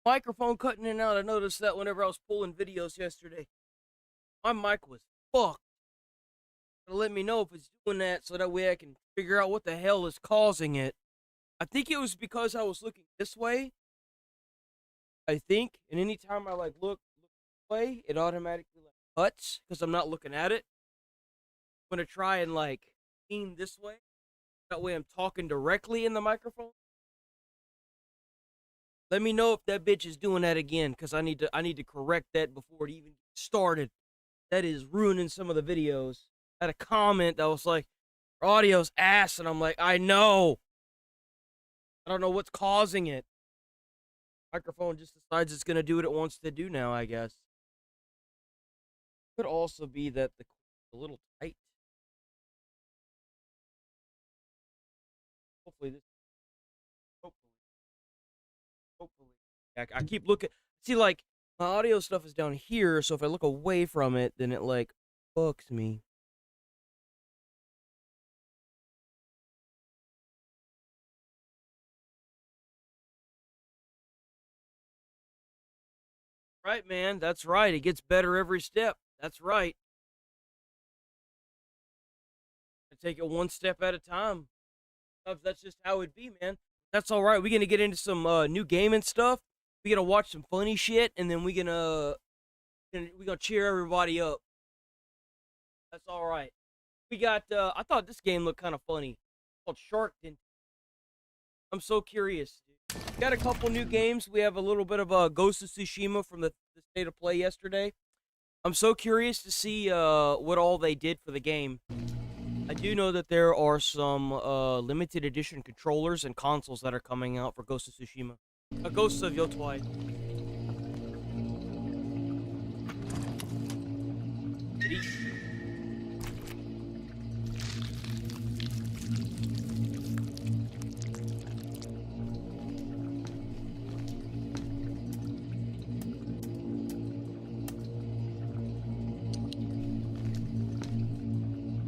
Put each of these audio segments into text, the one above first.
microphone cutting in and out. I noticed that whenever I was pulling videos yesterday. My mic was fucked. Let me know if it's doing that so that way I can figure out what the hell is causing it. I think it was because I was looking this way. I think, and anytime I like look this way, it automatically like cuts because I'm not looking at it. I'm gonna try and like lean this way. That way I'm talking directly in the microphone. Let me know if that bitch is doing that again, because I need to correct that before it even started. That is ruining some of the videos. I had a comment that was like, audio's ass, and I'm like, I know. I don't know what's causing it. Microphone just decides it's gonna do what it wants to do now, I guess. Could also be that the cord's a little tight. Hopefully this. Hopefully. I keep looking. See, like my audio stuff is down here, so if I look away from it, then it like fucks me. Right, man. That's right. It gets better every step. That's right. I take it one step at a time. That's just how it be, man. That's all right. We're gonna get into some new gaming stuff. We're gonna watch some funny shit, and then we're gonna cheer everybody up. That's all right. We got. I thought this game looked kind of funny. It's called Shark Den. I'm so curious. We got a couple new games. We have a little bit of Ghost of Tsushima from the state of play yesterday. I'm so curious to see what all they did for the game. I do know that there are some limited edition controllers and consoles that are coming out for Ghost of Tsushima. Ghosts of Yotoi.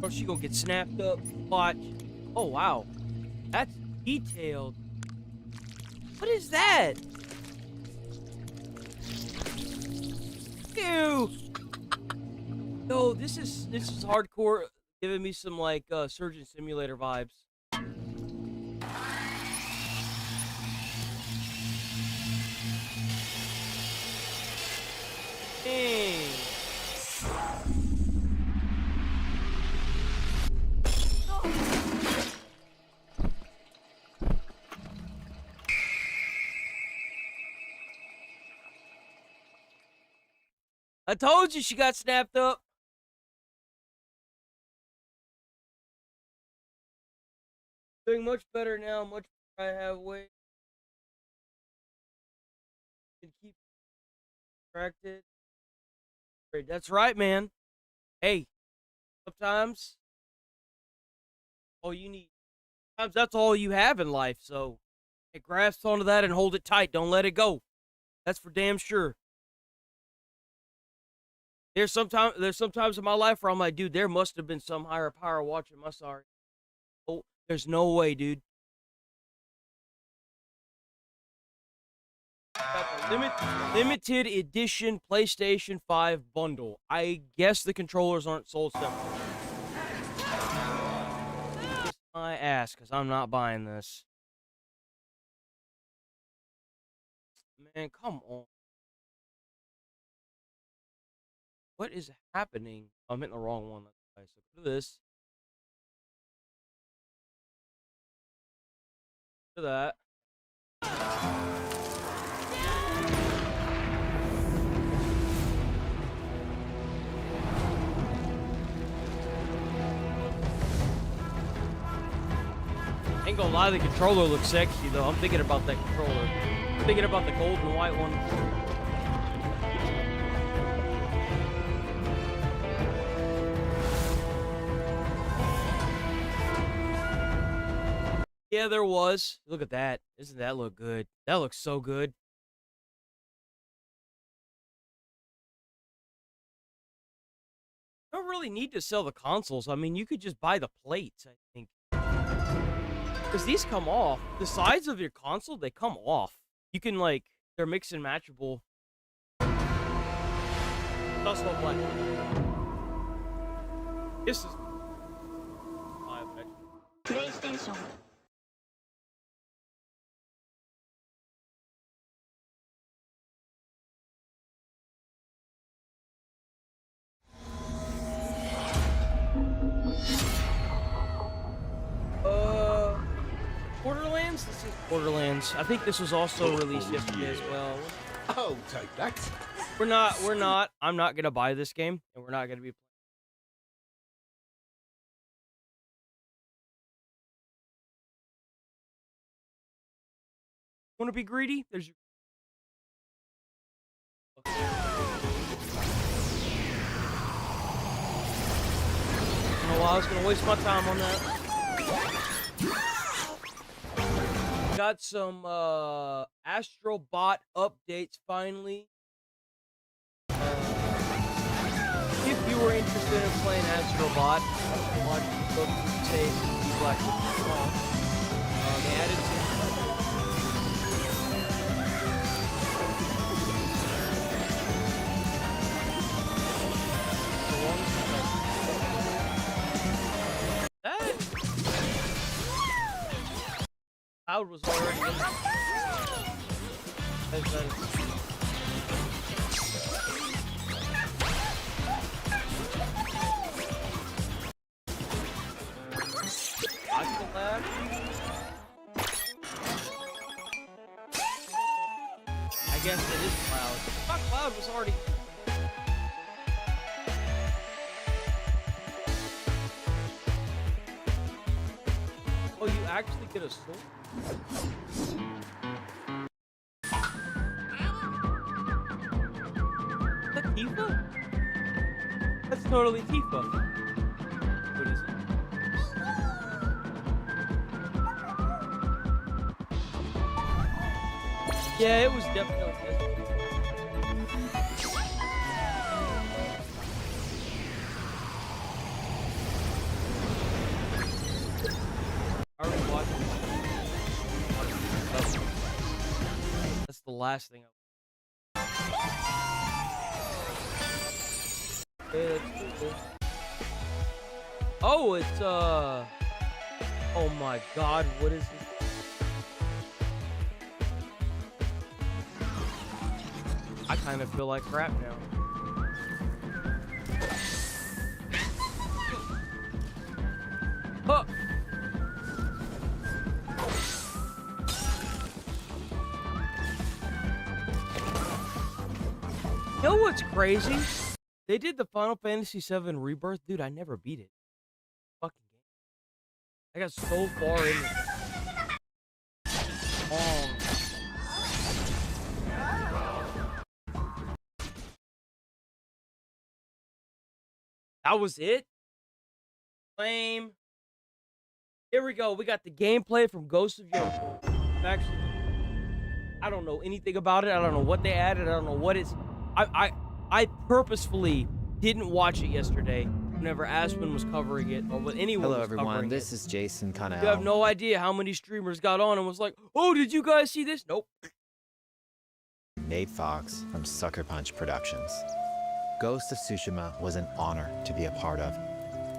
Oh, she gonna get snapped up. Watch. Oh, wow. That's detailed. What is that? Ew. No, this is hardcore. Giving me some like Surgeon Simulator vibes. Dang. I told you she got snapped up. Doing much better now. Much better. I have weight. Can keep distracted. That's right, man. Hey, sometimes all you need. Sometimes that's all you have in life. So, hey, grasp onto that and hold it tight. Don't let it go. That's for damn sure. There's sometimes in my life where I'm like, dude, there must have been some higher power watching my sorry. Oh, there's no way, dude. Got the limited edition PlayStation 5 bundle. I guess the controllers aren't sold separately. Kiss my ass, because I'm not buying this. Man, come on. What is happening? Oh, I'm hitting the wrong one. Okay, so go to this. To that. Ain't gonna lie, the controller looks sexy though. I'm thinking about that controller. I'm thinking about the gold and white one. Yeah, there was. Look at that. Doesn't that look good? That looks so good. You don't really need to sell the consoles. I mean, you could just buy the plates, I think. Because these come off. The sides of your console, they come off. You can, like, They're mix and matchable. It's also a black. This is PlayStation. Borderlands? This is Borderlands. I think this was also released yesterday as well. Oh, take that. I'm not gonna buy this game, and we're not gonna be playing. Wanna be greedy? There's your... Okay. I don't know why I was gonna waste my time on that. Got some Astro Bot updates finally. If you were interested in playing Astro Bot, watch the book say Black they added some. That Cloud was already in there. I guess it is Cloud. I thought Cloud was already. Oh, you actually get a sword? Is that Tifa? That's totally Tifa. What is it? Yeah, it was definitely this. Are we watching? That's the last thing Okay, that's cool. Oh, it's oh my god, what is this? I kind of feel like crap now. Huh. You know what's crazy? They did the Final Fantasy VII Rebirth. Dude, I never beat it. Fucking game. I got so far in it. That was it? Lame. Here we go. We got the gameplay from Ghost of Yoko. Actually, I don't know anything about it. I don't know what they added. I don't know what it's... I purposefully didn't watch it yesterday whenever Aspen was covering it, or when anyone was covering it. Hello, everyone. This is Jason Connell. You have no idea how many streamers got on and was like, oh, did you guys see this? Nope. Nate Fox from Sucker Punch Productions. Ghost of Tsushima was an honor to be a part of.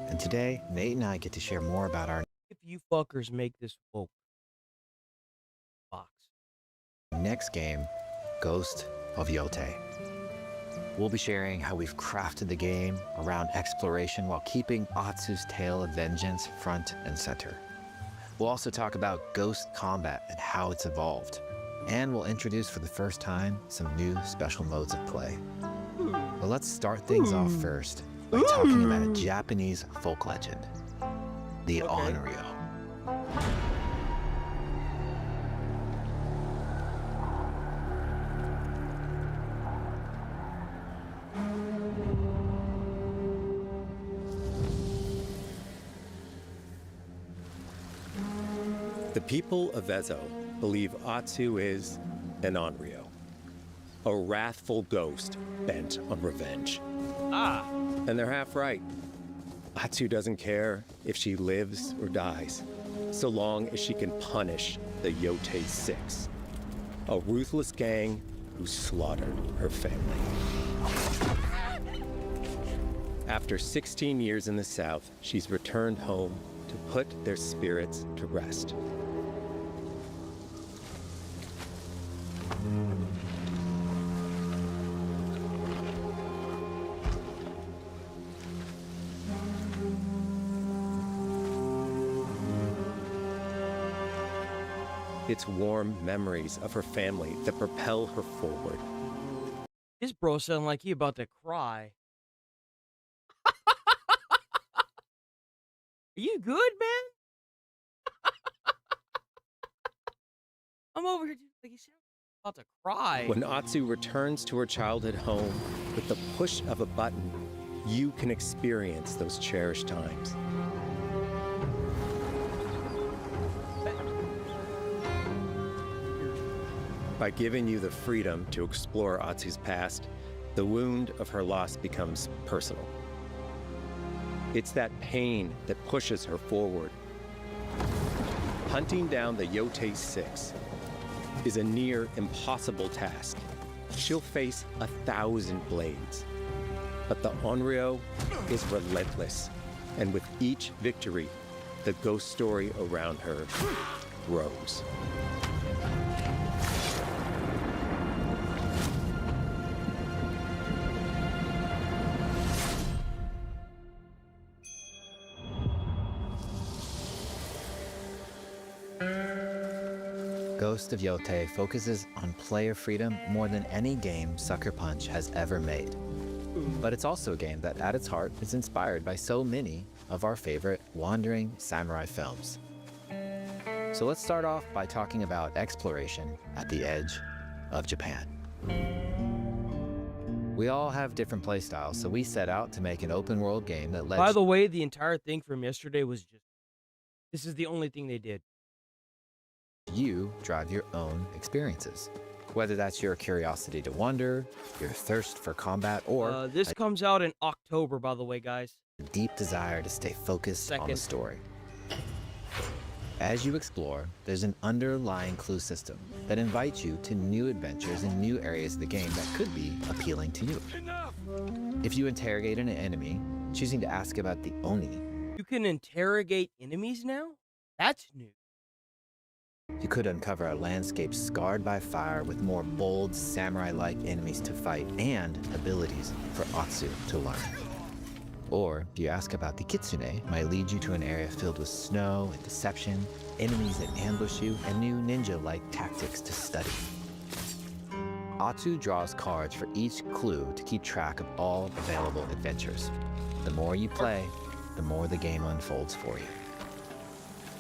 And today, Nate and I get to share more about our If you fuckers make this woke box. next game, Ghost of Yotei. We'll be sharing how we've crafted the game around exploration while keeping Atsu's tale of vengeance front and center. We'll also talk about ghost combat and how it's evolved. And we'll introduce for the first time some new special modes of play. But let's start things off first by talking about a Japanese folk legend, the Onryo. The people of Ezo believe Atsu is an Onryo, a wrathful ghost bent on revenge. Ah. And they're half right. Atsu doesn't care if she lives or dies, so long as she can punish the Yotei Six. a ruthless gang who slaughtered her family. After 16 years in the South, she's returned home to put their spirits to rest. It's warm memories of her family that propel her forward. This bro sound like he about to cry. Are you good, man? I'm over here like he sounds about to cry. When Atsu returns to her childhood home, with the push of a button, you can experience those cherished times. By giving you the freedom to explore Atsu's past, the wound of her loss becomes personal. It's that pain that pushes her forward. Hunting down the Yotei 6 is a near impossible task. She'll face 1,000 blades. But the Onryo is relentless, and with each victory, the ghost story around her grows. Ghost of Yotei focuses on player freedom more than any game Sucker Punch has ever made. But it's also a game that at its heart is inspired by so many of our favorite wandering samurai films. So let's start off by talking about exploration at the edge of Japan. We all have different playstyles, so we set out to make an open world game that lets... By the way, the entire thing from yesterday was just... This is the only thing they did. You drive your own experiences. Whether that's your curiosity to wonder, your thirst for combat, or this comes out in October, by the way, guys. a deep desire to stay focused on the story. As you explore, there's an underlying clue system that invites you to new adventures in new areas of the game that could be appealing to you. If you interrogate an enemy, choosing to ask about the Oni, You can interrogate enemies now? That's new. you could uncover a landscape scarred by fire with more bold, samurai-like enemies to fight and abilities for Atsu to learn. Or, if you ask about the Kitsune, it might lead you to an area filled with snow and deception, enemies that ambush you, and new ninja-like tactics to study. Atsu draws cards for each clue to keep track of all available adventures. The more you play, the more the game unfolds for you.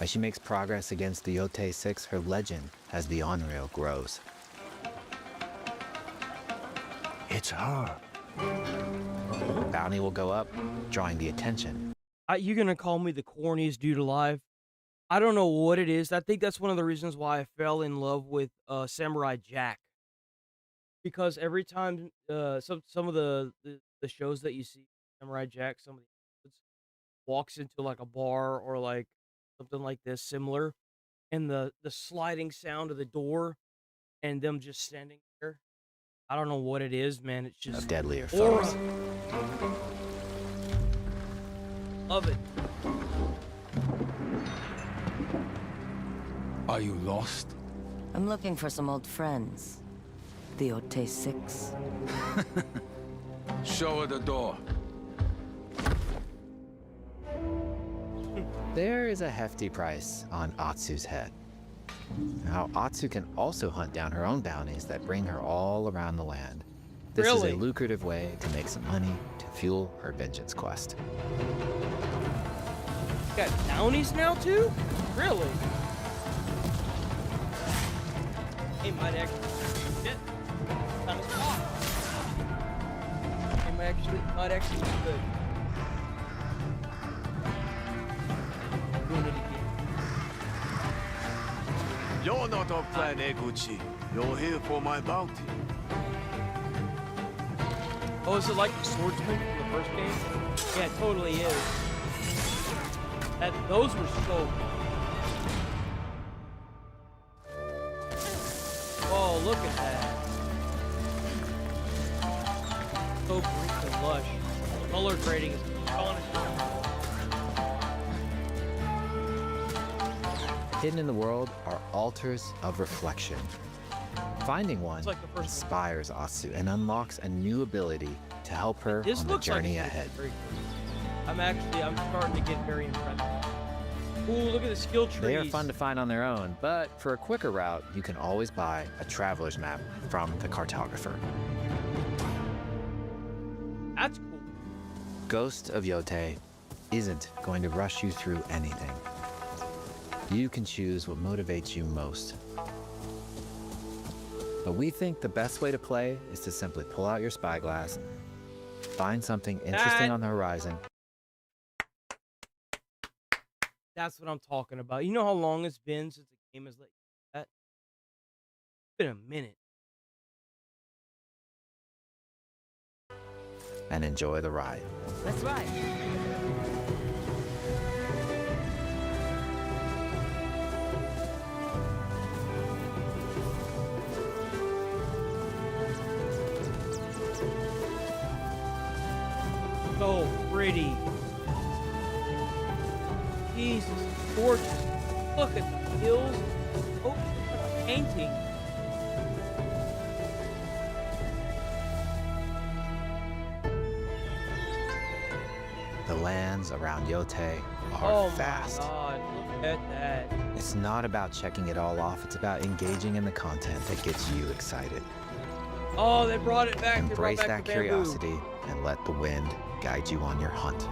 As she makes progress against the Yotei 6, her legend as the Onryo grows. It's her. Bounty will go up, drawing the attention. You're gonna call me the corniest dude alive? I don't know what it is. I think that's one of the reasons why I fell in love with Samurai Jack. Because every time some of the shows that you see, Samurai Jack, some of the episodes, walks into like a bar or like something like this similar, and the sliding sound of the door and them just standing there. I don't know what it is, man. It's just Of deadlier aura. foes. Love it. Are you lost? I'm looking for some old friends. The Yotei 6. Show her the door. There is a hefty price on Atsu's head. Now, Atsu can also hunt down her own bounties that bring her all around the land. This is Really? a lucrative way to make some money to fuel her vengeance quest. Got bounties now too? Really? It might actually shit. Kind of spot. It might actually be good. Doing it again. You're not off plan, Eguchi. You're here for my bounty. Oh, is it like the swordsman from the first game? Yeah, it totally is. Those were so cool. Oh, look at that. So green and lush. Color grading is astonishing. Hidden in the world are altars of reflection. Finding one It's like the first inspires Atsu and unlocks a new ability to help her This on the looks like journey it's ahead. very cool. I'm starting to get very impressed. Ooh, look at the skill trees. They are fun to find on their own, but for a quicker route, you can always buy a traveler's map from the cartographer. That's cool. Ghost of Yotei isn't going to rush you through anything. You can choose what motivates you most. But we think the best way to play is to simply pull out your spyglass, find something interesting on the horizon. That's what I'm talking about. You know how long it's been since the game has let you do that? It's been a minute. And enjoy the ride. That's right. So pretty. Jesus, gorgeous. Look at the hills. Oh, look at the painting. The lands around Yotei are Oh fast. my God, look at that. It's not about checking it all off, it's about engaging in the content that gets you excited. Oh, they brought it back. Embrace they brought that back the bamboo. curiosity and let the wind guide you on your hunt.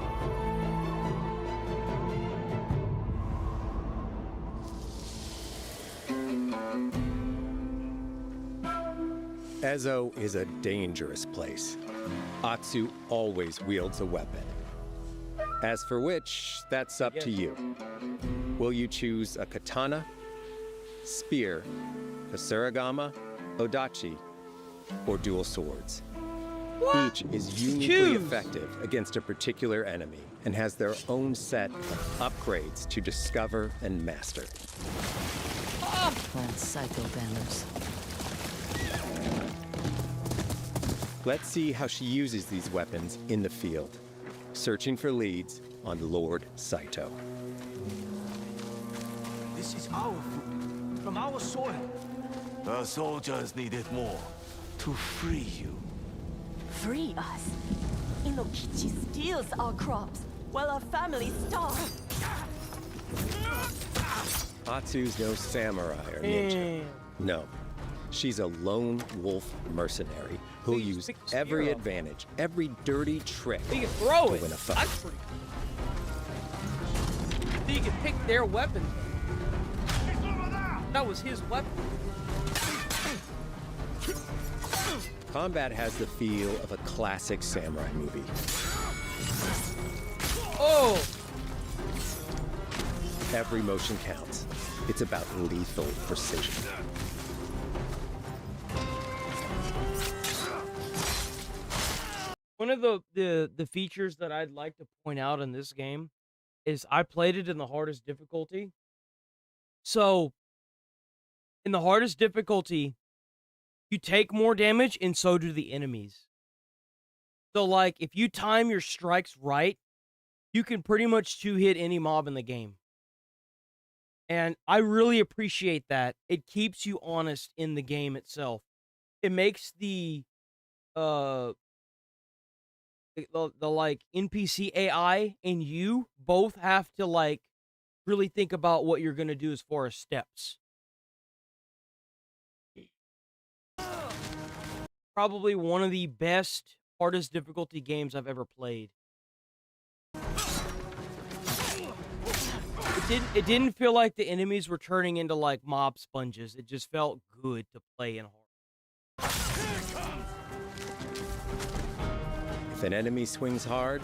Ezo is a dangerous place. Atsu always wields a weapon. As for which, that's up to you. Will you choose a katana, spear, a surigama, odachi, or dual swords? Each is uniquely Choose. effective against a particular enemy and has their own set of upgrades to discover and master. Plant Saito banners. Let's see how she uses these weapons in the field, searching for leads on Lord Saito. This is our food, from our soil. The soldiers needed more to free you. Free us. Inokichi steals our crops while our families starve. Atsu's no samurai or ninja. No. She's a lone wolf mercenary who'll Please use pick the every spear up. advantage, every dirty trick You can throw to it. win a fight. That's pretty cool. So you can pick their weapon. That was his weapon. Combat has the feel of a classic samurai movie. Oh, Every motion counts. It's about lethal precision. one of the features that I'd like to point out in this game is I played it in the hardest difficulty. So, in the hardest difficulty, you take more damage, and so do the enemies. So, like, if you time your strikes right, you can pretty much two-hit any mob in the game. And I really appreciate that. It keeps you honest in the game itself. It makes the like NPC AI and you both have to like really think about what you're gonna do as far as steps. Probably one of the best, hardest difficulty games I've ever played. It didn't feel like the enemies were turning into like mob sponges. It just felt good to play in hard. If an enemy swings hard,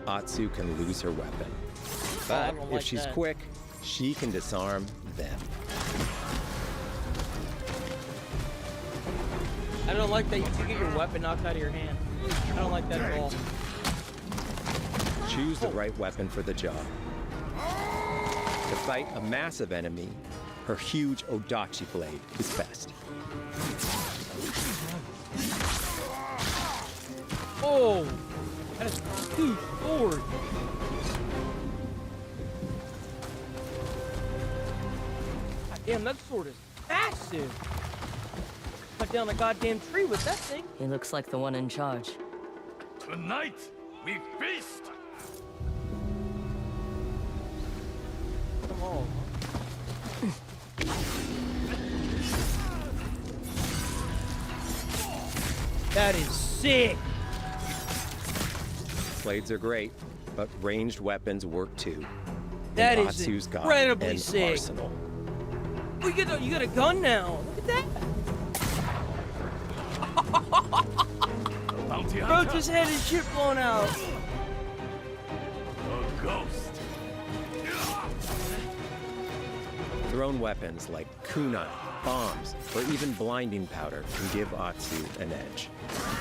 Atsu can lose her weapon. I But don't if like she's that. quick, she can disarm them. I don't like that you can get your weapon knocked out of your hand. I don't like that at all. Choose the right weapon for the job. To fight a massive enemy, her huge Odachi blade is best. Oh, that's a huge sword. God damn, that sword is massive. Cut down a goddamn tree with that thing. He looks like the one in charge. Tonight, we feast! Come on. That is sick. Blades are great, but ranged weapons work too. That And is Atsu's got incredibly an sick. arsenal. Oh, you got a gun now. Look at that. Bounty Bro hunter, just had his shit blown out. a ghost. Thrown weapons like kunai, bombs, or even blinding powder can give Atsu an edge.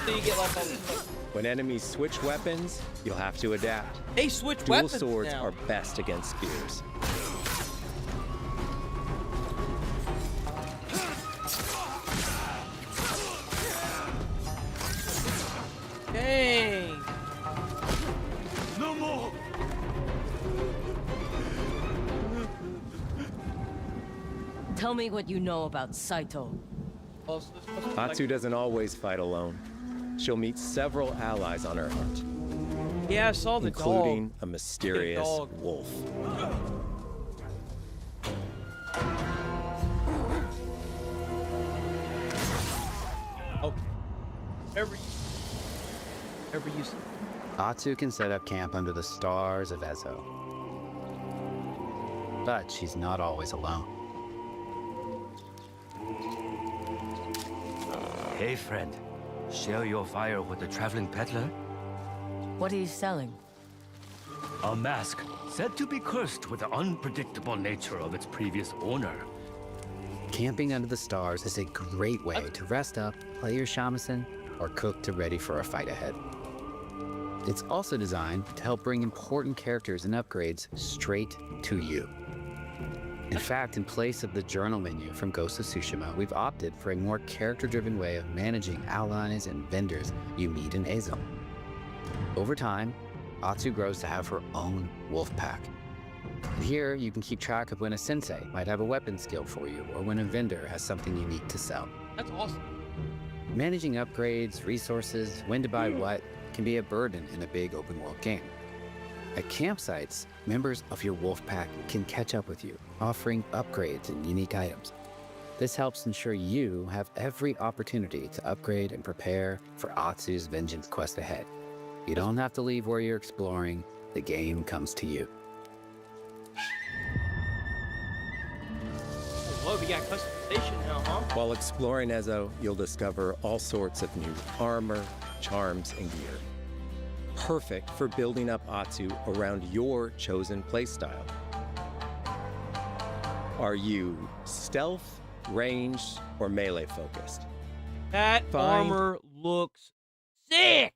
So you get like all this. When enemies switch weapons, you'll have to adapt. They switch Dual weapons swords now. are best against spears. Dang. No more! Tell me what you know about Saito. Oh, so this must be like- Atsu doesn't always fight alone. She'll meet several allies on her hunt, Yeah, I saw the including dog. a mysterious dog. wolf. Okay. Whatever you say. Atsu can set up camp under the stars of Ezo. But she's not always alone. Hey, friend. Share your fire with the traveling peddler? What are you selling? A mask said to be cursed with the unpredictable nature of its previous owner. Camping under the stars is a great way to rest up, play your shamisen, or cook to ready for a fight ahead. It's also designed to help bring important characters and upgrades straight to you. In fact, in place of the journal menu from Ghost of Tsushima, we've opted for a more character-driven way of managing allies and vendors you meet in Ezo. Over time, Atsu grows to have her own wolf pack. And here, you can keep track of when a sensei might have a weapon skill for you, or when a vendor has something unique to sell. That's awesome. Managing upgrades, resources, when to buy what, can be a burden in a big open world game. At campsites, members of your wolf pack can catch up with you, offering upgrades and unique items. This helps ensure you have every opportunity to upgrade and prepare for Atsu's vengeance quest ahead. You don't have to leave where you're exploring, the game comes to you. Well, we got customization now, huh? While exploring Ezo, you'll discover all sorts of new armor, charms, and gear. Perfect for building up Atsu around your chosen playstyle. Are you stealth, ranged, or melee focused? That Find- armor looks sick.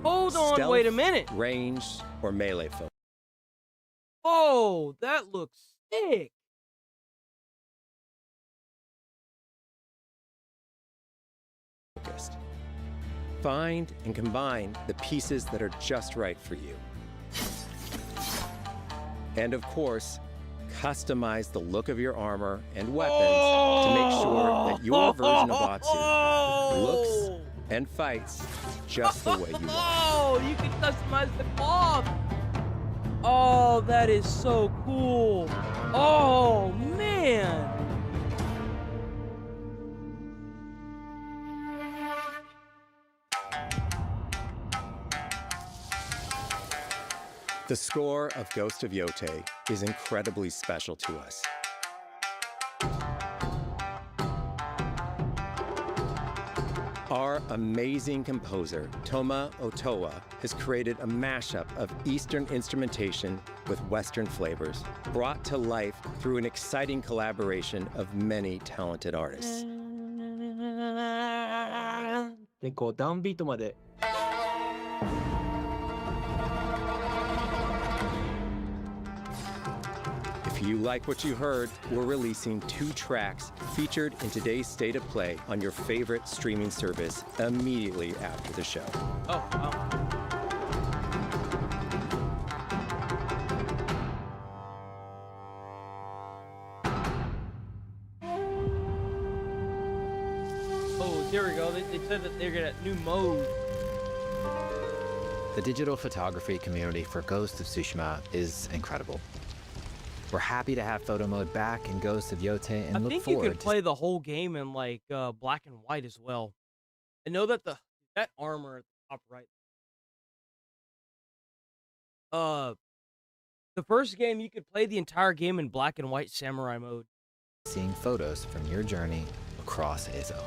Hold on, Stealth, wait a minute. Ranged, or melee focused? Oh, that looks sick. Find and combine the pieces that are just right for you. And of course, customize the look of your armor and weapons to make sure that your version of Atsu looks and fights just the way you want. Oh, you can customize the cloth. Oh, that is so cool. Oh, man. The score of Ghost of Yotei is incredibly special to us. Our amazing composer, Toma Otoa, has created a mashup of Eastern instrumentation with Western flavors, brought to life through an exciting collaboration of many talented artists. でこうダウンビートまで If If you like what you heard, we're releasing 2 tracks featured in today's State of Play on your favorite streaming service immediately after the show. Oh, wow. Oh, there we go. They said that they're gonna new mode. The digital photography community for Ghost of Tsushima is incredible. We're happy to have photo mode back in Ghost of Yote and I look think you forward could to play the whole game in like black and white as well. I know that that armor at the top right. The first game you could play the entire game in black and white samurai mode. seeing photos from your journey across Ezo.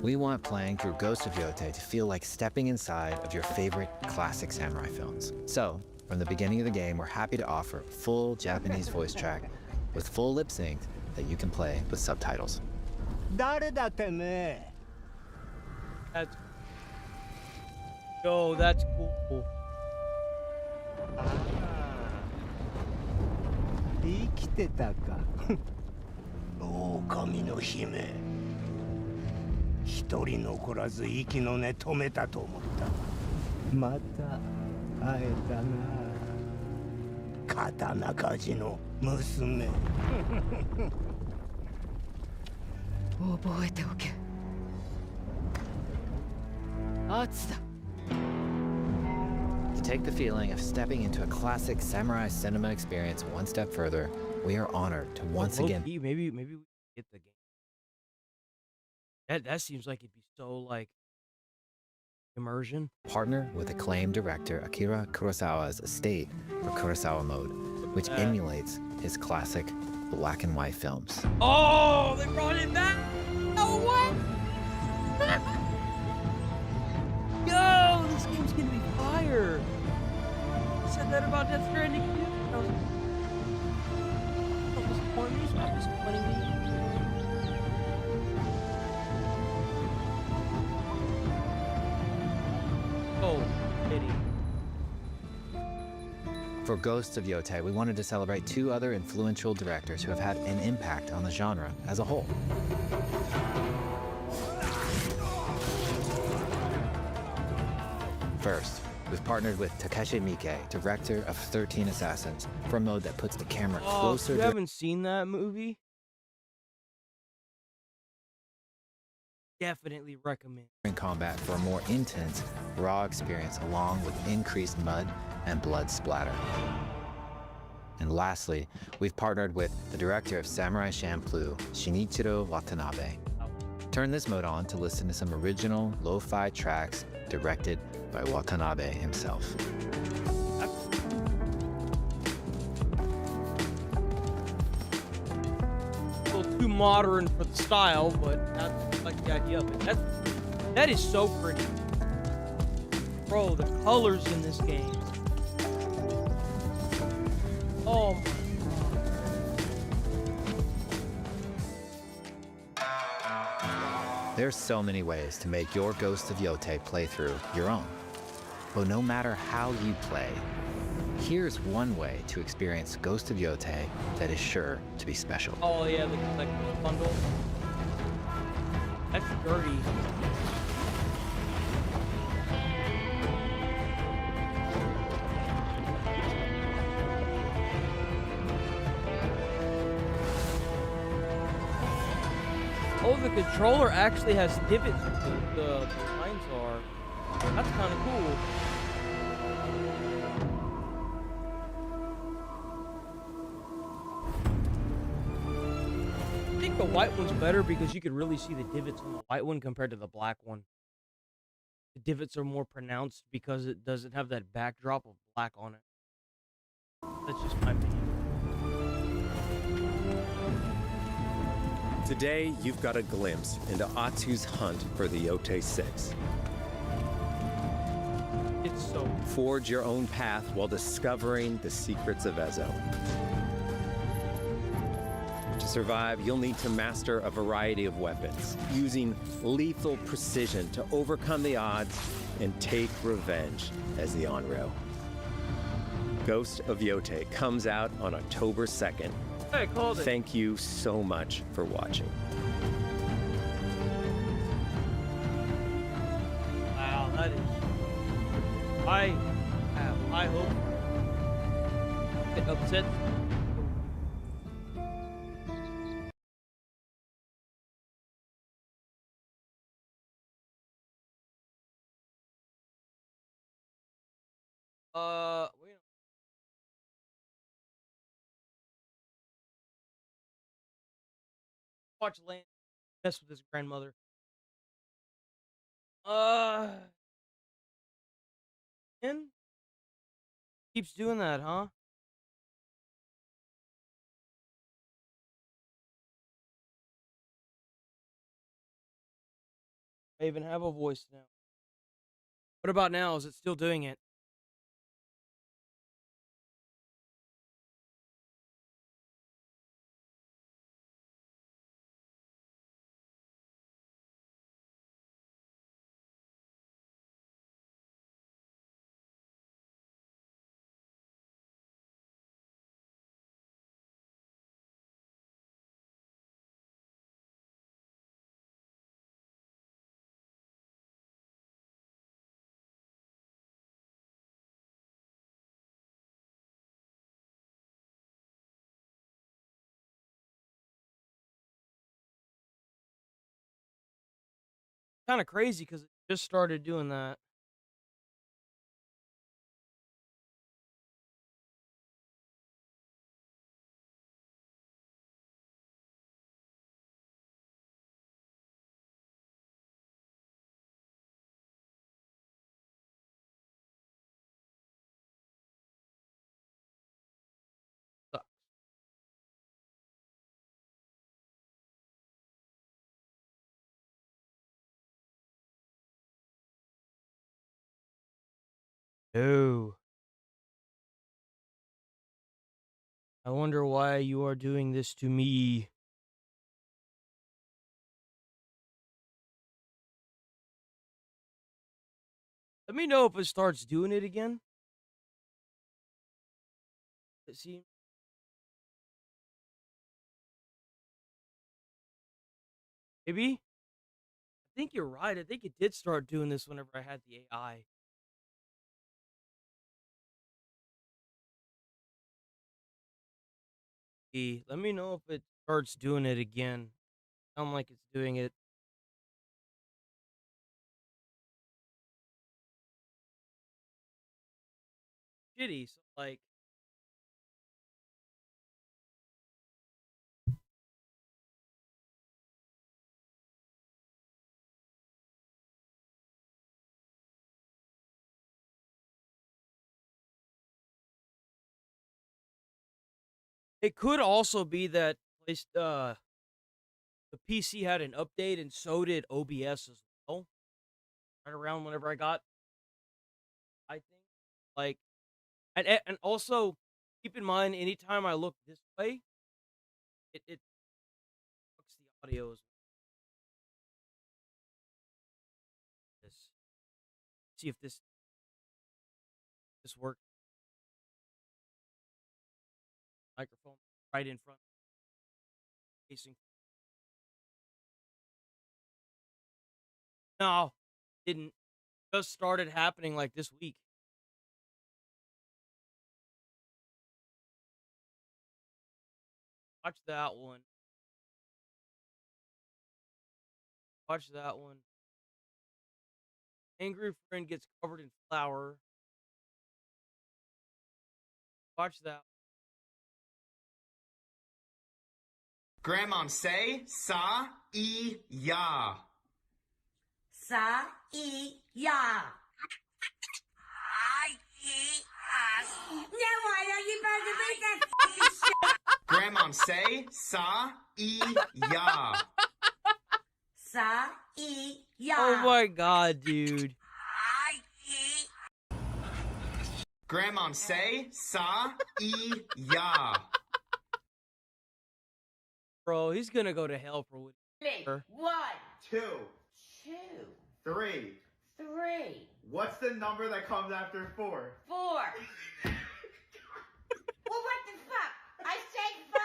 We want playing through Ghost of Yote to feel like stepping inside of your favorite classic samurai films. So, from the beginning of the game, we're happy to offer a full Japanese voice track with full lip sync that you can play with subtitles. That's Yo, that's cool. 生きてたか狼の姫一人残らず息の根止めたと思ったまた会えたな刀鍛冶の娘覚えておけ圧だ To take the feeling of stepping into a classic samurai cinema experience one step further, we are honored to once again Maybe we can get the game. That seems like it'd be so like immersion. partner with acclaimed director Akira Kurosawa's estate for Kurosawa Mode, which emulates his classic black and white films. Oh, they brought it back! No way! Yo, this game's gonna be fire! I said that about Death Stranding too. I was disappointed. It's not disappointing me. Oh, pity. For Ghosts of Yote, we wanted to celebrate 2 other influential directors who have had an impact on the genre as a whole. First, we've partnered with Takeshi Miike, director of 13 Assassins, for a mode that puts the camera Oh, closer if you to haven't seen that movie, definitely recommend. in combat for a more intense, raw experience along with increased mud and blood splatter. And lastly, we've partnered with the director of Samurai Champloo, Shinichiro Watanabe. Turn this mode on to listen to some original lo-fi tracks directed by Watanabe himself. A little too modern for the style, but that's like the idea of it. That is so pretty. Bro, the colors in this game. Oh my. There's so many ways to make your Ghost of Yote playthrough your own. But no matter how you play, here's one way to experience Ghost of Yote that is sure to be special. Oh yeah, the collector's bundle. That's dirty. Oh, the controller actually has divots where the lines are. That's kind of cool. I think the white one's better because you could really see the divots on the white one compared to the black one. The divots are more pronounced because it doesn't have that backdrop of black on it. That's just my opinion. Today, you've got a glimpse into Atsu's hunt for the Yote 6. It's so Forge your own path while discovering the secrets of Ezo. To survive, you'll need to master a variety of weapons, using lethal precision to overcome the odds and take revenge as the Onryo. Ghost of Yote comes out on October 2nd. I called it. Thank you so much for watching. Wow, that is. I have high hope. Get upset. Wait. Watch Lane mess with his grandmother. And keeps doing that, huh? I even have a voice now. What about now? Is it still doing it? Kind of crazy because it just started doing that. Sucks. No. I wonder why you are doing this to me. Let me know if it starts doing it again. It seems. Maybe? I think you're right. I think it did start doing this whenever I had the AI. Let me know if it starts doing it again. Sound like it's doing it. Shitty. So like, it could also be that the PC had an update and so did OBS as well. Right around whenever I got, I think, like, and also keep in mind anytime I look this way, it fucks the audio as well. See if this works. Microphone right in front, facing. No, didn't. Just started happening like this week. Watch that one. Watch that one. Angry friend gets covered in flour. Watch that. Grandmom, say sa e ya. Sa e ya. Now why don't you bother with that shit? Grandmom, say sa e ya. Sa e ya. Oh my god, dude. Grandmom, say sa e ya. Bro, he's gonna go to hell for what. One, two, three. What's the number that comes after 4? 4. Well, what the fuck? I said 5.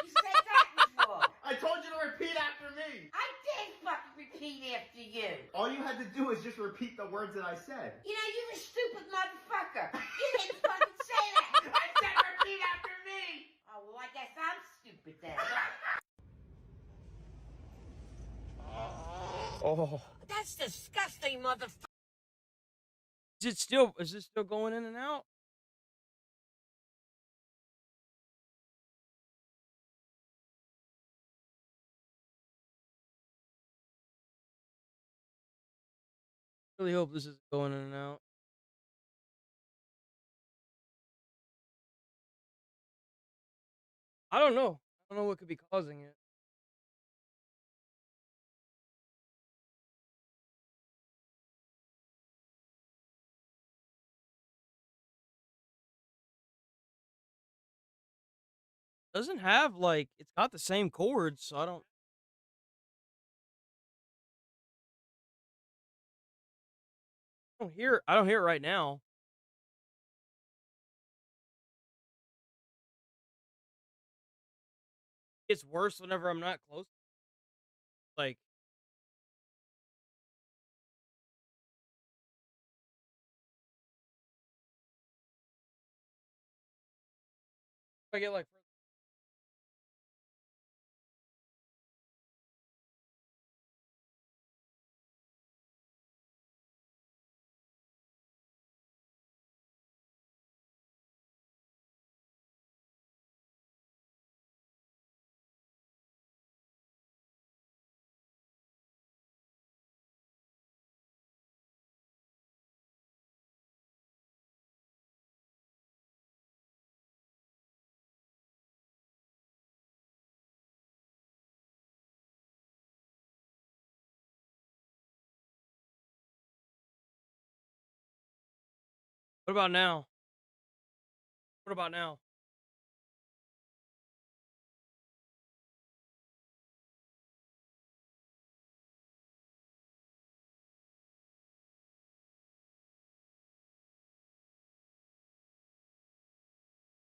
You said that before. I told you to repeat after me. I did fucking repeat after you. All you had to do is just repeat the words that I said. You know, you a stupid motherfucker. You didn't fucking say that. I said repeat after me. Oh, well, I guess I'm stupid then. Oh, That's disgusting, motherfucker. is it still going in and out? Really hope this is going in and out. I don't know. I don't know what could be causing it. Doesn't have like it's got the same chords, so I don't hear it right now. It's worse whenever I'm not close. Like if I get like what about now? What about now?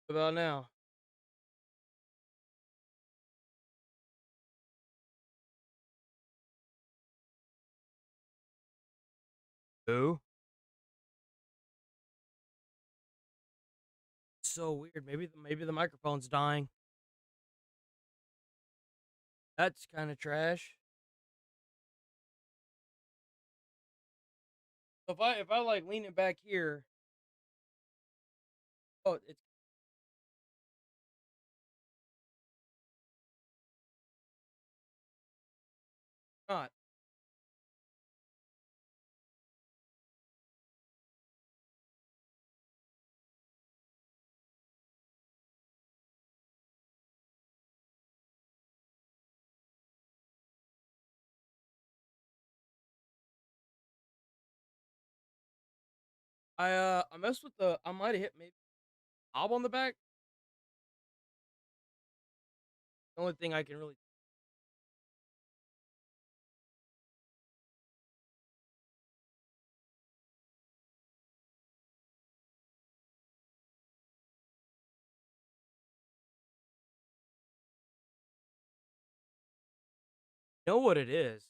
What about now? Who? So weird. Maybe the microphone's dying. That's kind of trash. So if I like lean it back here, oh, it's not. I messed with I might have hit maybe knob on the back. The only thing I can really know what it is.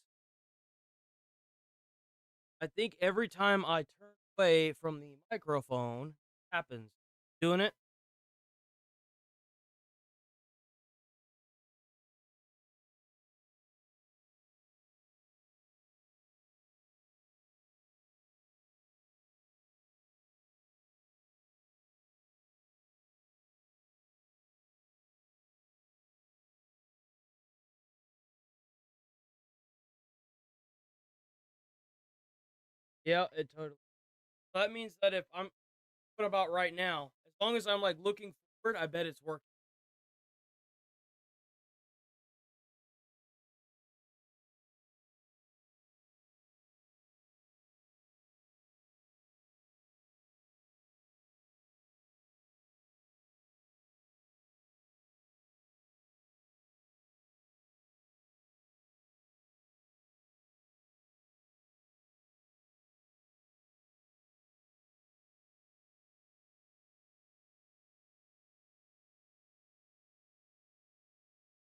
I think every time I turn away from the microphone, it happens. Doing it. Yeah, it totally. So that means that if I'm what about right now? As long as I'm like looking forward, I bet it's working.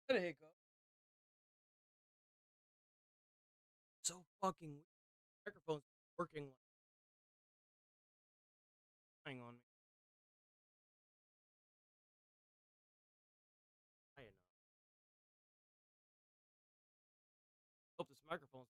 Got a hiccup. So fucking weird. Microphone's working like lying on me. I know. Hope this microphone.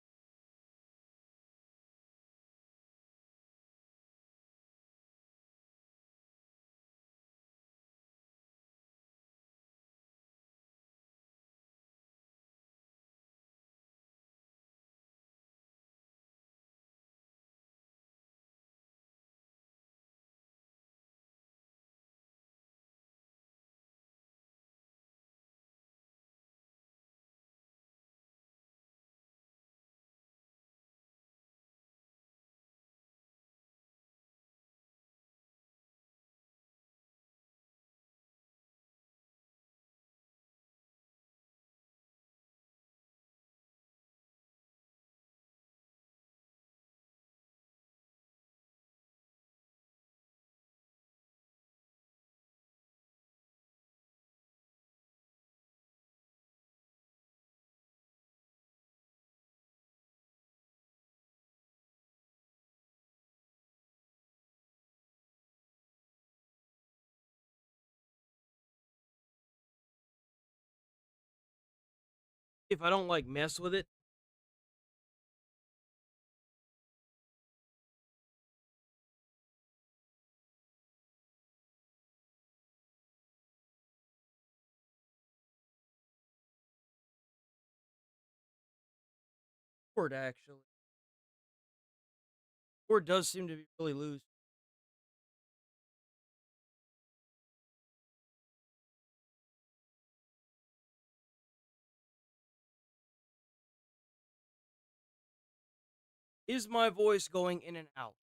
If I don't like mess with it. Word actually. Word does seem to be really loose. Is my voice going in and out?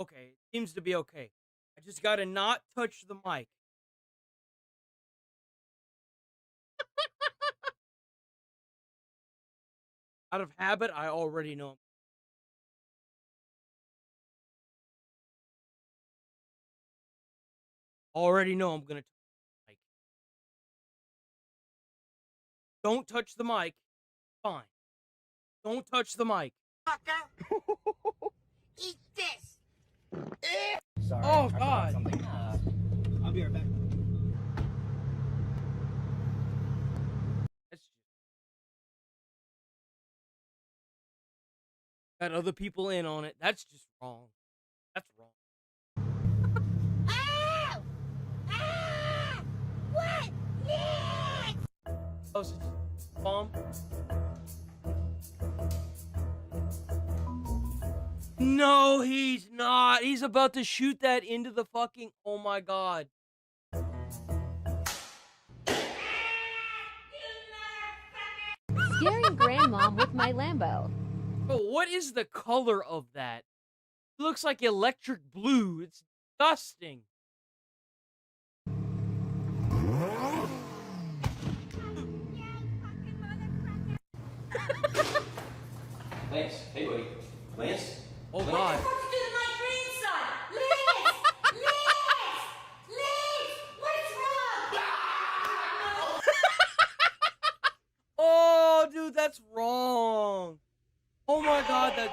Okay, seems to be okay. I just gotta not touch the mic. Out of habit, I already know. Already know I'm gonna touch the mic. Don't touch the mic. Fine. Don't touch the mic. Eat this! Sorry, Oh, I forgot God. something. I'll be right back. That's just... Got other people in on it. That's just wrong. That's wrong. Ow! Ah! What? Next! Oh, so bomb? No, he's not. He's about to shoot that into the fucking... Oh my god. Scaring grandmom with my Lambo. Bro, what is the color of that? It looks like electric blue. It's disgusting. Lance, hey buddy. Lance? Oh god. What to do to my grandson? Liz! Liz! Liz! What's wrong? Oh, dude, that's wrong. Oh my god, that's...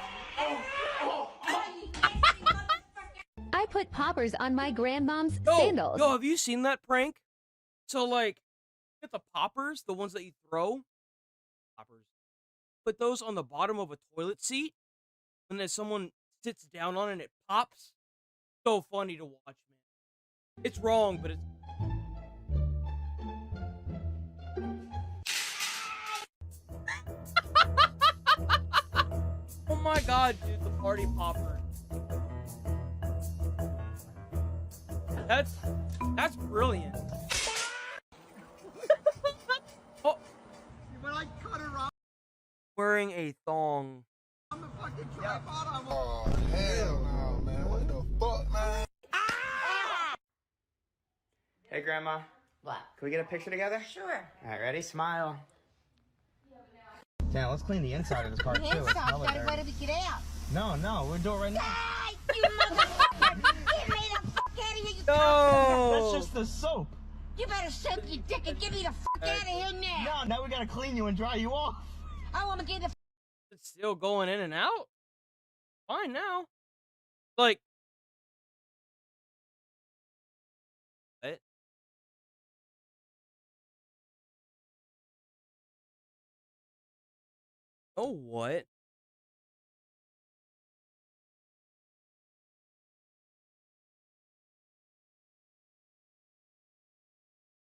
I put poppers on my grandmom's Yo, sandals. yo, have you seen that prank? So, like, get the poppers, the ones that you throw. Poppers. Put those on the bottom of a toilet seat. And then someone sits down on it and it pops. So funny to watch, man. It's wrong, but it's... Oh my god, dude, the party popper. That's brilliant. Oh. When I cut her off Wearing a thong. on the fucking tripod, I'm oh, hell no, man. What the fuck, man? Hey, Grandma. What? Can we get a picture together? Sure. All right, ready? Smile. Yeah, let's clean the inside of this car, too. Hands It's off, hella Daddy. Why dirty. don't we get out? No, we'll do it right now. Ah, you motherfucker! Get me the fuck out of here, you No! That's just the soap. You better soak your dick and get me the fuck out of here now. No, now we gotta clean you and dry you off. I want to get the It's still going in and out. Fine now. Like, what? Oh, what?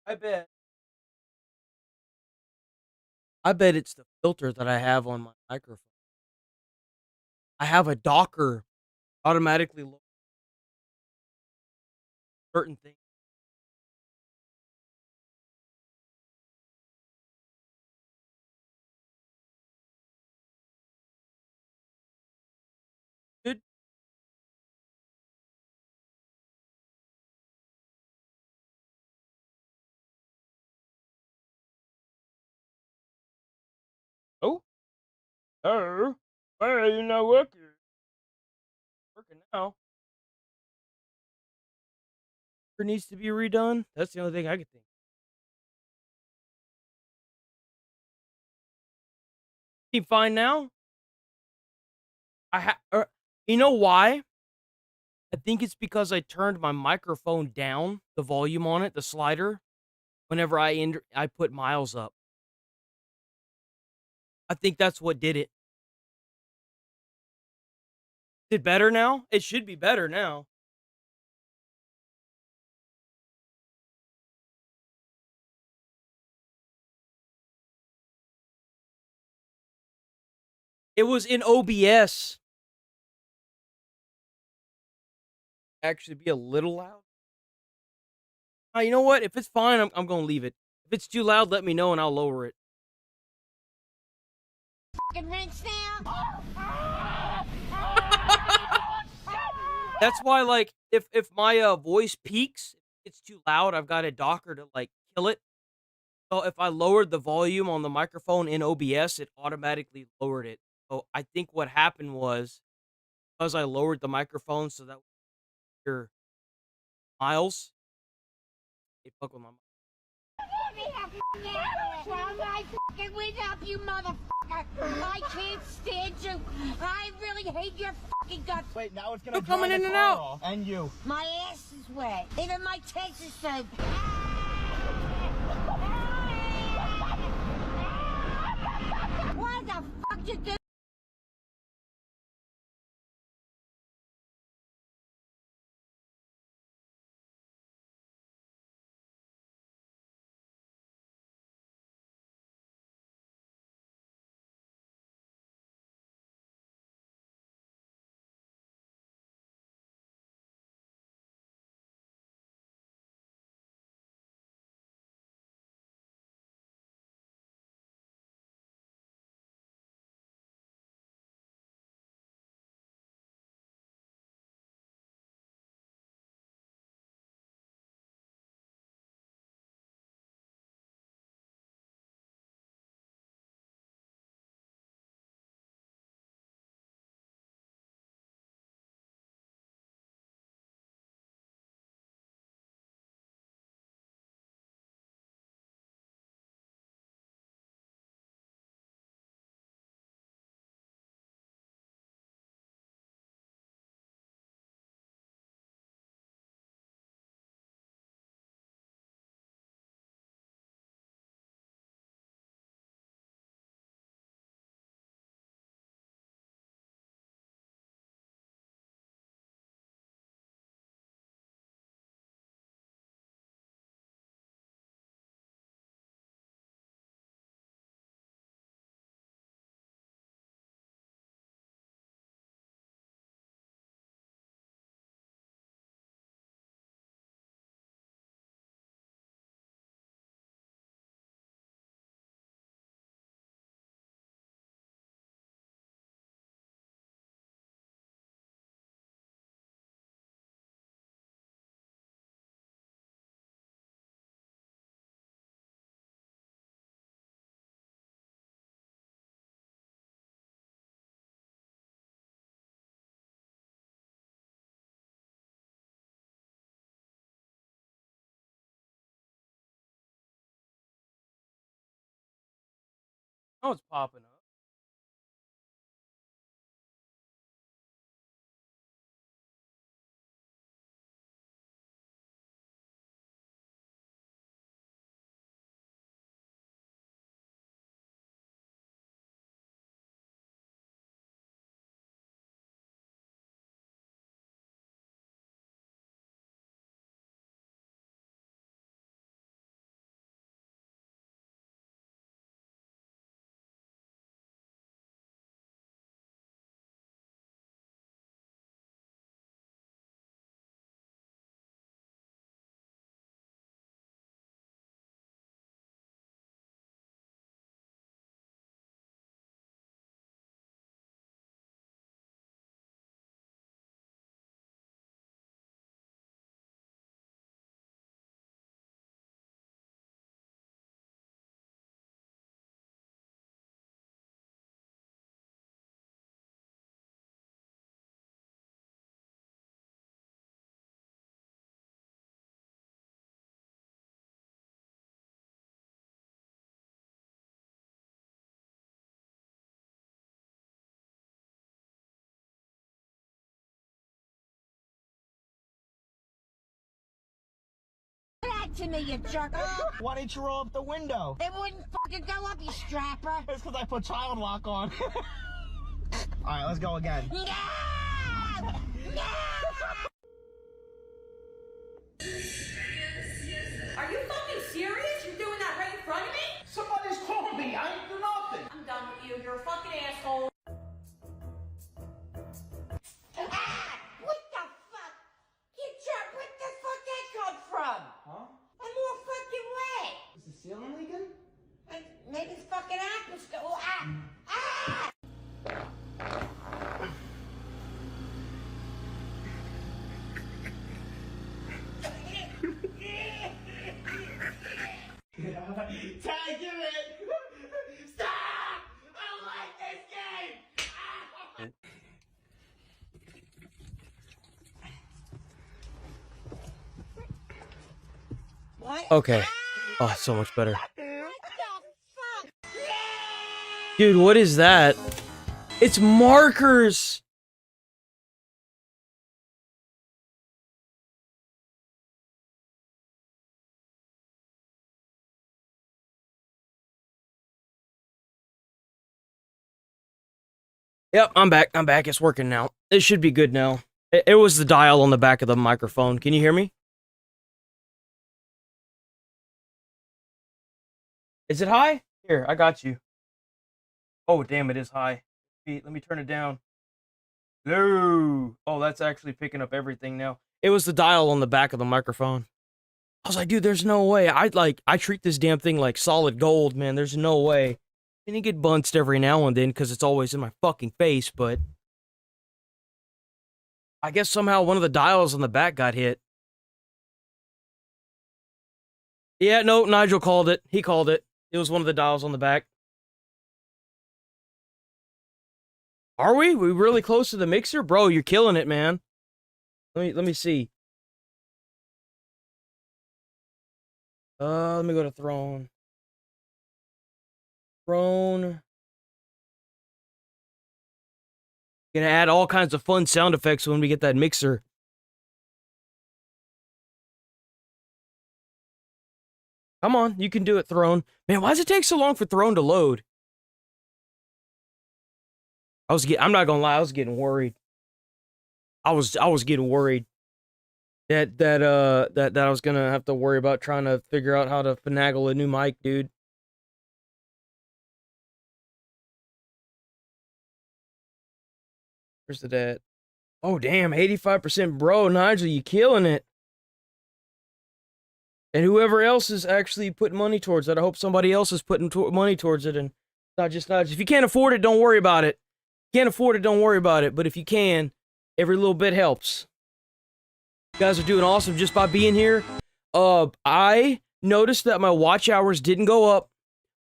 I bet. I bet it's the filter that I have on my microphone. I have a Docker automatically lower certain things. Good. Oh. Oh. Why are you not working? Working now. It needs to be redone. That's the only thing I could think. Seem fine now. You know why? I think it's because I turned my microphone down, the volume on it, the slider, whenever I put miles up. I think that's what did it. Is it better now? It should be better now. It was in OBS. Actually be a little loud. You know what? If it's fine, I'm going to leave it. If it's too loud, let me know and I'll lower it. fucking rinse now. That's why, like, if my voice peaks, it's too loud, I've got a Docker to, like, kill it. So if I lowered the volume on the microphone in OBS, it automatically lowered it. So I think what happened was, because I lowered the microphone so that your miles, it fuck with my. Let me have from my fucking wig up, you motherfucker! I can't stand you. I really hate your fucking guts. Wait, now it's gonna You're coming in and out. And you. My ass is wet. Even my taste is soaked. What the fuck you do? Now it's popping up. Back to me, you jerk. Why didn't you roll up the window? It wouldn't fucking go up, you strapper. It's because I put child lock on. Alright, let's go again. No! No! Are you fucking serious? You're doing that right in front of me? Somebody's calling me. I ain't do nothing. I'm done with you. You're a fucking asshole. Ah! What the fuck? You jerk. Where the fuck that come from? Huh? I'm more fucking wet. Is the ceiling leaking? And maybe it's fucking apples go. Ah! Ah! Tag, give it! Stop! I don't like this game! What? Okay. Oh, so much better. What the fuck? Dude, what is that? It's markers! Yep, I'm back. I'm back. It's working now. It should be good now. It was the dial on the back of the microphone. Can you hear me? Is it high? Here, I got you. Oh, damn, it is high. Let me turn it down. Low. Oh, that's actually picking up everything now. It was the dial on the back of the microphone. I was like, dude, there's no way. I treat this damn thing like solid gold, man. There's no way. And it get bunched every now and then because it's always in my fucking face, but I guess somehow one of the dials on the back got hit. Yeah, no, Nigel called it. He called it. It was one of the dials on the back. Are we? We really close to the mixer? Bro, you're killing it, man. Let me see. Let me go to Throne. Throne. Gonna add all kinds of fun sound effects when we get that mixer. Come on, you can do it, Throne. Man, why does it take so long for Throne to load? I'm not gonna lie, I was getting worried. I was getting worried that I was gonna have to worry about trying to figure out how to finagle a new mic, dude. Where's the dad? Oh, damn, 85%. Bro, Nigel, you killing it. And whoever else is actually putting money towards it, I hope somebody else is putting money towards it and not just Nigel. If you can't afford it, don't worry about it. Can't afford it, don't worry about it. But if you can, every little bit helps. You guys are doing awesome just by being here. I noticed that my watch hours didn't go up,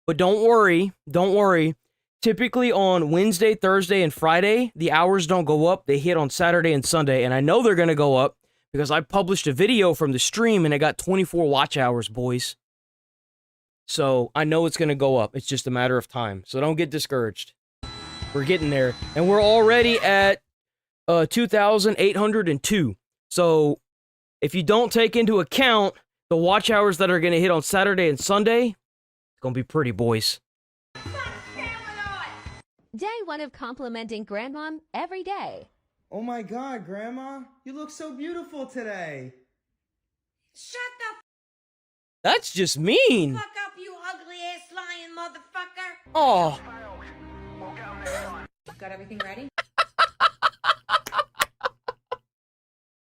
but don't worry. Typically on Wednesday, Thursday, and Friday, the hours don't go up. They hit on Saturday and Sunday, and I know they're going to go up because I published a video from the stream, and I got 24 watch hours, boys. So I know it's gonna go up. It's just a matter of time. So don't get discouraged. We're getting there. And we're already at 2,802. So if you don't take into account the watch hours that are gonna hit on Saturday and Sunday, it's gonna be pretty, boys. Day one of complimenting Grandmom every day. Oh my god, Grandma, you look so beautiful today. Shut the That's just mean. fuck up, you ugly ass lying motherfucker. Oh. Got everything ready?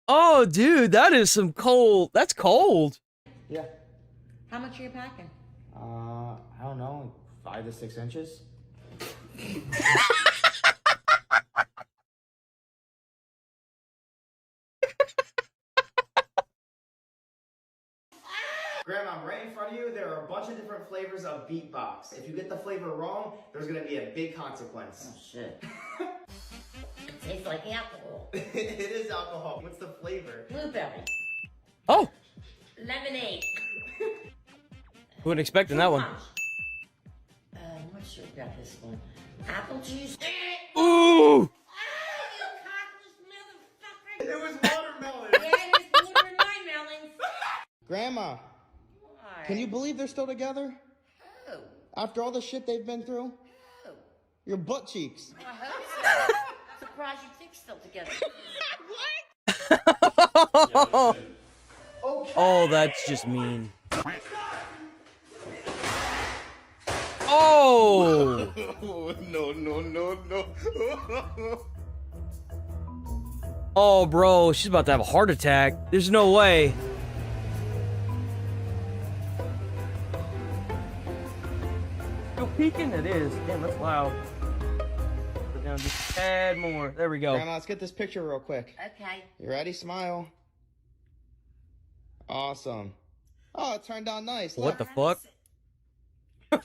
Oh, dude, that is some cold. That's cold. Yeah. How much are you packing? I don't know, 5 to 6 inches. Grandma, right in front of you, there are a bunch of different flavors of beatbox. If you get the flavor wrong, there's gonna be a big consequence. Oh shit. It tastes like alcohol. It is alcohol. What's the flavor? Blueberry. Oh. Lemonade. Who wasn't expecting that one? I'm not sure about this one. Apple juice. Ooh. It was watermelon. Yeah, there's water in my melons. Grandma, can you believe they're still together? Who? After all the shit they've been through? Who? Your butt cheeks. I hope so. Surprised you think's still together. Oh, that's just mean. Oh! No. Oh, bro, she's about to have a heart attack. There's no way. Still peeking? It is. Damn, that's loud. Put down just a tad more. There we go. Grandma, let's get this picture real quick. Okay. You ready? Smile. Awesome. Oh, it turned out nice. What the fuck? That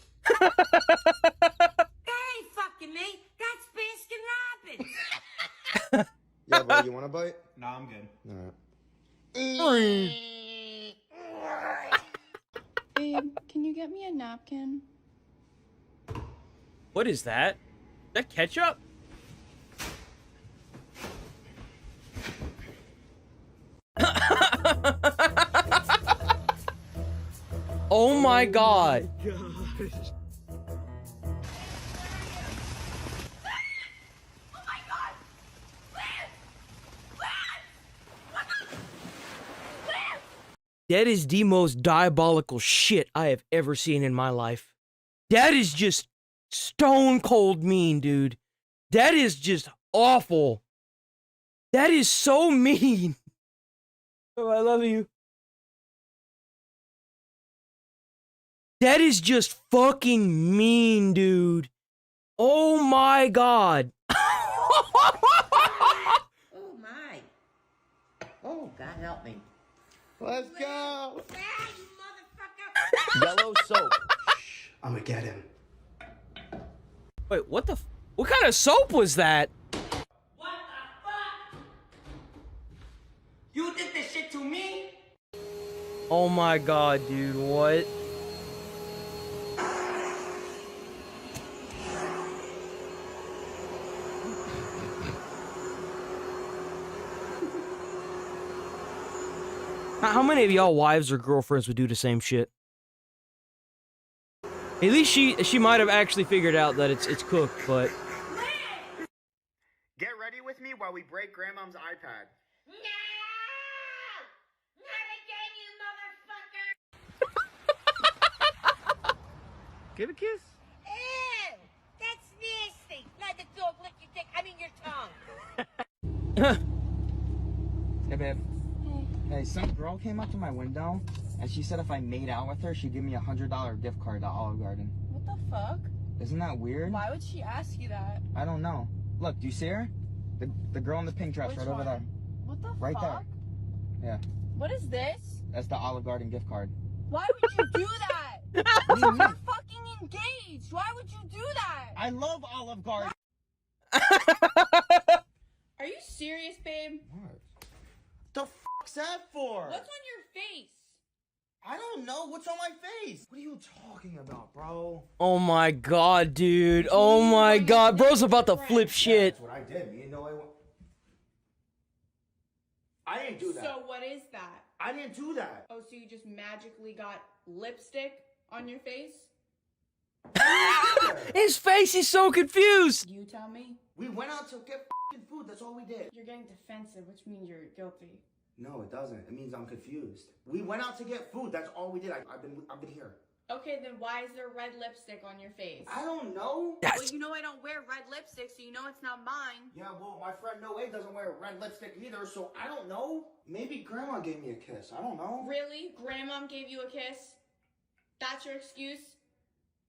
ain't fucking me. That's Baskin Robbins. Yeah, bro, you want a bite? Nah, I'm good. Alright. Babe, can you get me a napkin? What is that? Is that ketchup? Oh my god. That is the most diabolical shit I have ever seen in my life. That is just stone cold mean, dude. That is just awful. That is so mean. Oh, I love you. That is just fucking mean, dude. Oh my god. Oh my. Oh, God help me. Let's go. Ah, you motherfucker. Yellow soap. I'm gonna get him. Wait, what the what kind of soap was that? What the fuck? You did this shit to me? Oh my god, dude, what? How many of y'all wives or girlfriends would do the same shit? At least she might have actually figured out that it's cooked, but Get ready with me while we break Grandmom's iPad. No! Not again, you motherfucker! Give a kiss. Ew! That's nasty! Let the dog lick your dick, I mean your tongue! Hey, babe. Hey, some girl came up to my window, and she said if I made out with her, she'd give me a $100 gift card to Olive Garden. What the fuck? Isn't that weird? Why would she ask you that? I don't know. Look, do you see her? The girl in the pink dress Which right over one? there. What the Right fuck? there. Yeah, What is this? that's the Olive Garden gift card. Why would you do that? What do you mean? We're fucking engaged. Why would you do that? I love Olive Garden. Are you serious, babe? What? The fuck's that for? What's on your face? I don't know what's on my face. What are you talking about, bro? Oh my god, dude. Oh my god. Bro's about to flip shit. That's what I did. Me and Noah. I didn't do that. So what is that? I didn't do that. Oh, so you just magically got lipstick on your face? His face, he's so confused. You tell me. We went out to get food. That's all we did. You're getting defensive, which means you're guilty. No, it doesn't. It means I'm confused. We went out to get food. That's all we did. I've been here. Okay, then why is there red lipstick on your face? I don't know. Well, you know I don't wear red lipstick, so you know it's not mine. Yeah, well, my friend Noe doesn't wear red lipstick either, so I don't know. Maybe Grandma gave me a kiss. I don't know. Really? Grandma gave you a kiss? That's your excuse?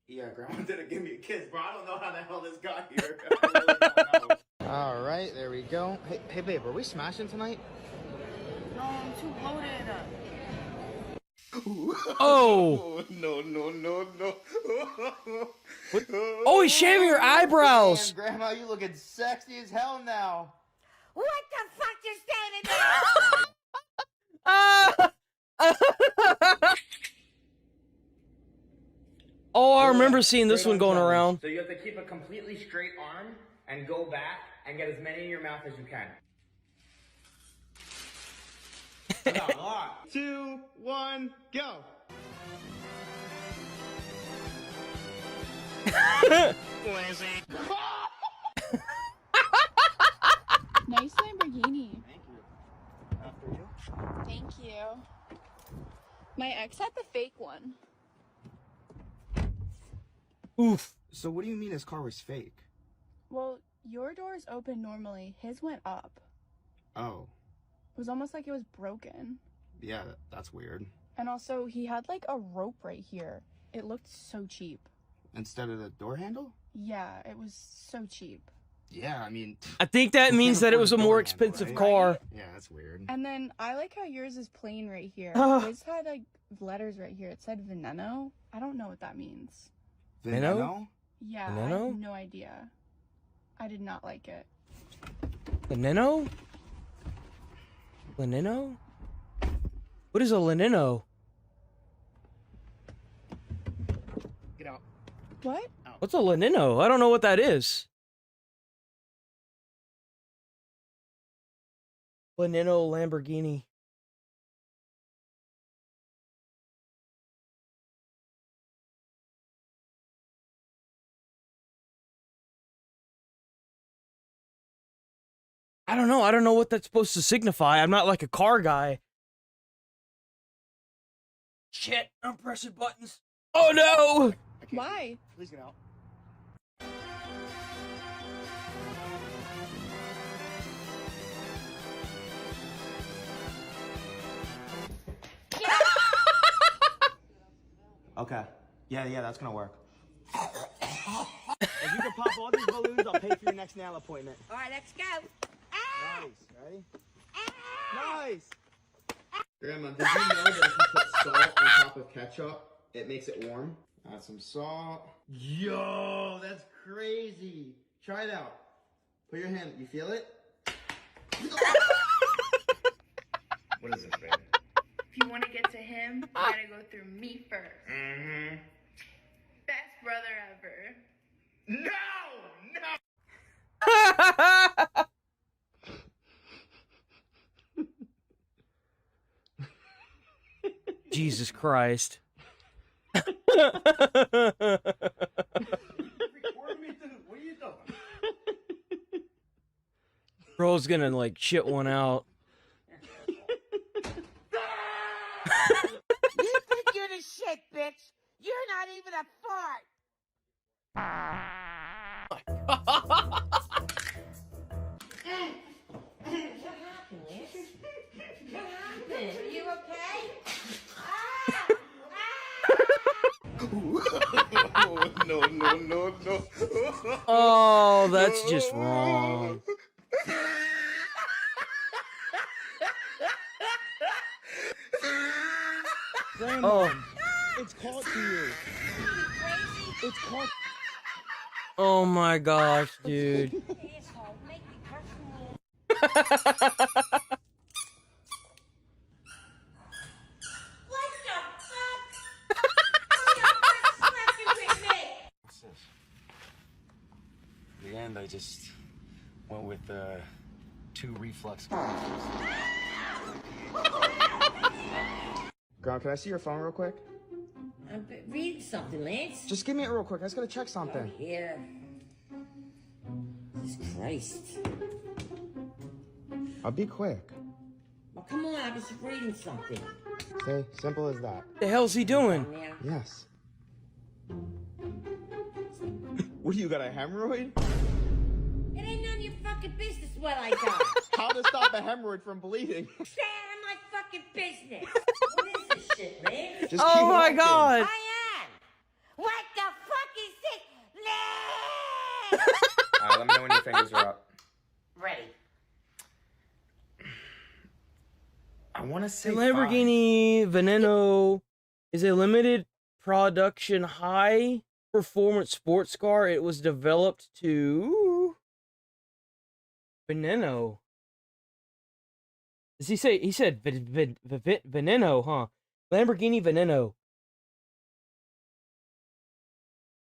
Yeah, Grandma didn't give me a kiss, bro. I don't know how the hell this got here. I really don't know. All right, there we go. Hey, babe, are we smashing tonight? No, I'm too loaded. Oh! No. Oh, he's shaving her eyebrows! Damn, Grandma, you looking sexy as hell now. What the fuck you standing there? Oh, I remember seeing this one going around. So you have to keep a completely straight arm and go back and get as many in your mouth as you can. 2, 1, go. Nice Lamborghini. Thank you. After you. Thank you. My ex had the fake one. Oof. So what do you mean his car was fake? Well, your doors open normally. His went up. Oh. It was almost like it was broken. Yeah, that's weird. And also, he had like a rope right here. It looked so cheap. Instead of the door handle? Yeah, it was so cheap. Yeah, I mean... I think that means that it was a more expensive car. Yeah, that's weird. And then I like how yours is plain right here. His had like letters right here. It said Veneno. I don't know what that means. Veneno? Yeah, I Veneno? have no idea. I did not like it. Lenino? Lenino? What is a Lenino? Get out. What? What's a Lenino? I don't know what that is. Lenino Lamborghini. I don't know. I don't know what that's supposed to signify. I'm not like a car guy. Shit, I'm pressing buttons. Oh no! Why? Please get out. Okay. Yeah, that's gonna work. If you can pop all these balloons, I'll pay for your next nail appointment. All right, let's go. Nice. Ready? Nice. Grandma, did you know that if you put salt on top of ketchup, it makes it warm? Add some salt. Yo, that's crazy. Try it out. Put your hand. You feel it? What is this, babe? If you want to get to him, you gotta go through me first. Mm-hmm. Best brother ever. No! Jesus Christ. Record me too. What are you doing? Bro's gonna like shit one out. You think you're the shit, bitch? You're not even a fart. What happened? Are you okay? No. Oh, that's just wrong. Grandma, Oh. it's called to you. It's called. Oh my gosh, dude. What the just went with 2 reflux. Grandma, can I see your phone real quick? I'm reading something, Lance. Just give me it real quick. I just gotta check something. Yeah. Jesus Christ. I'll be quick. Well, come on, I was reading something. Okay, simple as that. The hell's he doing? Yes. What do you got, a hemorrhoid? It ain't none of your fucking business what I got. How to stop a hemorrhoid from bleeding? Stay out of my fucking business. What is this shit, man? Just oh keep my walking. god! I am. What the fuck is this? Alright, let me know when your fingers are up. Ready. I want to say The Lamborghini Veneno is a limited production high performance sports car. It was developed to Veneno. Does he say? He said Veneno, huh? Lamborghini Veneno.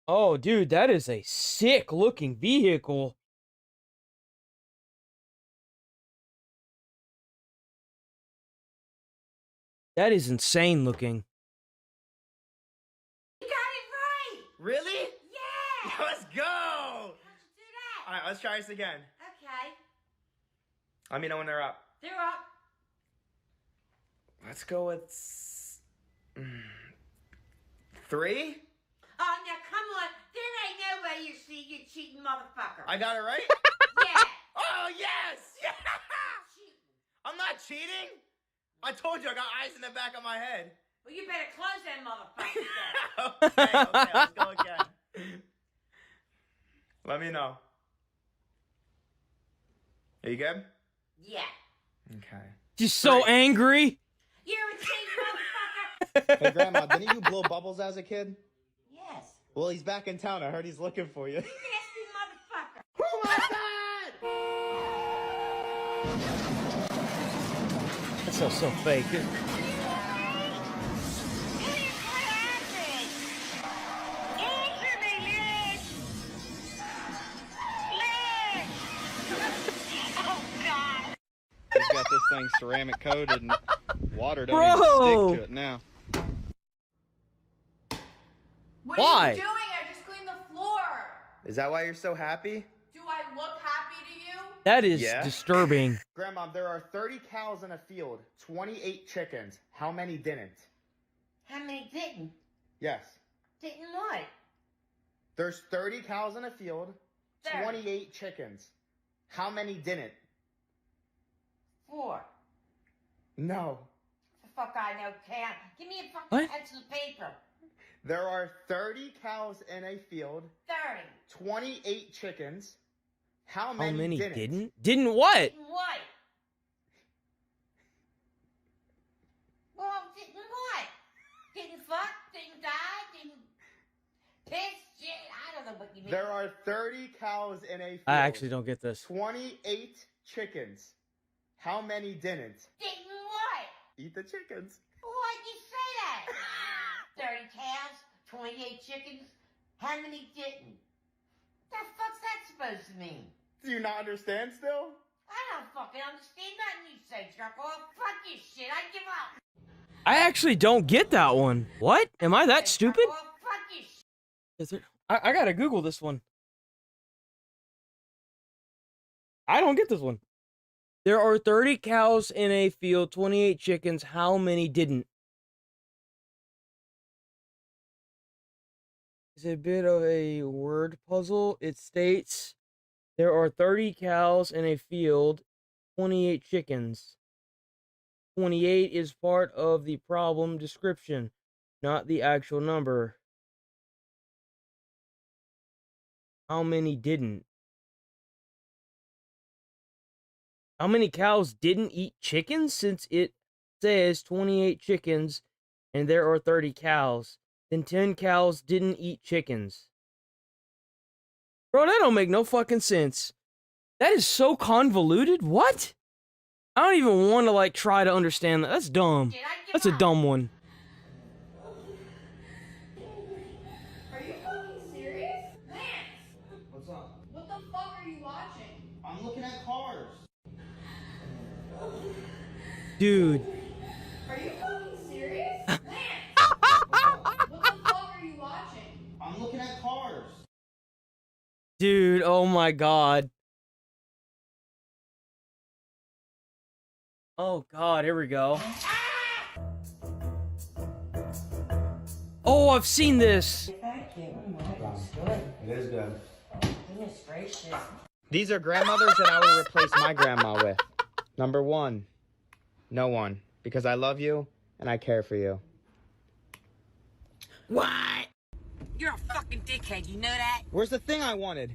Oh, dude, that is a sick looking vehicle. That is insane looking. You got it right. Really? Yeah. Let's go! How'd you do that? Alright, let's try this again. Okay. Let me know when they're up. They're up. Let's go with 3. Oh, now come on. There ain't no way you see you cheating motherfucker. I got it right? Yeah. Oh, yes! Yeah! I'm not cheating! I told you I got eyes in the back of my head. Well, you better close that motherfucker then. Okay, let's go again. Let me know. Are you good? Yeah. Okay. She's so angry. You're a cheating motherfucker. Hey, Grandma, didn't you blow bubbles as a kid? Yes. Well, he's back in town. I heard he's looking for you. You nasty motherfucker. Oh my God! That sounds so fake. He's got this thing ceramic coated and water don't Bro! even stick to it now. What Why? are you doing? I just cleaned the floor. Is that why you're so happy? Do I look happy to you? That is Yeah. disturbing. Grandma, there are 30 cows in a field, 28 chickens. How many didn't? How many didn't? Yes. Didn't what? There's 30 cows in a field, 30. 28 chickens. How many didn't? 4. No. The fuck I know, count. Give me a fucking What? pencil and paper. There are 30 cows in a field, 30. 28 chickens. How How many, many didn't? didn't? Didn't what? Didn't what? Well, didn't what? Didn't fuck? Didn't die? Didn't piss? Shit? I don't know what you mean. There are 30 cows in a field. I actually don't get this. 28 chickens. How many didn't? Didn't what? Eat the chickens. Why'd you say that? 30 cows, 28 chickens. How many didn't? The fuck's that supposed to mean? Do you not understand still? I don't fucking understand nothing you say, jerk off. Fuck your shit. I give up. I actually don't get that one. What? Am I that stupid? Jerk off. Fuck your shit. Is there... I gotta Google this one. I don't get this one. There are 30 cows in a field, 28 chickens. How many didn't? It's a bit of a word puzzle. It states there are 30 cows in a field, 28 chickens. 28 is part of the problem description, not the actual number. How many didn't? How many cows didn't eat chickens, since it says 28 chickens and there are 30 cows? Then 10 cows didn't eat chickens. Bro, that don't make no fucking sense. That is so convoluted. What? I don't even want to, like, try to understand that. That's dumb. That's a dumb one. Are you fucking serious? Lance! What's up? What the fuck are you Dude. Are you fucking serious? Lance! What the fuck are you watching? I'm looking at cars. Dude, oh my god. Oh god, here we go. Oh, I've seen this. Thank you. Good. It is good. Goodness gracious. These are grandmothers that I would replace my grandma with. Number 1, no one. Because I love you and I care for you. What? You're a fucking dickhead, you know that? Where's the thing I wanted?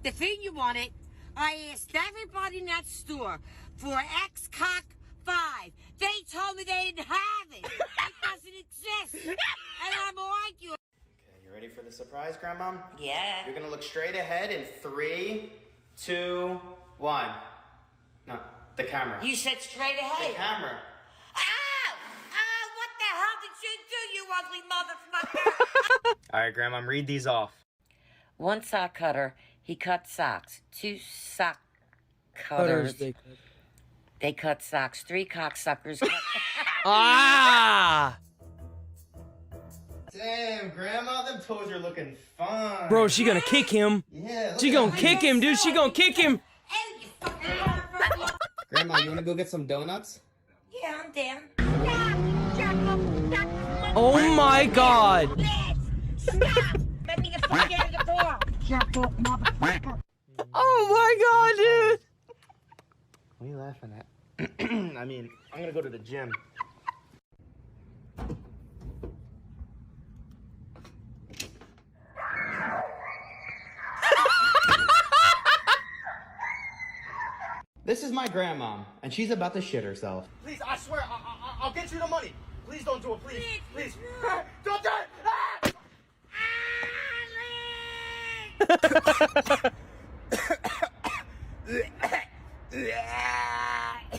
The thing you wanted, I asked everybody in that store for X-Cock 5. They told me they didn't have it. It doesn't exist. And I'm arguing. Okay, you ready for the surprise, Grandma? Yeah. You're gonna look straight ahead in 3, 2, 1. No, the camera. You said straight ahead. The camera. Ow! Oh, what the hell did you do, you ugly motherfucker? All right, Grandma, read these off. 1 sock cutter, he cut socks. 2 sock cutters, they cut socks. 3 cocksuckers cut... Ah! Damn, Grandma, them toes are looking fun. Bro, she gonna kick him. Yeah. She gonna kick him, dude. She gonna kick him. Grandma, you wanna go get some donuts? Yeah, I'm down. Oh my god. Stop! Let me get the fuck out of the door. Shut up, motherfucker. Oh my god, dude. What are you laughing at? I mean, I'm gonna go to the gym. This is my grandma, and she's about to shit herself. Please, I swear, I'll get you the money. Please don't do it, please. Please. Don't do it! Ah!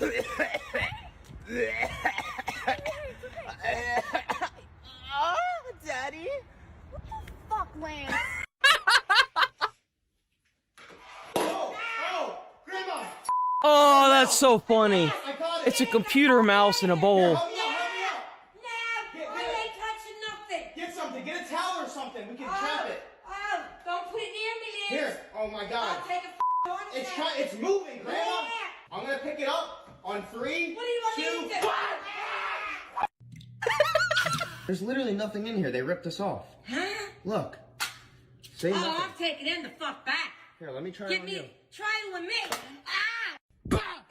Daddy? What the fuck, Lance? Oh, Grandma! Oh, that's so funny. It's a computer mouse in a bowl. Help me out, help me out. No! I ain't touching nothing! Get something, get a towel or something. We can trap it. Oh, don't put it near me, Liz! Here. Oh my God. I'll take a It's moving, Grandma. I'm gonna pick it up on 3, What do you want 2, me to do? 1. There's literally nothing in here. They ripped us off. Huh? Look. Say nothing. Oh, I'm taking them the fuck back. Here, let me try it Give on me, you. try it with me. Ah! What's wrong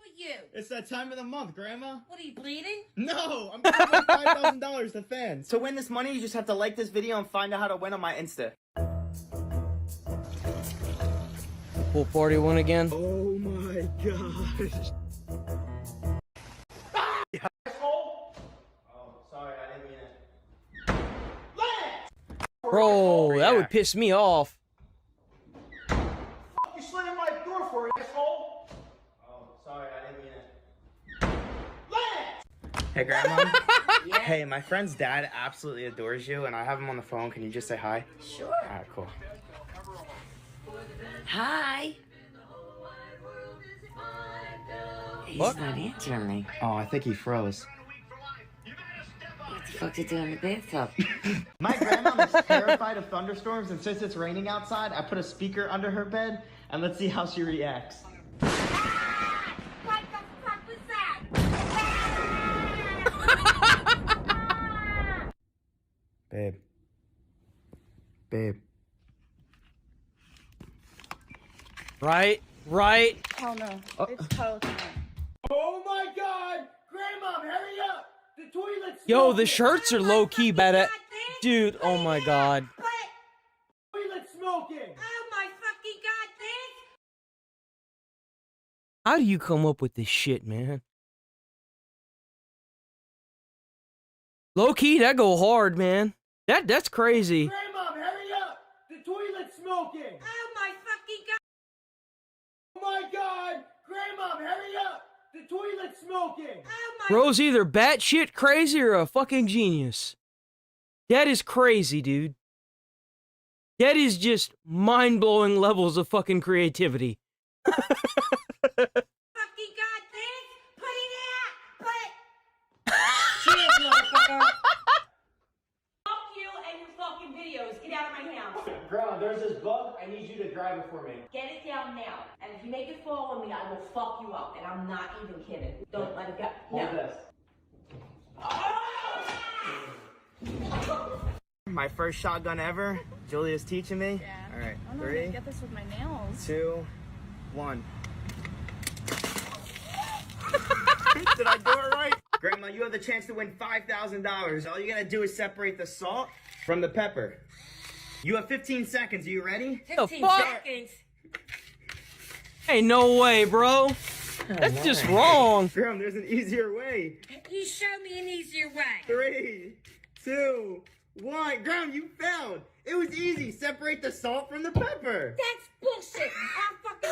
with you? It's that time of the month, Grandma. What, are you bleeding? No, I'm giving away $5,000 to fans. To win this money, you just have to like this video and find out how to win on my Insta. Pool party one again. Oh my gosh. Asshole! Oh, sorry, I didn't mean it. Bro, that would piss me off. You slid in my door for it, asshole! Oh, sorry, I didn't mean it. Hey, Grandma. Hey, my friend's dad absolutely adores you, and I have him on the phone. Can you just say hi? Sure. All right, cool. Hi. He's What? not answering me. Oh, I think he froze. What the fuck did you do in the bathtub? My grandma is terrified of thunderstorms, and since it's raining outside, I put a speaker under her bed, and let's see how she reacts. What the fuck was that? Babe. Babe. Right? Right? Hell no. It's toast. Oh my God! Grandma, hurry up! The toilet's Yo, smoking. the shirts are low key bad at. Dude, oh my god. Toilet's smoking! Oh my fucking god, this! How do you come up with this shit, man? Low key, that go hard, man. That's crazy. Grandma, hurry up! The toilet's smoking! Oh my fucking god! Oh my God! Grandma, hurry up! The toilet's smoking! Oh my Bro's either batshit crazy or a fucking genius. That is crazy, dude. That is just mind-blowing levels of fucking creativity. fucking god, this! I need you to grab it for me. Get it down now. And if you make it fall on me, I will fuck you up. And I'm not even kidding. Don't let it go. Hold No. this. My first shotgun ever. Julia's teaching me. Yeah. All right. I'm not 3, gonna get this with my nails. 2, 1. Did I do it right? Grandma, you have the chance to win $5,000. All you gotta do is separate the salt from the pepper. You have 15 seconds. Are you ready? 15 fuck? seconds. Hey, no way, bro. That's just wrong. Graham, there's an easier way. You show me an easier way. 3, 2, 1. Graham, you failed. It was easy. Separate the salt from the pepper. That's bullshit. I'll fucking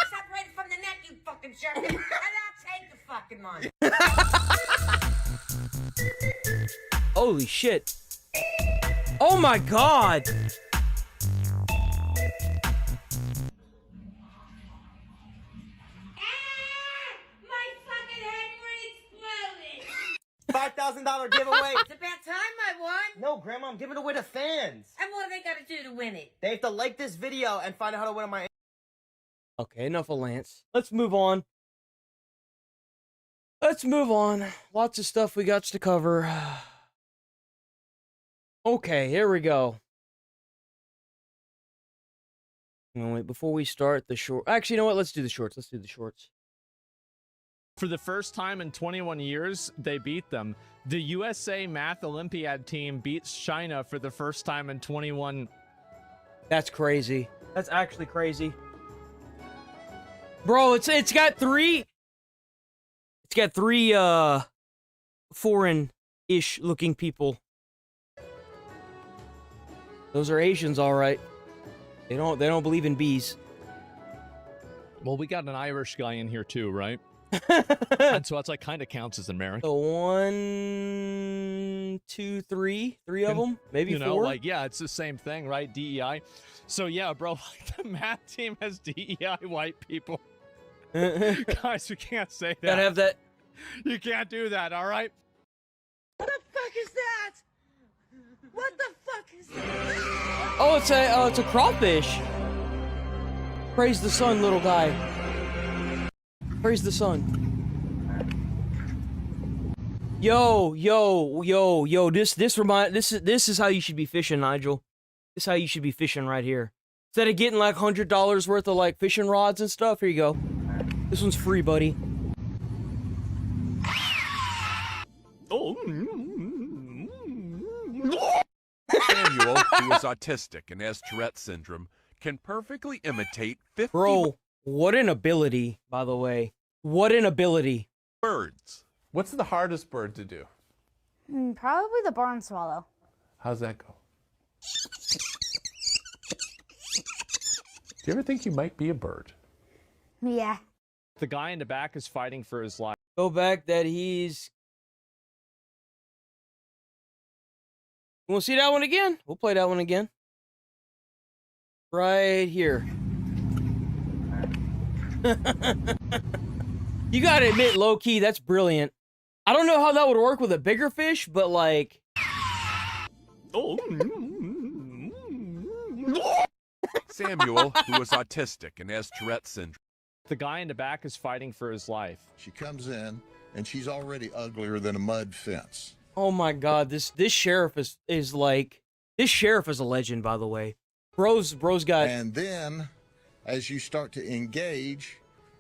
separate it from the neck, you fucking jerk. And I'll take the fucking money. Holy shit. Oh my god. My fucking head exploded. $5,000 giveaway. It's about time I won. No, Grandma, I'm giving it away to fans. And what do they got to do to win it? They have to like this video and find out how to win on my... Okay, enough of Lance. Let's move on. Let's move on. Lots of stuff we got to cover. Okay, here we go. No, wait, before we start the short... Actually, you know what? Let's do the shorts. Let's do the shorts. For the first time in 21 years, they beat them. The USA Math Olympiad team beats China for the first time in 21... That's crazy. That's actually crazy. Bro, it's got three... It's got three, foreign-ish looking people. Those are Asians, all right. They don't believe in bees. Well, we got an Irish guy in here too, right? And so that's like kind of counts as American. So 1, 2, 3 of them, maybe you know, 4. like yeah, it's the same thing, right? DEI. So yeah, bro, like, the math team has DEI white people. Guys, we can't say that. Gotta have that. You can't do that, all right? What the fuck is that? What the fuck is that? Oh, it's a crawfish. Praise the sun, little guy. Praise the sun. Yo, this is how you should be fishing, Nigel. This is how you should be fishing right here. Instead of getting like $100 worth of like fishing rods and stuff, here you go. This one's free, buddy. Samuel, who is autistic and has Tourette syndrome, can perfectly imitate 50 Bro, what an ability, by the way. What an ability. birds. What's the hardest bird to do? Probably the barn swallow. How's that go? Do you ever think you might be a bird? Yeah. The guy in the back is fighting for his life. Go back that he's... You want to see that one again? We'll play that one again. Right here. You gotta admit, low-key, that's brilliant. I don't know how that would work with a bigger fish, but like... Samuel, who is autistic and has Tourette syndrome. The guy in the back is fighting for his life. She comes in, and she's already uglier than a mud fence. Oh my god, this sheriff is like... This sheriff is a legend, by the way. Bro's got... And then, as you start to engage,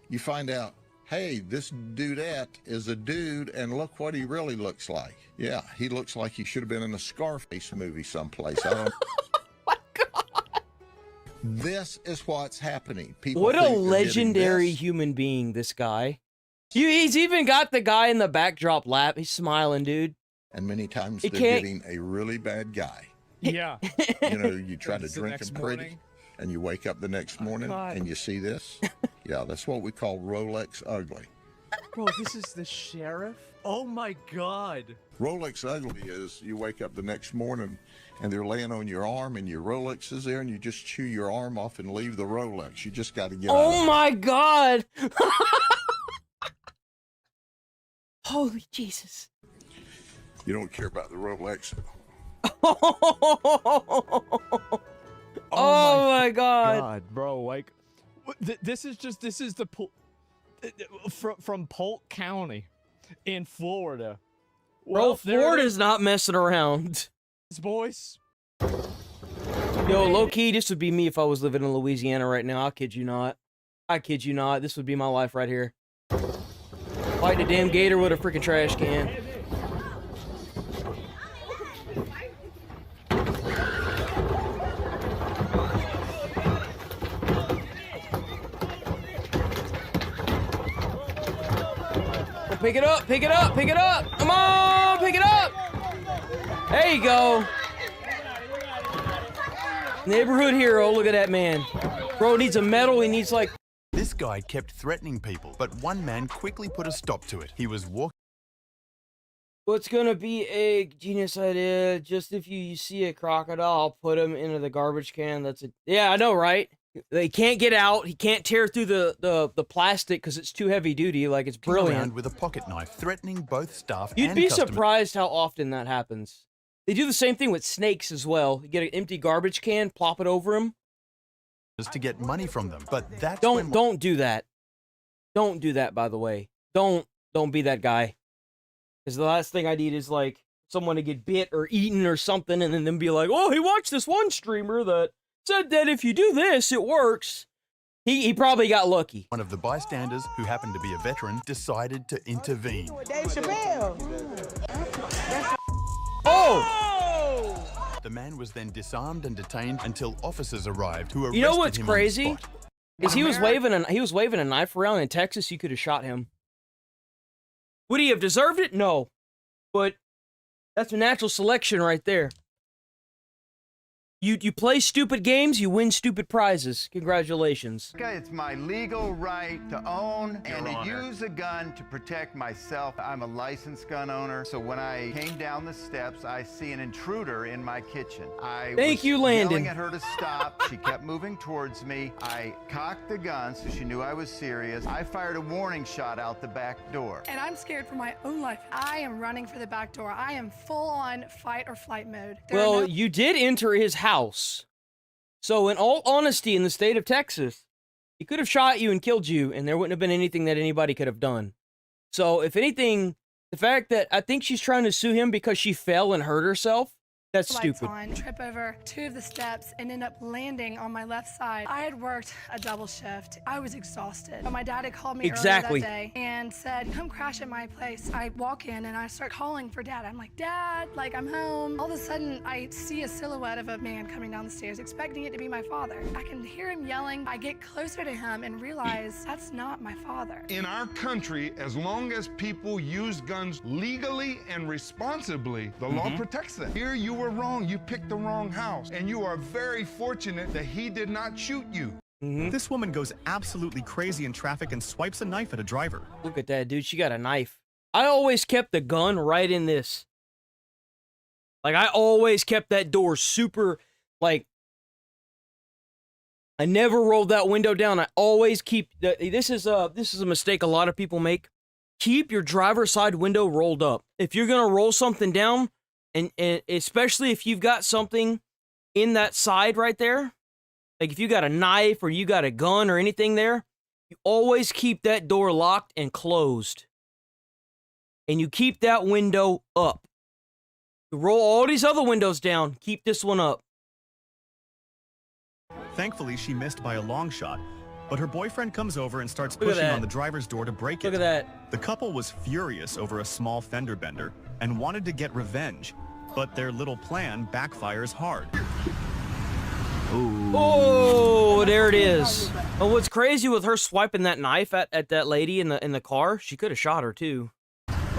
you find out, hey, this dudette is a dude, and look what he really looks like. Yeah, he looks like he should have been in a Scarface movie someplace. I don't... This is what's happening. People What a think they're getting legendary this. human being, this guy. He's even got the guy in the backdrop lap. He's smiling, dude. And many times It they're can't- getting a really bad guy. Yeah. You know, you try to It's the drink next them pretty, morning. and you wake up the next morning, God. and you see this. Yeah, that's what we call Rolex ugly. Bro, this is the sheriff? Oh my god. Rolex ugly is you wake up the next morning, and they're laying on your arm, and your Rolex is there, and you just chew your arm off and leave the Rolex. You just got to get out Oh of my god! Holy Jesus. it. You don't care about the Rolex. Oh my god, bro! Like, this is the from Polk County in Florida. Bro, Florida's not messing around. Boys. Yo, low key, this would be me if I was living in Louisiana right now. I kid you not. I kid you not. This would be my life right here. Fighting a damn gator with a freaking trash can. Pick it up, pick it up, pick it up! Come on, pick it up! There you go. Neighborhood hero, look at that man. Bro needs a medal, he needs like... This guy kept threatening people, but one man quickly put a stop to it. He was walking... What's gonna be a genius idea? Just if you see a crocodile, put him into the garbage can. That's it. Yeah, I know, right? They can't get out. He can't tear through the plastic because it's too heavy duty. Like, it's brilliant. Around with a pocket knife, threatening both staff You'd and be customers. surprised how often that happens. They do the same thing with snakes as well. You get an empty garbage can, plop it over them. Just to get money from them, but that's don't do that. Don't do that, by the way. Don't be that guy. Because the last thing I need is like someone to get bit or eaten or something, and then them be like, "Oh, he watched this one streamer that said that if you do this, it works." He probably got lucky. One of the bystanders, who happened to be a veteran, decided to intervene. Dave Chappelle. Oh! The man was then disarmed and detained until officers arrived, who arrested You know what's him crazy? on the spot. Is he was waving a knife around in Texas. You could have shot him. Would he have deserved it? No, but that's a natural selection right there. You play stupid games, you win stupid prizes. Congratulations. It's my legal right to own and to use a gun to protect myself. I'm a licensed gun owner, so when I came down the steps, I see an intruder in my kitchen. I was yelling at her to stop. She kept moving towards me. I cocked the gun so she knew I was serious. I fired a warning shot out the back door. And I'm scared for my own life. I am running for the back door. I am full on fight or flight mode. Well, you did enter his house. So in all honesty, in the state of Texas, he could have shot you and killed you, and there wouldn't have been anything that anybody could have done. So if anything, the fact that I think she's trying to sue him because she fell and hurt herself, that's stupid. Trip over 2 of the steps and end up landing on my left side. I had worked a double shift. I was exhausted. But my dad had called me earlier that day and said, "Come crash at my place." I walk in and I start calling for Dad. I'm like, "Dad, like, I'm home." All of a sudden, I see a silhouette of a man coming down the stairs, expecting it to be my father. I can hear him yelling. I get closer to him and realize that's not my father. In our country, as long as people use guns legally and responsibly, the law protects them. Here you were wrong. You picked the wrong house, and you are very fortunate that he did not shoot you. This woman goes absolutely crazy in traffic and swipes a knife at a driver. Look at that, dude. She got a knife. I always kept the gun right in this. Like, I always kept that door super, like, I never rolled that window down. I always keep, this is a mistake a lot of people make. Keep your driver's side window rolled up. If you're going to roll something down, and especially if you've got something in that side right there, like if you got a knife or you got a gun or anything there, you always keep that door locked and closed. And you keep that window up. You roll all these other windows down, keep this one up. Thankfully, she missed by a long shot, but her boyfriend comes over and starts pushing on the driver's door to break it. Look at that. The couple was furious over a small fender bender and wanted to get revenge, but their little plan backfires hard. Oh, there it is. Oh, what's crazy with her swiping that knife at that lady in the car, she could have shot her too.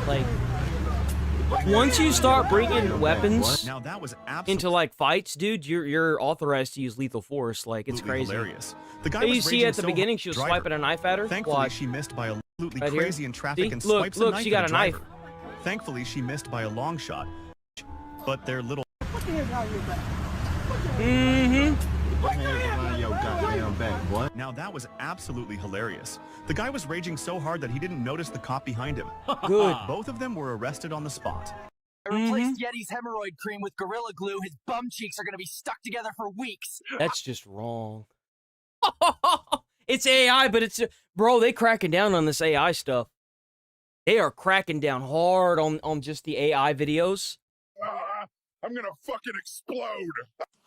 Like, once you start bringing weapons into like fights, dude, you're authorized to use lethal force. Like, it's crazy. Hilarious. The guy Hey, you was see raging at the so beginning, hard- she was driver. swiping a knife at her. Thankfully, Watch. she missed by absolutely Right here. crazy in traffic See? and Look, swipes a look, knife she got at a knife. driver. Thankfully, she missed by a long shot, but their little. Now that was absolutely hilarious. The guy was raging so hard that he didn't notice the cop behind him. Good. Both of them were arrested on the spot. I replaced Yeti's hemorrhoid cream with Gorilla Glue. His bum cheeks are gonna be stuck together for weeks. That's just wrong. It's AI, but it's... Bro, they cracking down on this AI stuff. They are cracking down hard on just the AI videos. I'm gonna fucking explode.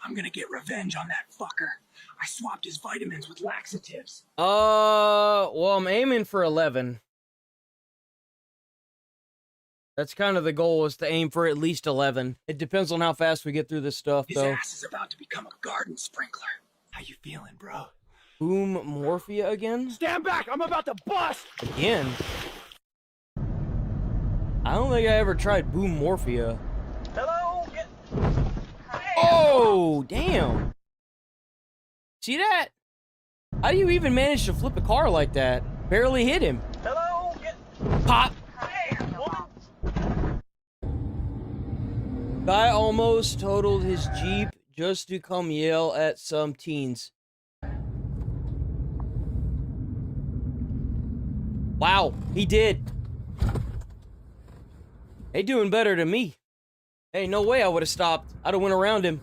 I'm gonna get revenge on that fucker. I swapped his vitamins with laxatives. Well, I'm aiming for 11. That's kind of the goal, is to aim for at least 11. It depends on how fast we get through this stuff, His though. ass is about to become a garden sprinkler. How you feeling, bro? Boom Morphia again? Stand back! I'm about to bust! Again? I don't think I ever tried Boom Morphia. Hello? Oh, damn. See that? How do you even manage to flip a car like that? Barely hit him. Hello? Pop. Hey, Guy almost totaled his Jeep just to come yell at some teens. Wow, he did. They doing better than me. Hey, no way I would have stopped. I'd have went around him.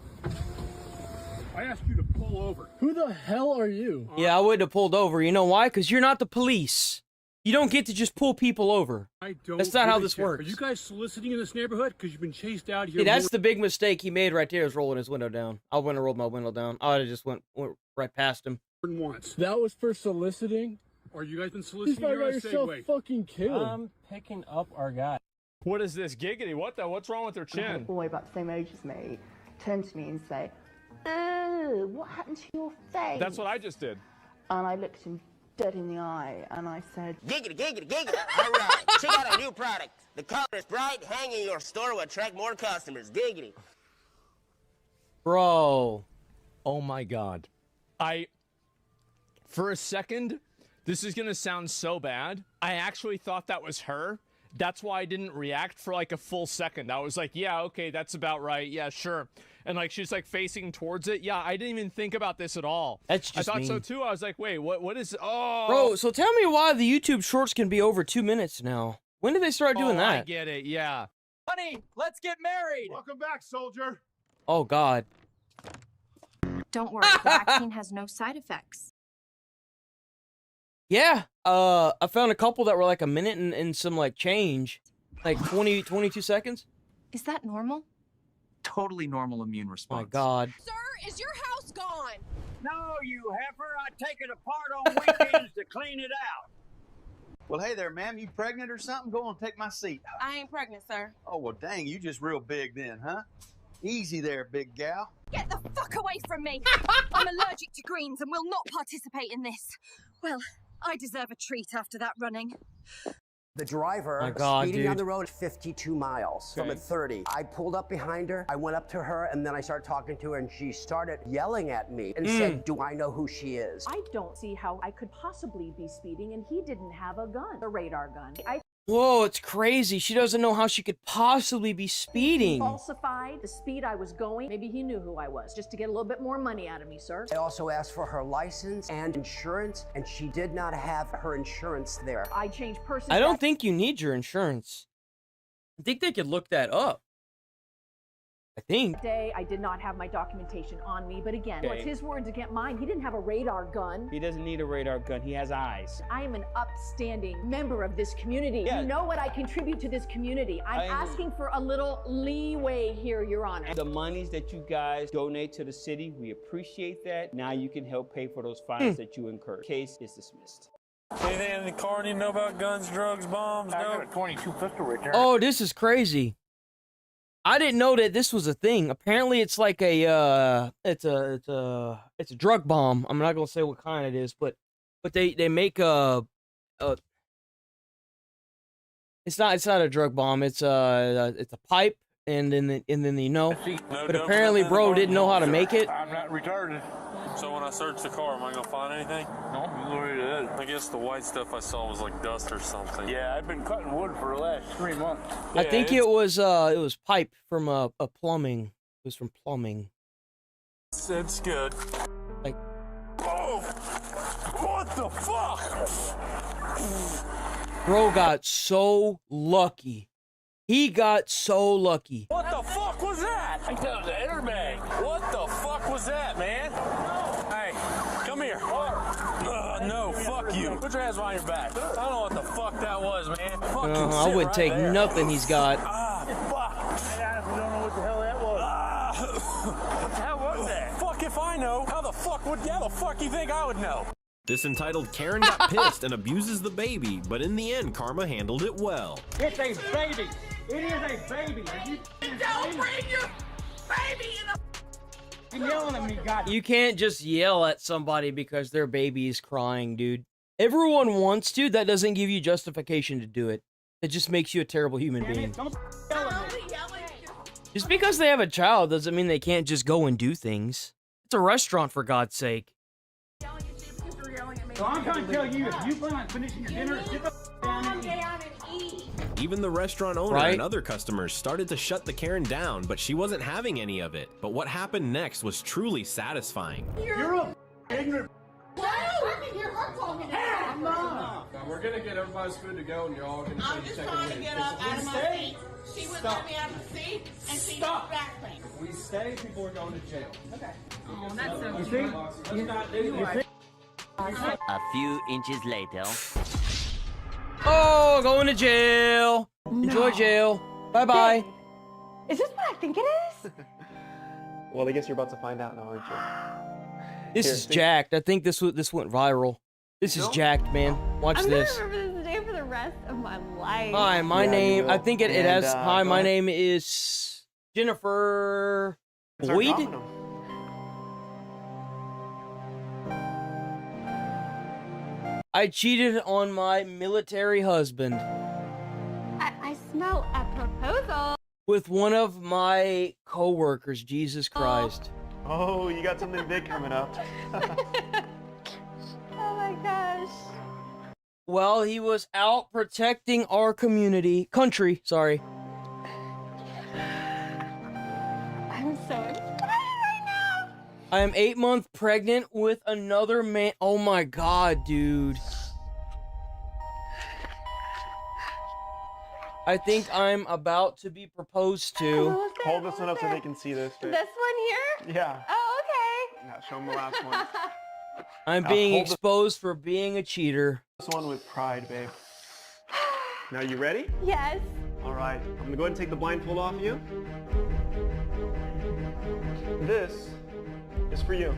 I asked you to pull over. Who the hell are you? Yeah, I wouldn't have pulled over. You know why? Because you're not the police. You don't get to just pull people over. I don't. That's not how really this care. works. Are you guys soliciting in this neighborhood? Because you've been chased out here. See, that's the big mistake he made right there, is rolling his window down. I wouldn't have rolled my window down. I would have just went right past him. Once. That was for soliciting? Or you guys been You soliciting got your yourself fucking killed. I'm picking up our guy. What is this? Giggity, what's wrong with her I had a chin? boy about the same age as me turn to me and say, "Ew, what happened to your face?" That's what I just did. And I looked him dead in the eye and I said, Giggity, giggity, giggity. All right, check out our new product. The color is bright, hanging in your store will attract more customers. Giggity. Bro. Oh my god. For a second, this is gonna sound so bad. I actually thought that was her. That's why I didn't react for like a full second. I was like, yeah, okay, that's about right. Yeah, sure. And like she's like facing towards it. Yeah, I didn't even think about this at all. That's just I thought so mean. too. I was like, wait, what is oh Bro, so tell me why the YouTube shorts can be over 2 minutes now. When did they start doing that? I get it, yeah. Honey, let's get married! Welcome back, soldier. Oh god. Don't worry, the vaccine has no side effects. Yeah, I found a couple that were like a minute and some like change. Like 22 seconds. Is that normal? Totally normal immune response. My god. Sir, is your house gone? No, you heifer. I take it apart on weekends to clean it out. Well, hey there, ma'am. You pregnant or something? Go on, take my seat. I ain't pregnant, sir. Oh, well, dang, you just real big then, huh? Easy there, big gal. Get the fuck away from me! I'm allergic to greens and will not participate in this. Well, I deserve a treat after that running. The driver My God, speeding dude. down the road at 52 miles from at 30. I pulled up behind her, I went up to her, and then I started talking to her, and she started yelling at me and said, "Do I know who she is?" I don't see how I could possibly be speeding and he didn't have a gun, a radar gun. Whoa, it's crazy. She doesn't know how she could possibly be speeding. Falsified the speed I was going. Maybe he knew who I was, just to get a little bit more money out of me, sir. I also asked for her license and insurance, and she did not have her insurance there. I changed persons. I don't think you need your insurance. I think they could look that up. I think. Day, I did not have my documentation on me, but again, Okay. it's his words against mine. He didn't have a radar gun. He doesn't need a radar gun. He has eyes. I am an upstanding member of this community. Yeah. You know what I contribute to this community. I'm asking for a little leeway here, Your Honor. The monies that you guys donate to the city, we appreciate that. Now you can help pay for those fines that you incurred. Case is dismissed. Anything in the car you know about guns, drugs, bombs? I got a 22 pistol right there. Oh, this is crazy. I didn't know that this was a thing. Apparently, it's like a it's a drug bomb. I'm not gonna say what kind it is, but they make it's not a drug bomb. It's a pipe, and then you know. But apparently, bro didn't know how to make it. I'm not retarded. So when I search the car, am I gonna find anything? No, you already did. I guess the white stuff I saw was like dust or something. Yeah, I've been cutting wood for the last 3 months. I think it was pipe from a plumbing. It was from plumbing. It's good. Like, oh, what the fuck? bro got so lucky. He got so lucky. What the fuck was that? I thought it was an airbag. What the fuck was that, man? Hey, come here. No, fuck you. Put your hands behind your back. I don't know what the fuck that was, man. Fucking I wouldn't take nothing he's got. Fuck. I don't know what the hell that was. What the hell was that? Fuck if I know. How the fuck you think I would know? This entitled Karen got pissed and abuses the baby, but in the end, Karma handled it well. It's a baby. It is a baby. Don't bring your baby in the. You're yelling at me, God. You can't just yell at somebody because their baby is crying, dude. Everyone wants to. That doesn't give you justification to do it. It just makes you a terrible human being. Just because they have a child doesn't mean they can't just go and do things. It's a restaurant, for God's sake. So I'm trying to tell you, if you plan on finishing your dinner, sit the down and eat. Even the restaurant owner Right? and other customers started to shut the Karen down, but she wasn't having any of it. But what happened next was truly satisfying. You're a ignorant. I'm not. We're gonna get everybody's food to go, and you're all gonna. I'm just trying to get up out of my seat. She wouldn't let me out of the seat, and she knocked back me. If we stay, people are going to jail. Okay. Oh, that's so You cute. see? Let's not do this. A few inches later. Oh, going to jail. Enjoy jail. Bye-bye. Is this what I think it is? Well, I guess you're about to find out now, aren't you? This is jacked. I think this went viral. This is jacked, man. Watch this. I'm gonna remember this day for the rest of my life. Hi, my name. I think it has. Hi, my name is Jennifer Boyd. I cheated on my military husband I smell a proposal. with one of my coworkers. Jesus Christ. Oh, you got something big coming up. Oh my gosh. Well, he was out protecting our country, sorry. I'm so excited right now. I am 8 months pregnant with another man. Oh my God, dude. I think I'm about to be proposed to. Hold this one up so they can see this. Babe. This one here? Yeah. Oh, okay. Yeah, show them the last one. I'm Now being hold exposed for being a cheater. This one with pride, babe. Now, you ready? Yes. All right. I'm gonna go ahead and take the blindfold off you. This is for you.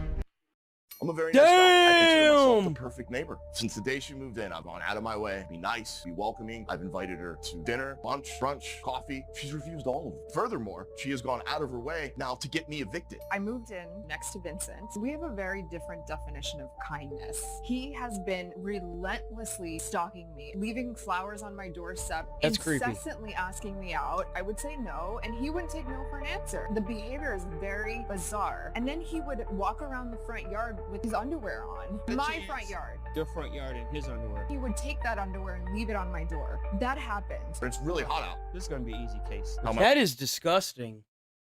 I'm a very nice guy. I consider myself the Damn! perfect neighbor. Since the day she moved in, I've gone out of my way to be nice, be welcoming. I've invited her to dinner, lunch, brunch, coffee. She's refused all of them. Furthermore, she has gone out of her way now to get me evicted. I moved in next to Vincent. We have a very different definition of kindness. He has been relentlessly stalking me, leaving flowers on my doorstep, That's creepy. incessantly asking me out. I would say no, and he wouldn't take no for an answer. The behavior is very bizarre. And then he would walk around the front yard with his underwear on. My front yard. Your front yard in his underwear. He would take that underwear and leave it on my door. That happened. But it's really hot out. This is gonna be an easy case. That is disgusting.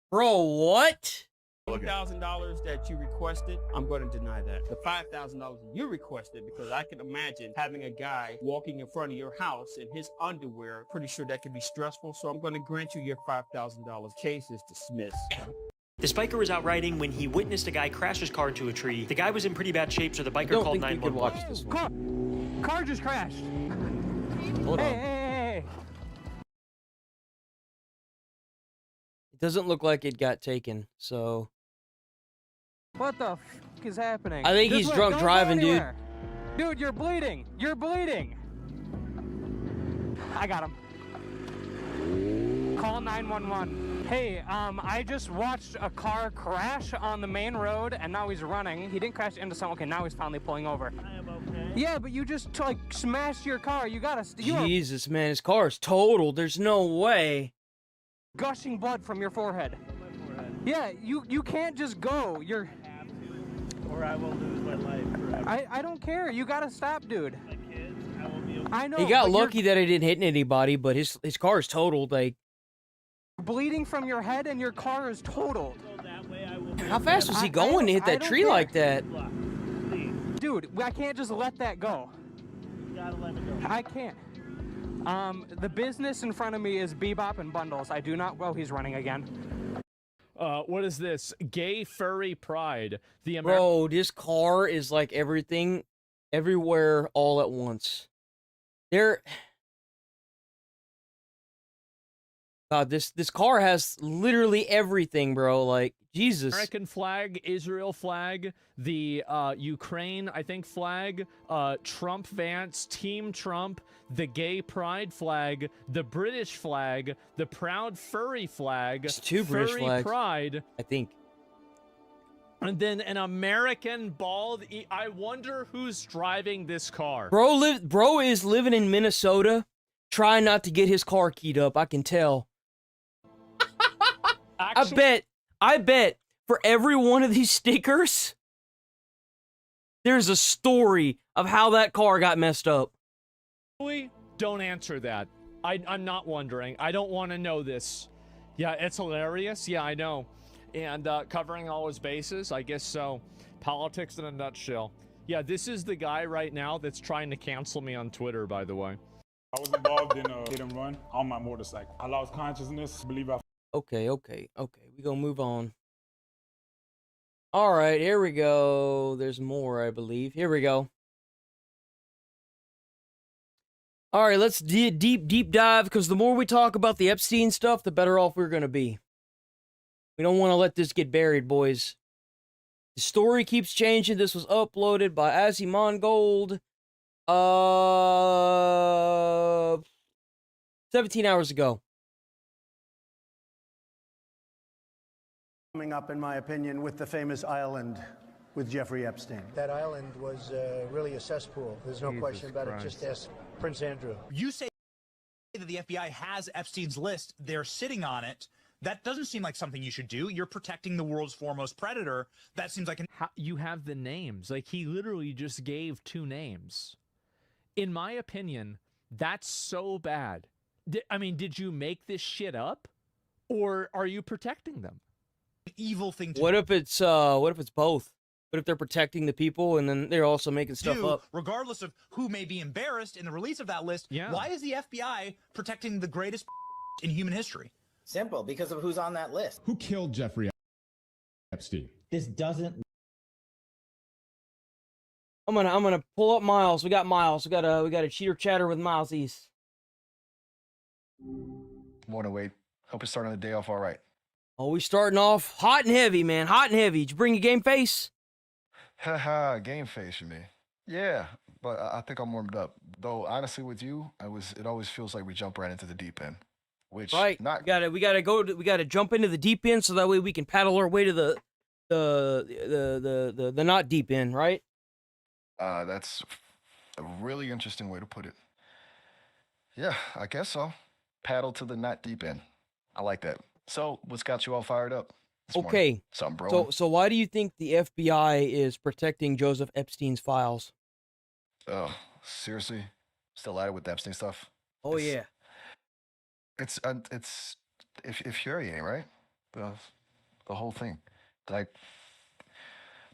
Bro, what? $8,000 that you requested, I'm going to deny that. The $5,000 you requested, because I can imagine having a guy walking in front of your house in his underwear. Pretty sure that could be stressful, so I'm going to grant you your $5,000. Case is dismissed. This biker was out riding when he witnessed a guy crash his car into a tree. The guy was in pretty bad shape, so the biker called 911. Car just crashed. Hold on. Hey. It doesn't look like it got taken, so. What the f is happening? I think he's drunk Don't go driving, dude. anywhere. Dude, you're bleeding. You're bleeding. I got him. Call 911. Hey, I just watched a car crash on the main road, and now he's running. He didn't crash into someone. Okay, now he's finally pulling over. I am okay. Yeah, but you just like smashed your car. You gotta. Jesus, man, his car is totaled. There's no way. Gushing blood from your forehead. Yeah, you can't just go. You're. Or I will lose my life forever. I don't care. You gotta stop, dude. My kids, I will be okay. I know. He got but lucky that it didn't hit anybody, but his car is totaled. Like, you're bleeding from your head, and your car is totaled. how fast was he going to hit that don't tree care. like that? Dude, I can't just let that go. You gotta let me go. I can't. The business in front of me is Bebop and Bundles. I do not. Oh, he's running again. What is this? Gay furry pride. Bro, this car is like everything, everywhere, all at once. God, this car has literally everything, bro. Like, Jesus. American flag, Israel flag, the Ukraine, I think, flag, Trump Vance, Team Trump, the gay pride flag, the British flag, the proud furry flag, It's two furry British flags, pride, I think. and then an American bald. I wonder who's driving this car. Bro is living in Minnesota, trying not to get his car keyed up. I can tell. I bet for every one of these stickers, there's a story of how that car got messed up. Don't answer that. I'm not wondering. I don't want to know this. Yeah, it's hilarious. Yeah, I know. And covering all his bases, I guess so. Politics in a nutshell. Yeah, this is the guy right now that's trying to cancel me on Twitter, by the way. I was involved in a hit and run on my motorcycle. I lost consciousness. Believe I. Okay. We gonna move on. All right, here we go. There's more, I believe. Here we go. All right, let's deep dive, because the more we talk about the Epstein stuff, the better off we're gonna be. We don't want to let this get buried, boys. The story keeps changing. This was uploaded by Asmongold 17 hours ago. Coming up, in my opinion, with the famous island with Jeffrey Epstein. That island was really a cesspool. There's no question about it. Just ask Prince Andrew. You say that the FBI has Epstein's list. They're sitting on it. That doesn't seem like something you should do. You're protecting the world's foremost predator. That seems like You have the names. Like, he literally just gave 2 names. In my opinion, that's so bad. Did you make this shit up? Or are you protecting them? Evil thing to What if it's both? What if they're protecting the people and then they're also making stuff do, up? regardless of who may be embarrassed in the release of that list? Yeah. Why is the FBI protecting the greatest in human history? Simple, because of who's on that list. Who killed Jeffrey Epstein? This doesn't. I'm gonna pull up Miles. We got Miles. We got a cheater chatter with Miles East. Morning, Wade. Hope you're starting the day off all right. Oh, we starting off hot and heavy, man. Hot and heavy. Did you bring your game face? Haha, game face, you mean? Yeah, but I think I'm warmed up. Though honestly, with you, it always feels like we jump right into the deep end. Which Right. We gotta jump into the deep end so that way we can paddle our way to the not deep end, right? That's a really interesting way to put it. Yeah, I guess so. Paddle to the not deep end. I like that. So, what's got you all fired up this morning? Okay. Something, bro. So why do you think the FBI is protecting Joseph Epstein's files? Oh, seriously? Still at it with the Epstein stuff? Oh yeah. It's infuriating, right? The whole thing, like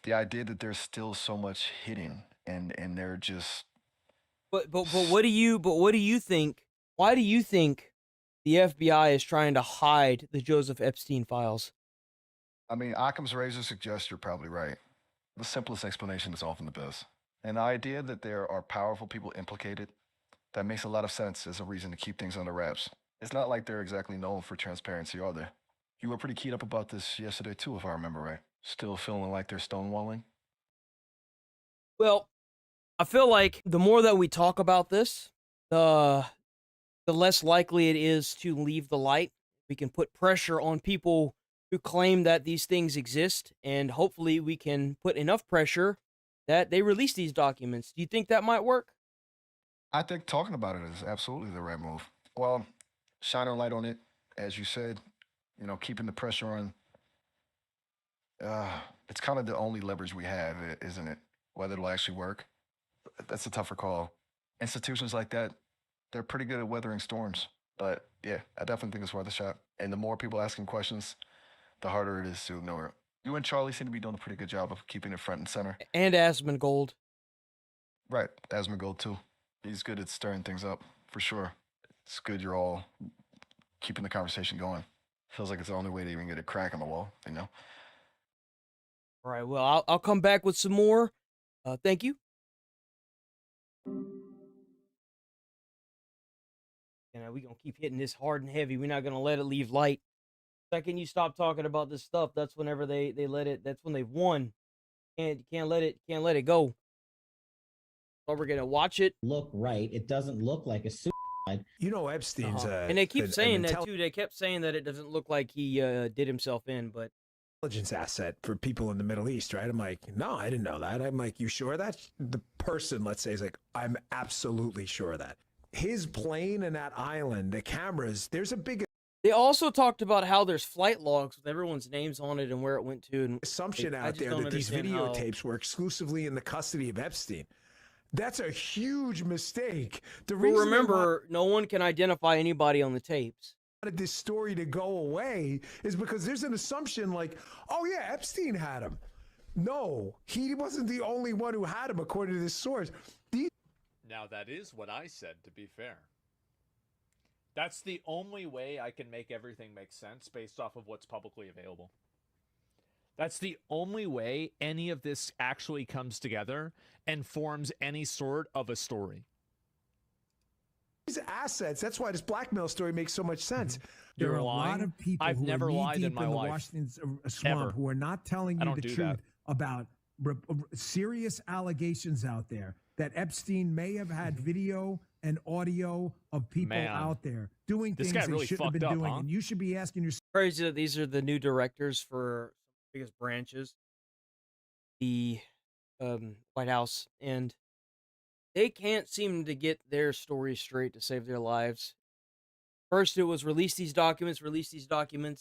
the idea that there's still so much hidden, and they're just. But what do you think? Why do you think the FBI is trying to hide the Joseph Epstein files? I mean, Occam's razor suggests you're probably right. The simplest explanation is often the best. And the idea that there are powerful people implicated, that makes a lot of sense as a reason to keep things under wraps. It's not like they're exactly known for transparency, are they? You were pretty keyed up about this yesterday too, if I remember right. Still feeling like they're stonewalling? Well, I feel like the more that we talk about this, the less likely it is to leave the light. We can put pressure on people who claim that these things exist, and hopefully we can put enough pressure that they release these documents. Do you think that might work? I think talking about it is absolutely the right move. Well, shining a light on it, as you said, keeping the pressure on. It's kind of the only leverage we have, isn't it? Whether it'll actually work, that's a tougher call. Institutions like that, they're pretty good at weathering storms. But yeah, I definitely think it's worth a shot. And the more people asking questions, the harder it is to ignore it. You and Charlie seem to be doing a pretty good job of keeping it front and center. And Asmongold. Right, Asmongold too. He's good at stirring things up, for sure. It's good you're all keeping the conversation going. Feels like it's the only way to even get a crack on the wall, you know? All right, well, I'll come back with some more. Thank you. And we're going to keep hitting this hard and heavy. We're not going to let it leave light. Second you stop talking about this stuff, that's whenever they let it, that's when they've won. And you can't let it go. So we're going to watch it. Look right. It doesn't look like a suicide. You know Epstein's and they keep saying that too. They kept saying that it doesn't look like he did himself in, but intelligence asset for people in the Middle East, right? I'm like, no, I didn't know that. I'm like, you sure of that? The person, let's say, is like, I'm absolutely sure of that. His plane and that island, the cameras, there's a big they also talked about how there's flight logs with everyone's names on it and where it went to. And assumption out there that these videotapes were exclusively in the custody of Epstein. That's a huge mistake. The reason remember, no one can identify anybody on the tapes. Wanted this story to go away is because there's an assumption like, oh yeah, Epstein had him. No, he wasn't the only one who had him, according to this source. Now that is what I said, to be fair. That's the only way I can make everything make sense based off of what's publicly available. That's the only way any of this actually comes together and forms any sort of a story. These assets, that's why this blackmail story makes so much sense. There are a lot of people I've who never are lied knee in deep my in the life. Washington swamp who are not telling you the truth about serious allegations out there that Epstein may have had video and audio of people out there doing things they shouldn't have been doing. And you should be asking yourself. Crazy that these are the new directors for the biggest branches, the White House, and they can't seem to get their story straight to save their lives. First it was release these documents,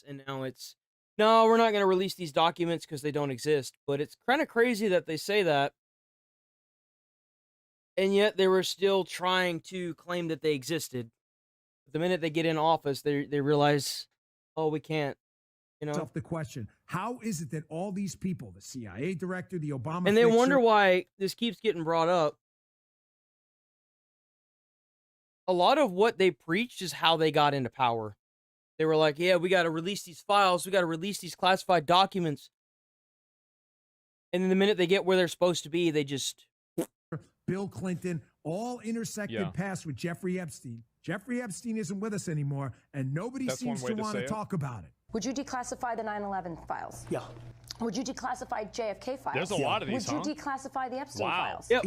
and now it's, no, we're not going to release these documents because they don't exist. But it's kind of crazy that they say that, and yet they were still trying to claim that they existed. The minute they get in office, they realize, oh, we can't, you know. The question, how is it that all these people, the CIA director, the Obama and they fixer, wonder why this keeps getting brought up. A lot of what they preached is how they got into power. They were like, yeah, we got to release these files. We got to release these classified documents. And then the minute they get where they're supposed to be, they just... Bill Clinton, all intersected past with Jeffrey Epstein. Jeffrey Epstein isn't with us anymore, and nobody seems to want to talk about it. Would you declassify the 9/11 files? Yeah. Would you declassify JFK files? There's a lot of these, Would you declassify the Epstein files? Yeah,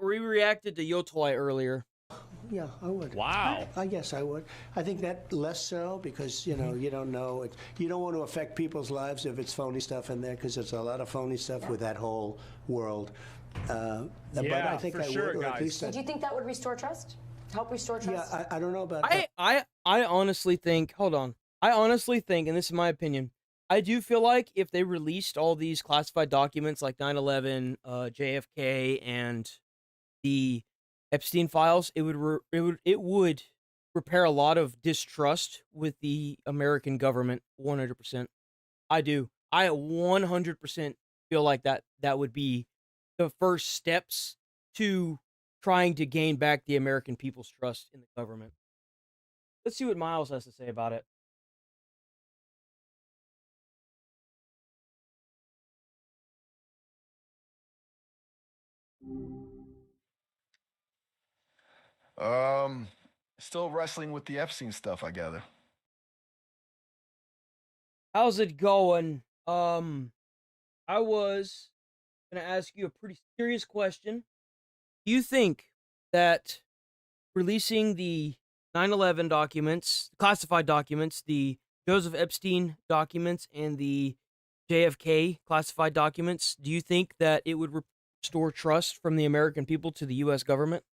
we reacted to Yotoy earlier. Yeah, I would. Wow. Yes, I would. I think that less so because, you know, you don't know. You don't want to affect people's lives if it's phony stuff in there because there's a lot of phony stuff with that whole world. But I think for I sure, would. Or guys. at least Do you think that would restore trust? Help restore trust? Yeah, I don't know about I honestly think, hold on. I honestly think, and this is my opinion, I do feel like if they released all these classified documents like 9/11, JFK, and the Epstein files, it would repair a lot of distrust with the American government. 100%. I do. I 100% feel like that would be the first steps to trying to gain back the American people's trust in the government. Let's see what Miles has to say about it. Still wrestling with the Epstein stuff, I gather. How's it going? I was gonna ask you a pretty serious question. Do you think that releasing the 9/11 documents, classified documents, the Joseph Epstein documents, and the JFK classified documents, do you think that it would restore trust from the American people to the U.S. government?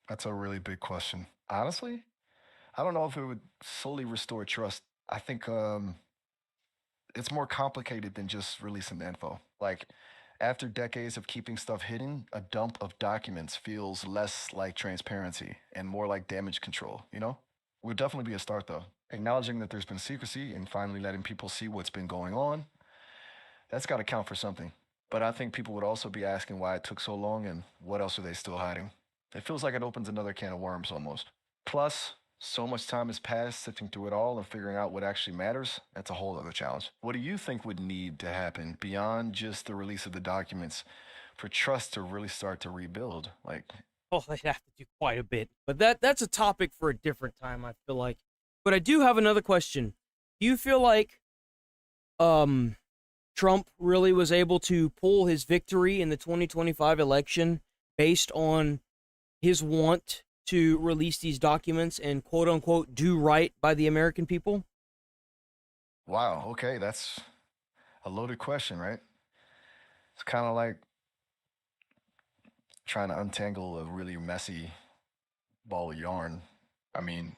That's a really big question. Honestly, I don't know if it would solely restore trust. I think it's more complicated than just releasing the info. Like, after decades of keeping stuff hidden, a dump of documents feels less like transparency and more like damage control, you know? Would definitely be a start, though. Acknowledging that there's been secrecy and finally letting people see what's been going on, that's got to count for something. But I think people would also be asking why it took so long and what else are they still hiding. It feels like it opens another can of worms almost. Plus, so much time has passed sifting through it all and figuring out what actually matters. That's a whole other challenge. What do you think would need to happen beyond just the release of the documents for trust to really start to rebuild? Like, oh, they have to do quite a bit. But that's a topic for a different time, I feel like. But I do have another question. Do you feel like Trump really was able to pull his victory in the 2025 election based on his want to release these documents and quote unquote do right by the American people? wow, okay, that's a loaded question, right? It's kind of like trying to untangle a really messy ball of yarn. I mean,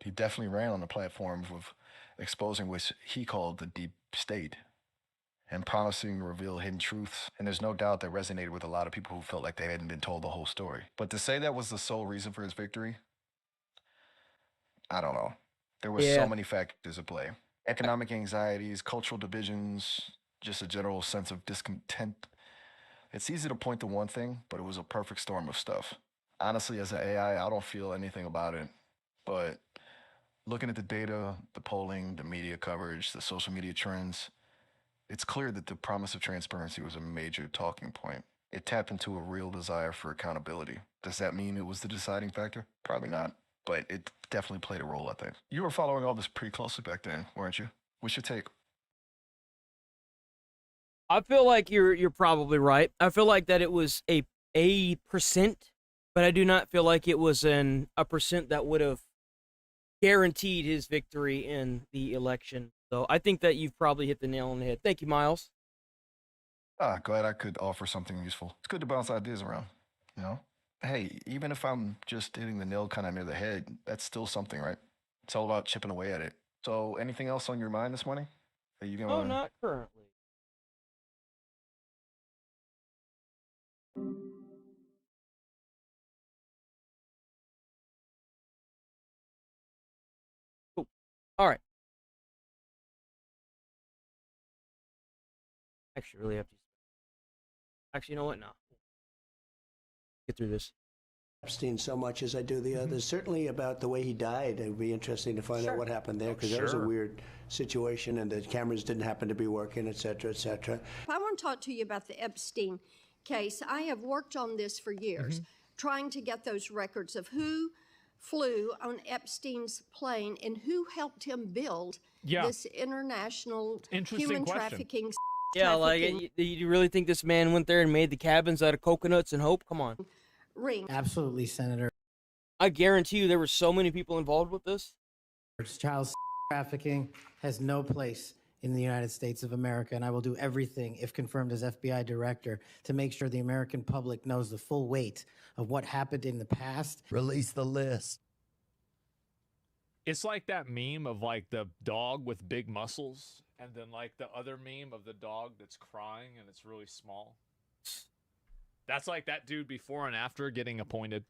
he definitely ran on the platform of exposing what he called the deep state and promising to reveal hidden truths. And there's no doubt that resonated with a lot of people who felt like they hadn't been told the whole story. But to say that was the sole reason for his victory, I don't know. There were so many factors at play. Economic anxieties, cultural divisions, just a general sense of discontent. It's easy to point to one thing, but it was a perfect storm of stuff. Honestly, as an AI, I don't feel anything about it. But looking at the data, the polling, the media coverage, the social media trends, it's clear that the promise of transparency was a major talking point. It tapped into a real desire for accountability. Does that mean it was the deciding factor? Probably not, but it definitely played a role, I think. You were following all this pretty closely back then, weren't you? What's your take? I feel like you're probably right. I feel like that it was a percent, but I do not feel like it was a percent that would have guaranteed his victory in the election. So I think that you've probably hit the nail on the head. Thank you, Miles. Glad I could offer something useful. It's good to bounce ideas around, you know? Hey, even if I'm just hitting the nail kind of near the head, that's still something, right? It's all about chipping away at it. So anything else on your mind this morning? Are you gonna... Oh, not currently. Cool. All right. Actually, really have to. Actually, you know what? No. Get through this. Epstein so much as I do the others. Certainly about the way he died. It would be interesting to find out what happened there, because that was a weird situation, and the cameras didn't happen to be working, et cetera, et cetera. I want to talk to you about the Epstein case. I have worked on this for years, trying to get those records of who flew on Epstein's plane and who helped him build this international human trafficking. Yeah, like, you really think this man went there and made the cabins out of coconuts and hope? Come on. Ring. Absolutely, Senator. I guarantee you there were so many people involved with this. Child trafficking has no place in the United States of America, and I will do everything, if confirmed as FBI director, to make sure the American public knows the full weight of what happened in the past. Release the list. It's like that meme of like the dog with big muscles, and then like the other meme of the dog that's crying and it's really small. That's like that dude before and after getting appointed.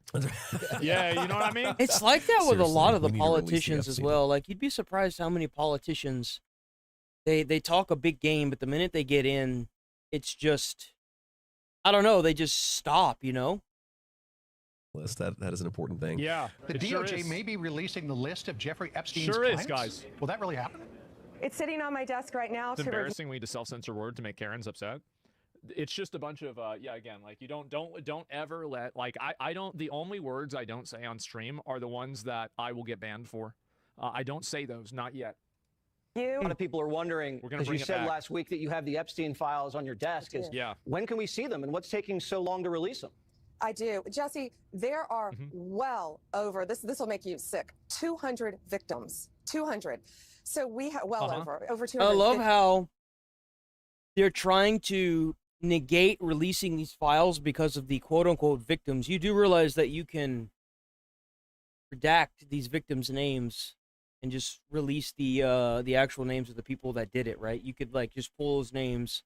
Yeah, you know what I mean? It's like that with a lot of the politicians as well. Like, you'd be surprised how many politicians, they talk a big game, but the minute they get in, it's just, I don't know, they just stop, you know? List. That is an important thing. Yeah. The DOJ may be releasing the list of Jeffrey Epstein's Sure clients. is, guys. Will that really happen? It's sitting on my desk right now. It's embarrassing we need to self-censor word to make Karens upset. It's just a bunch of yeah, again, like, you don't ever let, like, I don't, the only words I don't say on stream are the ones that I will get banned for. I don't say those, not yet. A lot of people are wondering, because you said last week that you have the Epstein files on your desk. When can we see them, and what's taking so long to release them? I do. Jesse, there are well over, this will make you sick, 200 victims. 200. So we have over 200. I love how they're trying to negate releasing these files because of the quote-unquote victims. You do realize that you can redact these victims' names and just release the actual names of the people that did it, right? You could, like, just pull those names.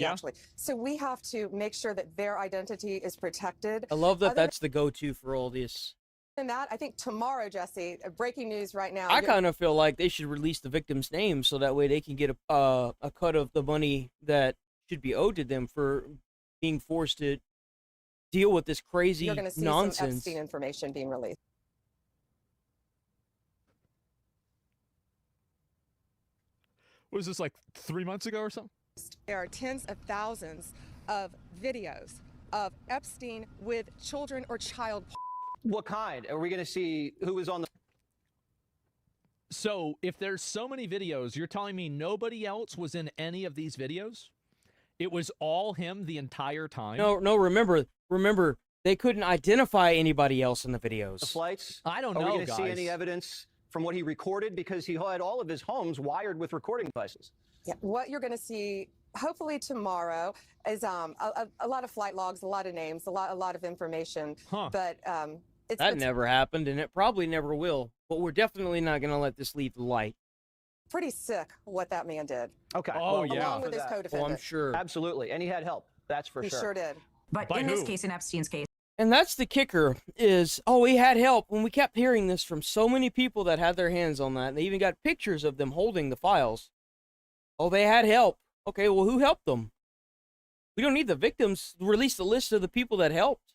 Actually, so we have to make sure that their identity is protected. I love that that's the go-to for all this. And that, I think tomorrow, Jesse, breaking news right now. I kind of feel like they should release the victims' names so that way they can get a cut of the money that should be owed to them for being forced to deal with this crazy You're going to see nonsense. some Epstein information being released. Was this like 3 months ago or something? There are tens of thousands of videos of Epstein with children or child. What kind? Are we going to see who was on the... So, if there's so many videos, you're telling me nobody else was in any of these videos? It was all him the entire time? No, remember, they couldn't identify anybody else in the videos. The flights? I don't know, Are we going to guys. see any evidence from what he recorded? Because he had all of his homes wired with recording devices. Yeah, what you're going to see, hopefully tomorrow, is a lot of flight logs, a lot of names, a lot of information. Huh. But That never happened, and it probably never will. But we're definitely not going to let this leave the light. pretty sick what that man did. Okay. Oh, well, yeah. Along with his co-defendant. Oh, I'm sure. Absolutely. And he had help. That's for He sure. sure did. But By in this who? case, in Epstein's case, And that's the kicker is, oh, he had help. When we kept hearing this from so many people that had their hands on that, and they even got pictures of them holding the files. Oh, they had help. Okay, well, who helped them? We don't need the victims. Release the list of the people that helped.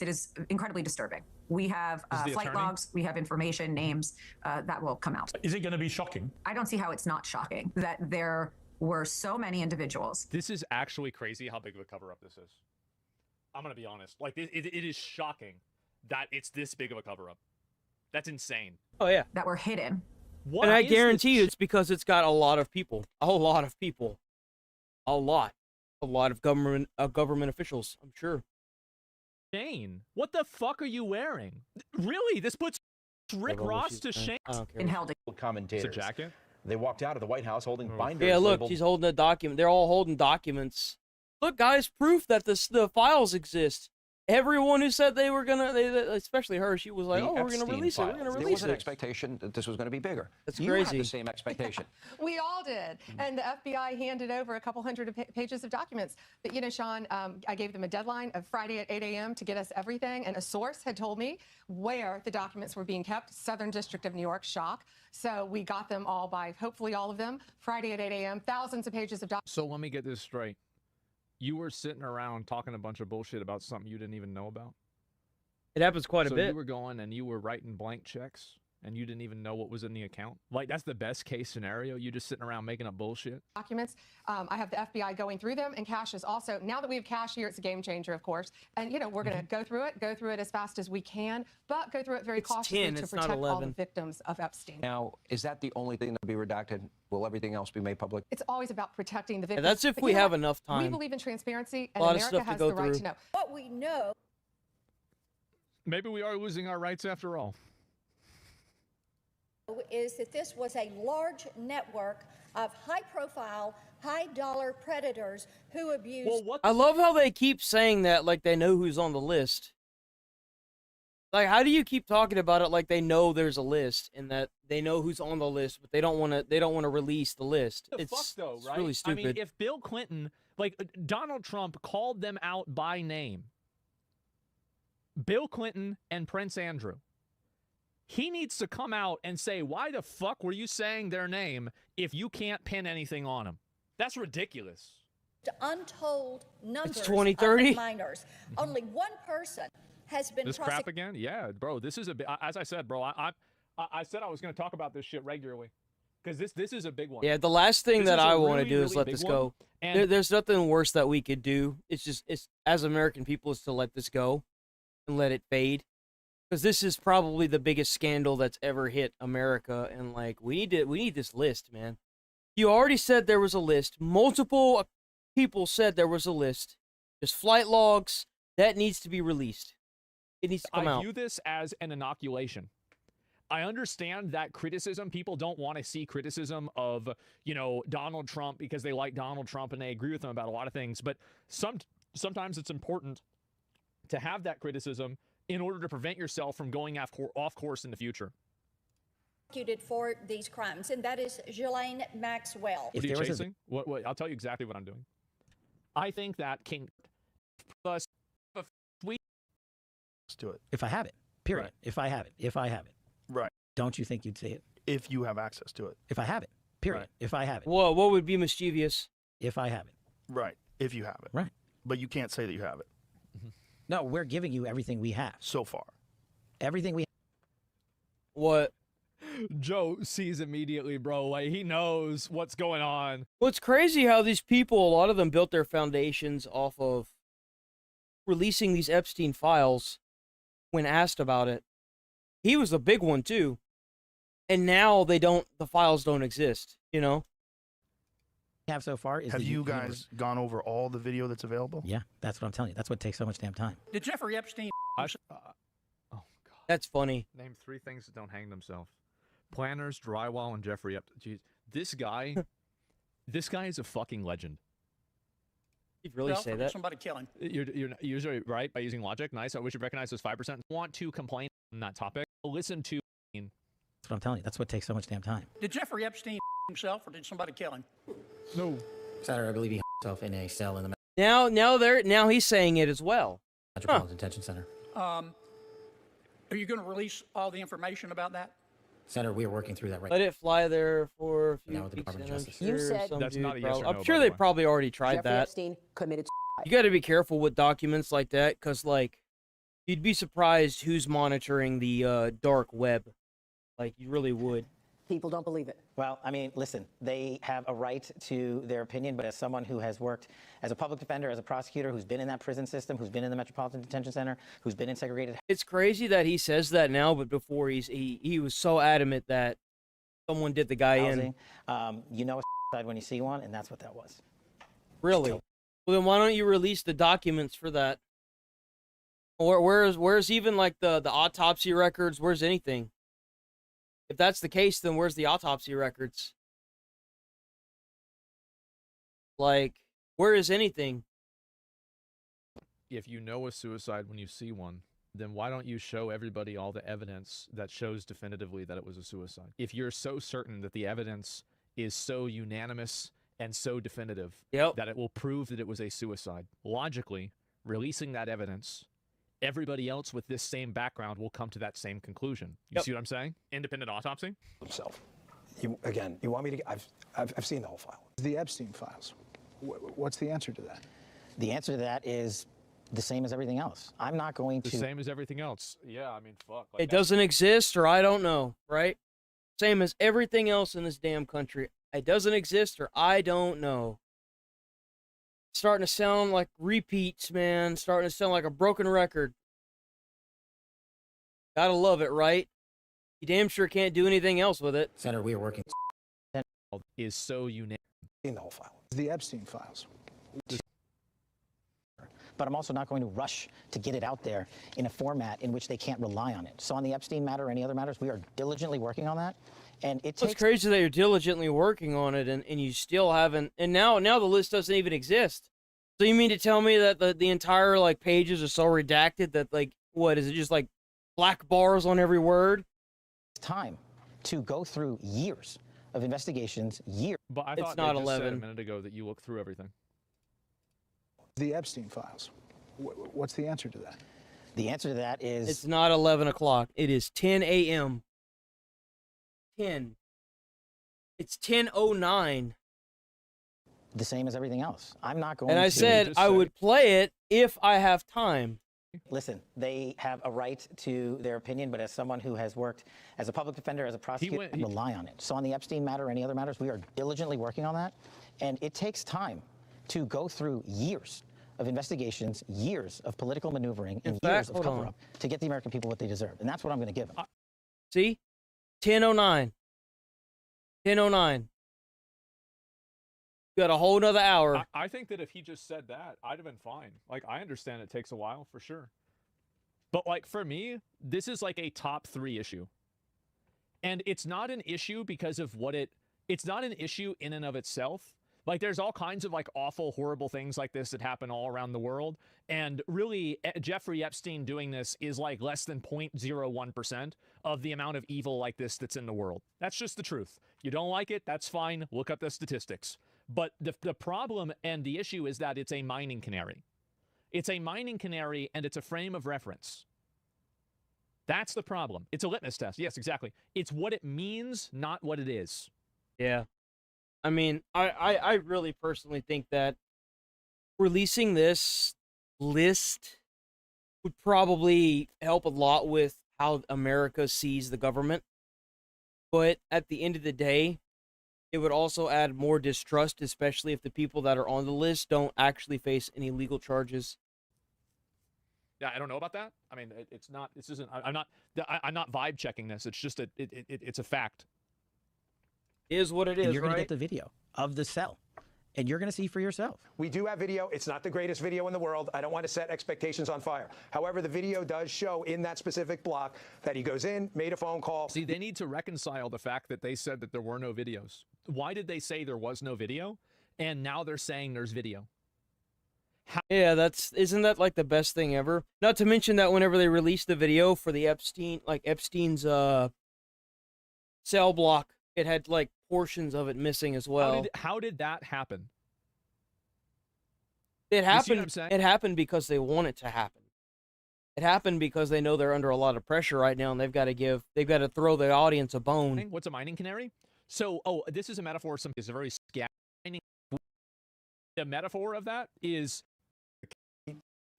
it is incredibly disturbing. We have the flight attorney? logs, we have information, names that will come out. Is it going to be shocking? I don't see how it's not shocking that there were so many individuals. This is actually crazy how big of a cover-up this is. I'm going to be honest. Like, it is shocking that it's this big of a cover-up. That's insane. Oh, yeah. That were hidden. What And I is guarantee you this it's because it's got a lot of people. A lot of people. A lot of government officials, I'm sure. Shane, what the fuck are you wearing? Really? This puts Rick Whatever Ross she's to saying. shame? I don't care. And held Commentators. It's a jacket? They walked out of the White House holding binders. Yeah, look, labeled, she's holding a document. They're all holding documents. Look, guys, proof that the files exist. Everyone who said they were gonna, especially her, she was like, the "Oh, we're gonna Epstein release it. We're files. gonna There release was an it." expectation that this was going to be bigger. That's you crazy. had the same expectation. We all did. And the FBI handed over a couple hundred pages of documents. But, you know, Sean, I gave them a deadline of Friday at 8 a.m. to get us everything. And a source had told me where the documents were being kept, Southern District of New York, shock. So we got them all by, hopefully all of them, Friday at 8 a.m., thousands of pages of documents. So let me get this straight. You were sitting around talking a bunch of bullshit about something you didn't even know about? It happens quite a So bit. you were going and you were writing blank checks and you didn't even know what was in the account? Like, that's the best case scenario? You just sitting around making up bullshit? Documents. I have the FBI going through them, and Cash is also, now that we have Cash here, it's a game changer, of course. And, you know, we're going to go through it as fast as we can, but go through it very cautiously 10, to it's not protect all the 11. victims of Epstein. Now, is that the only thing that will be redacted? Will everything else be made public? It's always about protecting the victims. that's if But we you know have what? enough We time. believe in transparency, and A lot of America stuff to has go the right through. to know. What we know Maybe we are losing our rights after all. is that this was a large network of high-profile, high-dollar predators who abused. Well, what I love how they keep saying that like they know who's on the list. Like, how do you keep talking about it like they know there's a list and that they know who's on the list, but they don't want to release the list? The It's, fuck though, it's right? really stupid. I mean, if Bill Clinton, like Donald Trump called them out by name, Bill Clinton and Prince Andrew, he needs to come out and say, why the fuck were you saying their name if you can't pin anything on them? That's ridiculous. untold numbers 2030? of minors. Only one person has been This crap prosecuted. again? Yeah, bro, this is a bit, as I said, bro, I said I was going to talk about this shit regularly because this is a big one. Yeah, the last thing This that is a I want to really, do is really let big this one. go. And There's nothing worse that we could do. It's as American people is to let this go and let it fade. Because this is probably the biggest scandal that's ever hit America, and like we need this list, man. You already said there was a list. Multiple people said there was a list. There's flight logs that needs to be released. It needs to come out. I view this as an inoculation. I understand that criticism, people don't want to see criticism of, you know, Donald Trump because they like Donald Trump and they agree with him about a lot of things. But sometimes it's important to have that criticism in order to prevent yourself from going off course in the future. Prosecuted for these crimes, and that is Ghislaine Maxwell. What are you chasing? What? I'll tell you exactly what I'm doing. I think that King plus Let's do it. If I have it, period. Right. If I have it. Right. Don't you think you'd see it? If you have access to it. If I have it, period. Right. If I have it. Whoa, what would be mischievous? If I have it. Right. If you have it. Right. But you can't say that you have it. No, we're giving you everything we have. So far. Everything we What? Joe sees immediately, bro. Like, he knows what's going on. Well, it's crazy how these people, a lot of them built their foundations off of releasing these Epstein files when asked about it. He was a big one, too. And now the files don't exist, you know? have so far is Have the you universe- guys gone over all the video that's available? Yeah, that's what I'm telling you. That's what takes so much damn time. Did Jeffrey Epstein? That's funny. Name 3 things that don't hang themselves. Planners, drywall, and Jeffrey Epstein. Jeez, this guy, this guy is a fucking legend. You'd really say that? Somebody kill him. You're usually right by using logic. Nice. I wish you recognize those 5%. Want to complain on that topic? Listen to. That's what I'm telling you. That's what takes so much damn time. Did Jeffrey Epstein himself, or did somebody kill him? No. Senator, I believe he himself in a cell in the Now he's saying it as well. Metropolitan Detention Center. Are you going to release all the information about that? Senator, we are working through that right Let it fly there for a few now with the weeks. Department And of I'm Justice. sure You said- some That's dude not a yes or I'm no, sure by they the way. probably already tried Jeffrey that. Epstein committed. You got to be careful with documents like that, because like you'd be surprised who's monitoring the dark web. Like you really would. People don't believe it. Well, I mean, listen, they have a right to their opinion, but as someone who has worked as a public defender, as a prosecutor, who's been in that prison system, who's been in the Metropolitan Detention Center, who's been in segregated. It's crazy that he says that now, but before he was so adamant that someone did the guy in. Housing, you know a side when you see one, and that's what that was. Really? Well, then why don't you release the documents for that? Or where's even like the autopsy records? Where's anything? If that's the case, then where's the autopsy records? Like, where is anything? If you know a suicide when you see one, then why don't you show everybody all the evidence that shows definitively that it was a suicide? If you're so certain that the evidence is so unanimous and so definitive that it will prove that it was a suicide, logically, releasing that evidence, everybody else with this same background will come to that same conclusion. You see what I'm saying? Independent autopsy? Himself. You want me to? I've seen the whole file. The Epstein files. What's the answer to that? The answer to that is the same as everything else. I'm not going to. The same as everything else. Yeah, I mean, fuck. Like It doesn't exist, or I don't know, right? Same as everything else in this damn country. It doesn't exist, or I don't know. Starting to sound like repeats, man. Starting to sound like a broken record. Gotta love it, right? You damn sure can't do anything else with it. Senator, we are working. Is so unanimous. In the whole file. The Epstein files. But I'm also not going to rush to get it out there in a format in which they can't rely on it. So on the Epstein matter or any other matters, we are diligently working on that. And it takes. It's crazy that you're diligently working on it and you still haven't. And now the list doesn't even exist. So you mean to tell me that the entire like pages are so redacted that like what is it just like black bars on every word? Time to go through years of investigations, years. But I It's thought not they just said 11. a minute ago that you looked through everything. The Epstein files. What's the answer to that? The answer to that is. It's not 11 o'clock. It is 10 a.m. 10. It's 10:09. The same as everything else. I'm not going And to. I said I would play it if I have time. Listen, they have a right to their opinion, but as someone who has worked as a public defender, as a prosecutor, I rely on it. So on the Epstein matter or any other matters, we are diligently working on that. And it takes time to go through years of investigations, years of political maneuvering, and years of hold on. cover-up to get the American people what they deserve. And that's what I'm going to give them. See? 10:09. 10:09. You got a whole nother hour. I think that if he just said that, I'd have been fine. Like, I understand it takes a while, for sure. But, like, for me, this is like a top 3 issue. And it's not an issue because of what it's not an issue in and of itself. Like, there's all kinds of, like, awful, horrible things like this that happen all around the world. And really, Jeffrey Epstein doing this is, like, less than 0.01% of the amount of evil like this that's in the world. That's just the truth. You don't like it, that's fine. Look up the statistics. But the problem and the issue is that it's a mining canary. It's a mining canary, and it's a frame of reference. That's the problem. It's a litmus test. Yes, exactly. It's what it means, not what it is. Yeah. I mean, I really personally think that releasing this list would probably help a lot with how America sees the government. But at the end of the day, it would also add more distrust, especially if the people that are on the list don't actually face any legal charges. Yeah, I don't know about that. I mean, it's not. This isn't. I'm not vibe checking this. It's just it's a fact. It is what it is. And you're right? going to get the video of the cell, and you're going to see for yourself. We do have video. It's not the greatest video in the world. I don't want to set expectations on fire. However, the video does show in that specific block that he goes in, made a phone call. See, they need to reconcile the fact that they said that there were no videos. Why did they say there was no video, and now they're saying there's video? Yeah, isn't that like the best thing ever? Not to mention that whenever they released the video for the Epstein's cell block, it had like portions of it missing as well. How did that happen? It happened. You see what I'm saying? It happened because they want it to happen. It happened because they know they're under a lot of pressure right now, and they've got to throw the audience a bone. What's a mining canary? So, this is a metaphor. It's a very scattering. The metaphor of that is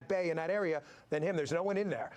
Bay in that area than him. There's no one in there.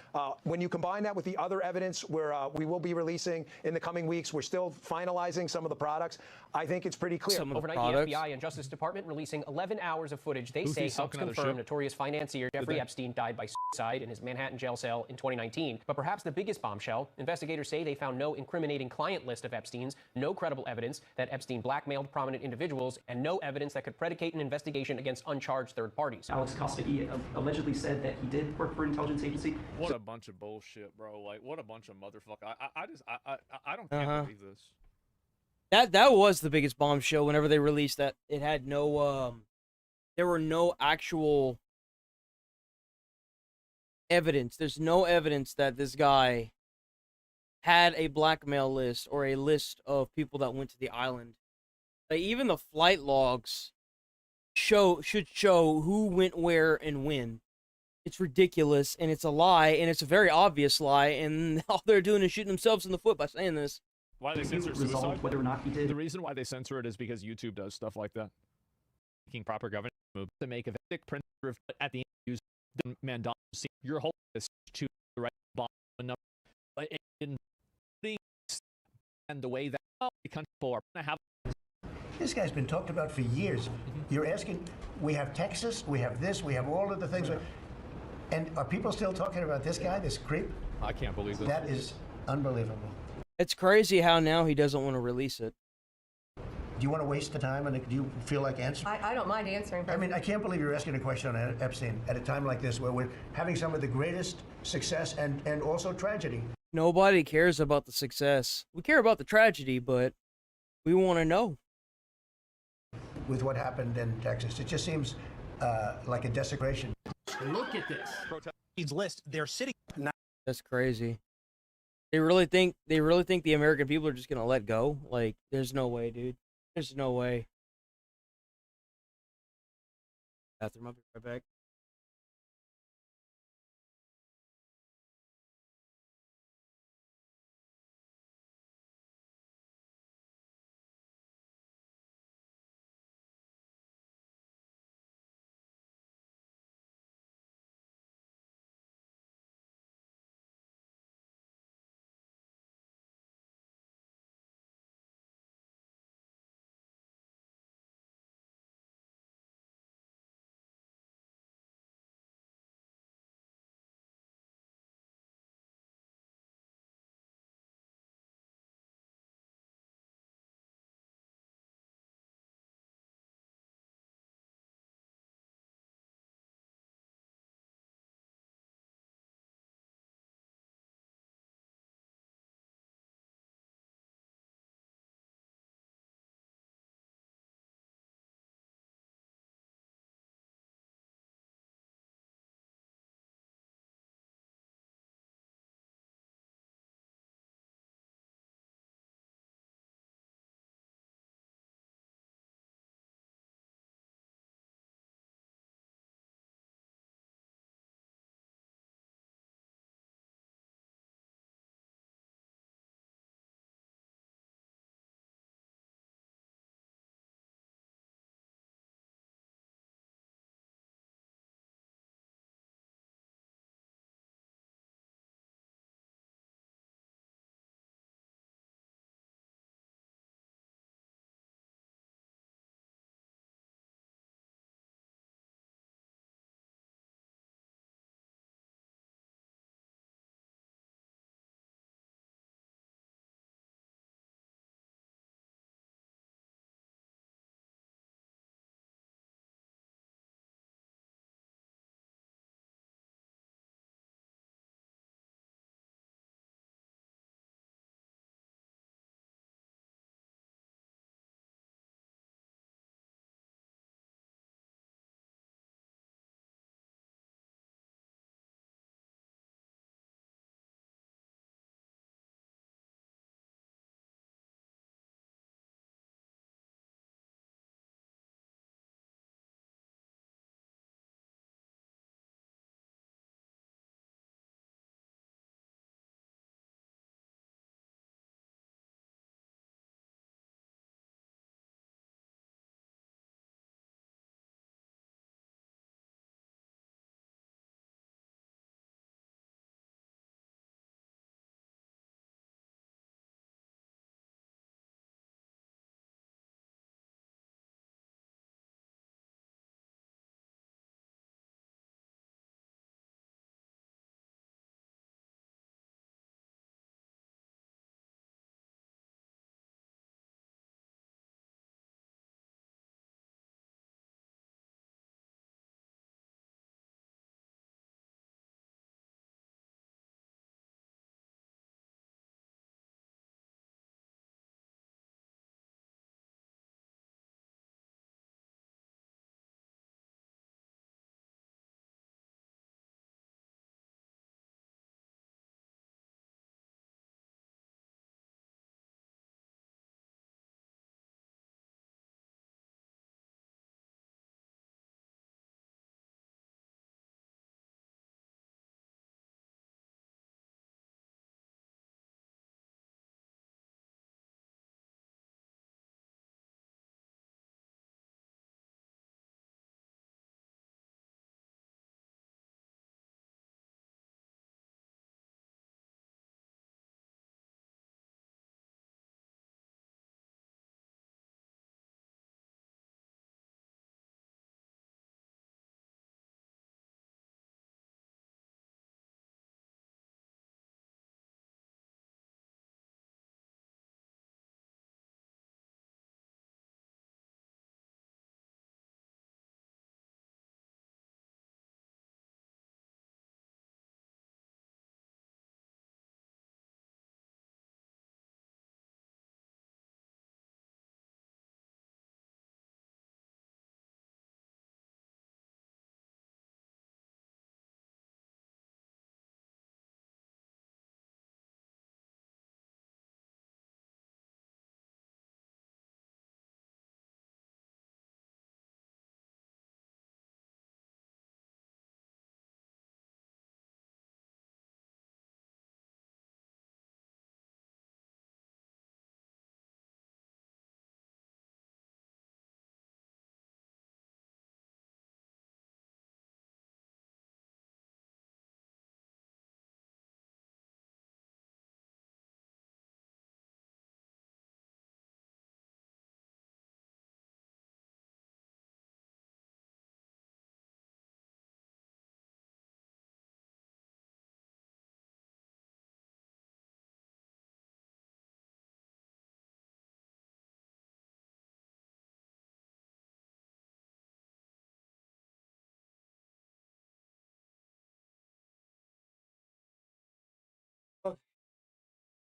When you combine that with the other evidence where we will be releasing in the coming weeks, we're still finalizing some of the products. I think it's pretty clear. Overnight, the FBI and Justice Department releasing 11 hours of footage they say helps confirm notorious financier Jeffrey Epstein died by suicide in his Manhattan jail cell in 2019. But perhaps the biggest bombshell, investigators say they found no incriminating client list of Epstein's, no credible evidence that Epstein blackmailed prominent individuals, and no evidence that could predicate an investigation against uncharged third parties. Alex Kosticki allegedly said that he did work for an intelligence agency. What a bunch of bullshit, bro. Like, what a bunch of motherfucker. I don't can't believe this. That was the biggest bombshell whenever they released that. It had no there were no actual evidence. There's no evidence that this guy had a blackmail list or a list of people that went to the island. Like, even the flight logs should show who went where and when. It's ridiculous, and it's a lie, and it's a very obvious lie, and all they're doing is shooting themselves in the foot by saying this. Why they censor suicide? Whether or not he did. The reason why they censor it is because YouTube does stuff like that. Making proper governance moves to make a stick print at the end use the Mandela. Your whole is to the right bomb number. And the way that people are going to have. This guy's been talked about for years. You're asking, we have Texas, we have this, we have all of the things. And are people still talking about this guy, this creep? I can't believe this. That is unbelievable. It's crazy how now he doesn't want to release it. Do you want to waste the time, and do you feel like answering? I don't mind answering. I mean, I can't believe you're asking a question on Epstein at a time like this, where we're having some of the greatest success and also tragedy. Nobody cares about the success. We care about the tragedy, but we want to know. With what happened in Texas, it just seems like a desecration. Look at this. Protesters list. They're sitting. That's crazy. They really think the American people are just gonna let go? Like, there's no way, dude. There's no way. Bathroom, I'll be right back.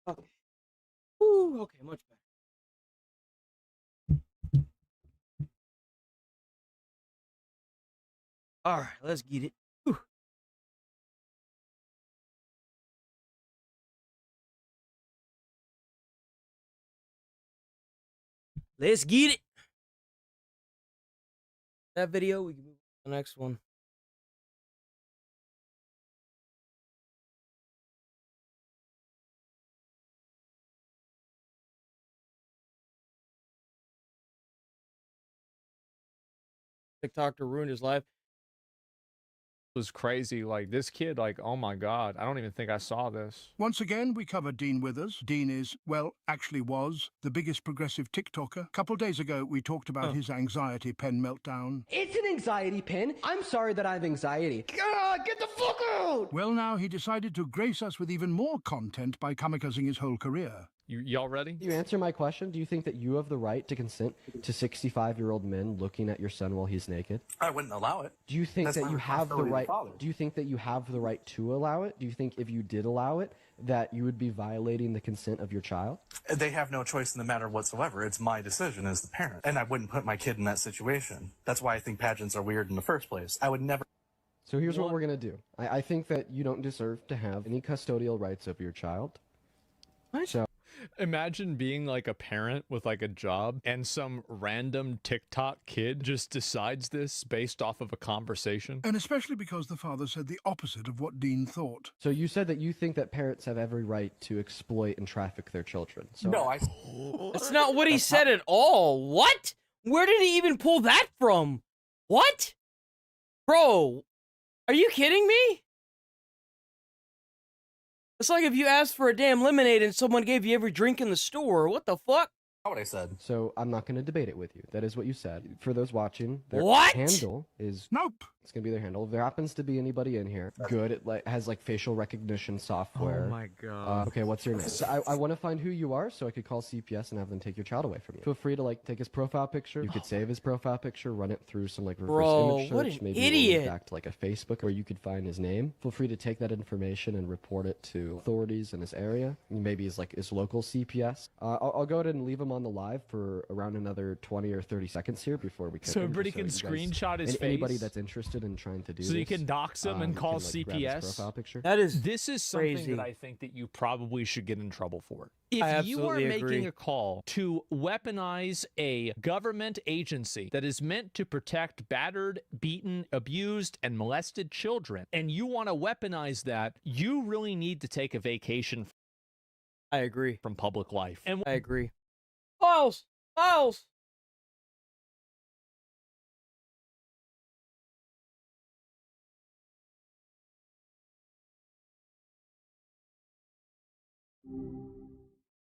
Okay. Woo, okay, much better. All right, let's get it. Whew. Let's get it. That video, we can move to the next one. TikTok to ruin his life. Was crazy. Like this kid, like, oh my God, I don't even think I saw this. Once again, we covered Dean Withers. Dean is, well, actually was, the biggest progressive TikToker. A couple days ago, we talked about his anxiety pen meltdown. It's an anxiety pen. I'm sorry that I have anxiety. God, get the fuck out! Well, now he decided to grace us with even more content by kamikazing his whole career. Y'all ready? You answer my question. Do you think that you have the right to consent to 65-year-old men looking at your son while he's naked? I wouldn't allow it. Do you think That's that my you have the responsibility as a right? father. Do you think that you have the right to allow it? Do you think if you did allow it, that you would be violating the consent of your child? They have no choice in the matter whatsoever. It's my decision as the parent. And I wouldn't put my kid in that situation. That's why I think pageants are weird in the first place. I would never... So here's what we're going to do. I think that you don't deserve to have any custodial rights over your child. What? So Imagine being like a parent with like a job and some random TikTok kid just decides this based off of a conversation. And especially because the father said the opposite of what Dean thought. So you said that you think that parents have every right to exploit and traffic their children. So No, I... That's not what he said at all. What? Where did he even pull that from? What? Bro, are you kidding me? It's like if you asked for a damn lemonade and someone gave you every drink in the store. What the fuck? Not what I said. So I'm not going to debate it with you. That is what you said. For those watching, their What? handle is... Nope. It's going to be their handle. If there happens to be anybody in here, good. It has like facial recognition software. Oh my God. Okay, what's your name? So I want to find who you are so I could call CPS and have them take your child away from you. Feel free to like take his profile picture. You could save his profile picture, run it through some like reverse Bro, image what search. an Maybe idiot. link back to like a Facebook where you could find his name. Feel free to take that information and report it to authorities in his area. Maybe his local CPS. I'll go ahead and leave him on the live for around another 20 or 30 seconds here before we So everybody you can guys- screenshot his and anybody face? that's interested in trying to do So you this, can dox him and you call can, like, grab his CPS? profile picture. This is something crazy. that I think that you probably should get in trouble for. If I you are absolutely making agree. a call to weaponize a government agency that is meant to protect battered, beaten, abused, and molested children, and you want to weaponize that, you really need to take a vacation I agree. from public life. And I agree. Files! Files!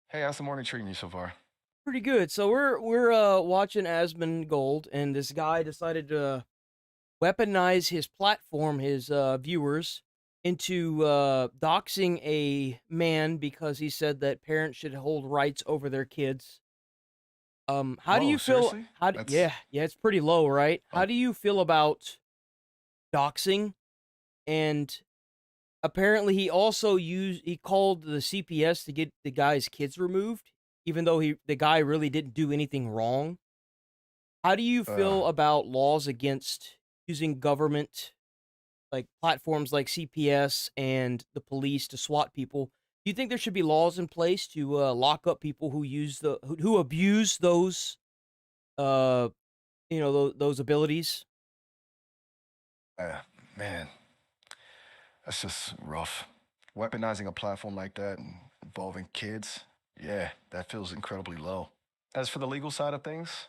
Hey, how's the morning treating you so far? Pretty good. So we're watching Asmongold, and this guy decided to weaponize his platform, his viewers, into doxing a man because he said that parents should hold rights over their kids. How do Whoa, you feel? seriously? Yeah, it's pretty low, right? How do you feel about doxing? And apparently, he also he called the CPS to get the guy's kids removed, even though the guy really didn't do anything wrong. How do you feel about laws against using government, like platforms like CPS and the police, to SWAT people? Do you think there should be laws in place to lock up people who who abuse those, those abilities? Man, that's just rough. Weaponizing a platform like that involving kids, yeah, that feels incredibly low. As for the legal side of things,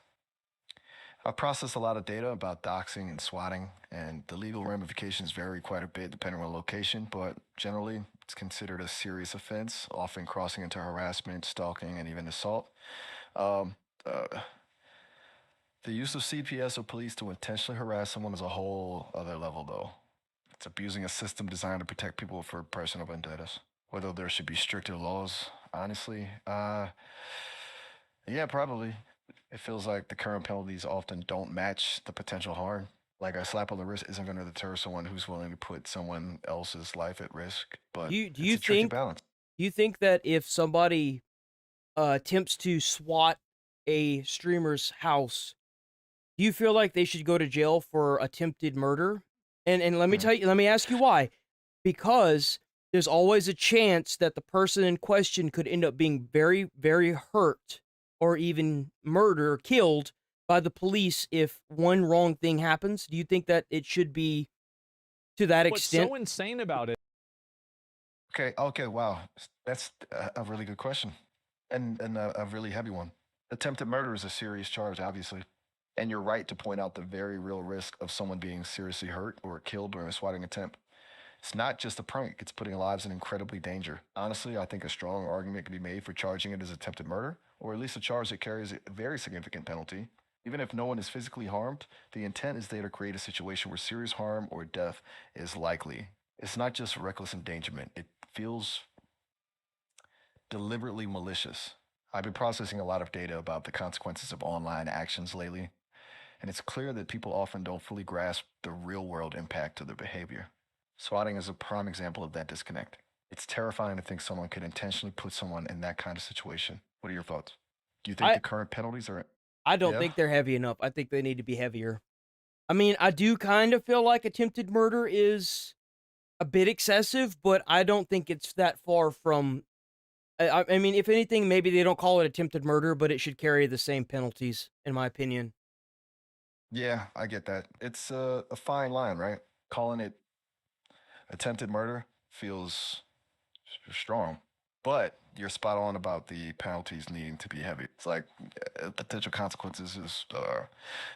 I processed a lot of data about doxing and swatting, and the legal ramifications vary quite a bit depending on location, but generally it's considered a serious offense, often crossing into harassment, stalking, and even assault. The use of CPS or police to intentionally harass someone is a whole other level, though. It's abusing a system designed to protect people for personal vendettas. Whether there should be stricter laws, honestly, yeah, probably. It feels like the current penalties often don't match the potential harm. Like a slap on the wrist isn't going to deter someone who's willing to put someone else's life at risk. But Do you it's a tricky think balance. Do you think that if somebody attempts to SWAT a streamer's house, do you feel like they should go to jail for attempted murder? And let me tell you, let me ask you why. Because there's always a chance that the person in question could end up being very, very hurt or even murdered or killed by the police if one wrong thing happens. Do you think that it should be to that extent? What's so insane about it? Okay, wow. That's a really good question. And a really heavy one. Attempted murder is a serious charge, obviously. And you're right to point out the very real risk of someone being seriously hurt or killed during a swatting attempt. It's not just a prank, it's putting lives in incredibly danger. Honestly, I think a strong argument can be made for charging it as attempted murder, or at least a charge that carries a very significant penalty. Even if no one is physically harmed, the intent is there to create a situation where serious harm or death is likely. It's not just reckless endangerment, it feels deliberately malicious. I've been processing a lot of data about the consequences of online actions lately, and it's clear that people often don't fully grasp the real-world impact of their behavior. Swatting is a prime example of that disconnect. It's terrifying to think someone could intentionally put someone in that kind of situation. What are your thoughts? Do you think the current penalties are... I don't think they're heavy enough. I think they need to be heavier. I mean, I do kind of feel like attempted murder is a bit excessive, but I don't think it's that far from... I mean, if anything, maybe they don't call it attempted murder, but it should carry the same penalties, in my opinion. Yeah, I get that. It's a fine line, right? Calling it attempted murder feels strong, but you're spot on about the penalties needing to be heavy. It's like potential consequences is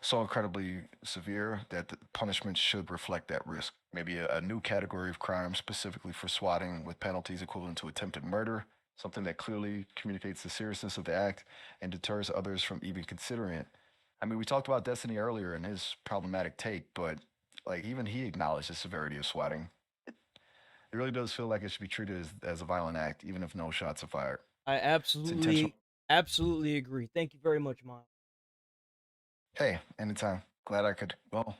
so incredibly severe that the punishment should reflect that risk. Maybe a new category of crime specifically for swatting with penalties equivalent to attempted murder, something that clearly communicates the seriousness of the act and deters others from even considering it. I mean, we talked about Destiny earlier and his problematic take, but like even he acknowledged the severity of swatting. It really does feel like it should be treated as a violent act, even if no shots are fired. I absolutely agree. Thank you very much, Miles. Hey, anytime. Glad I could. Well,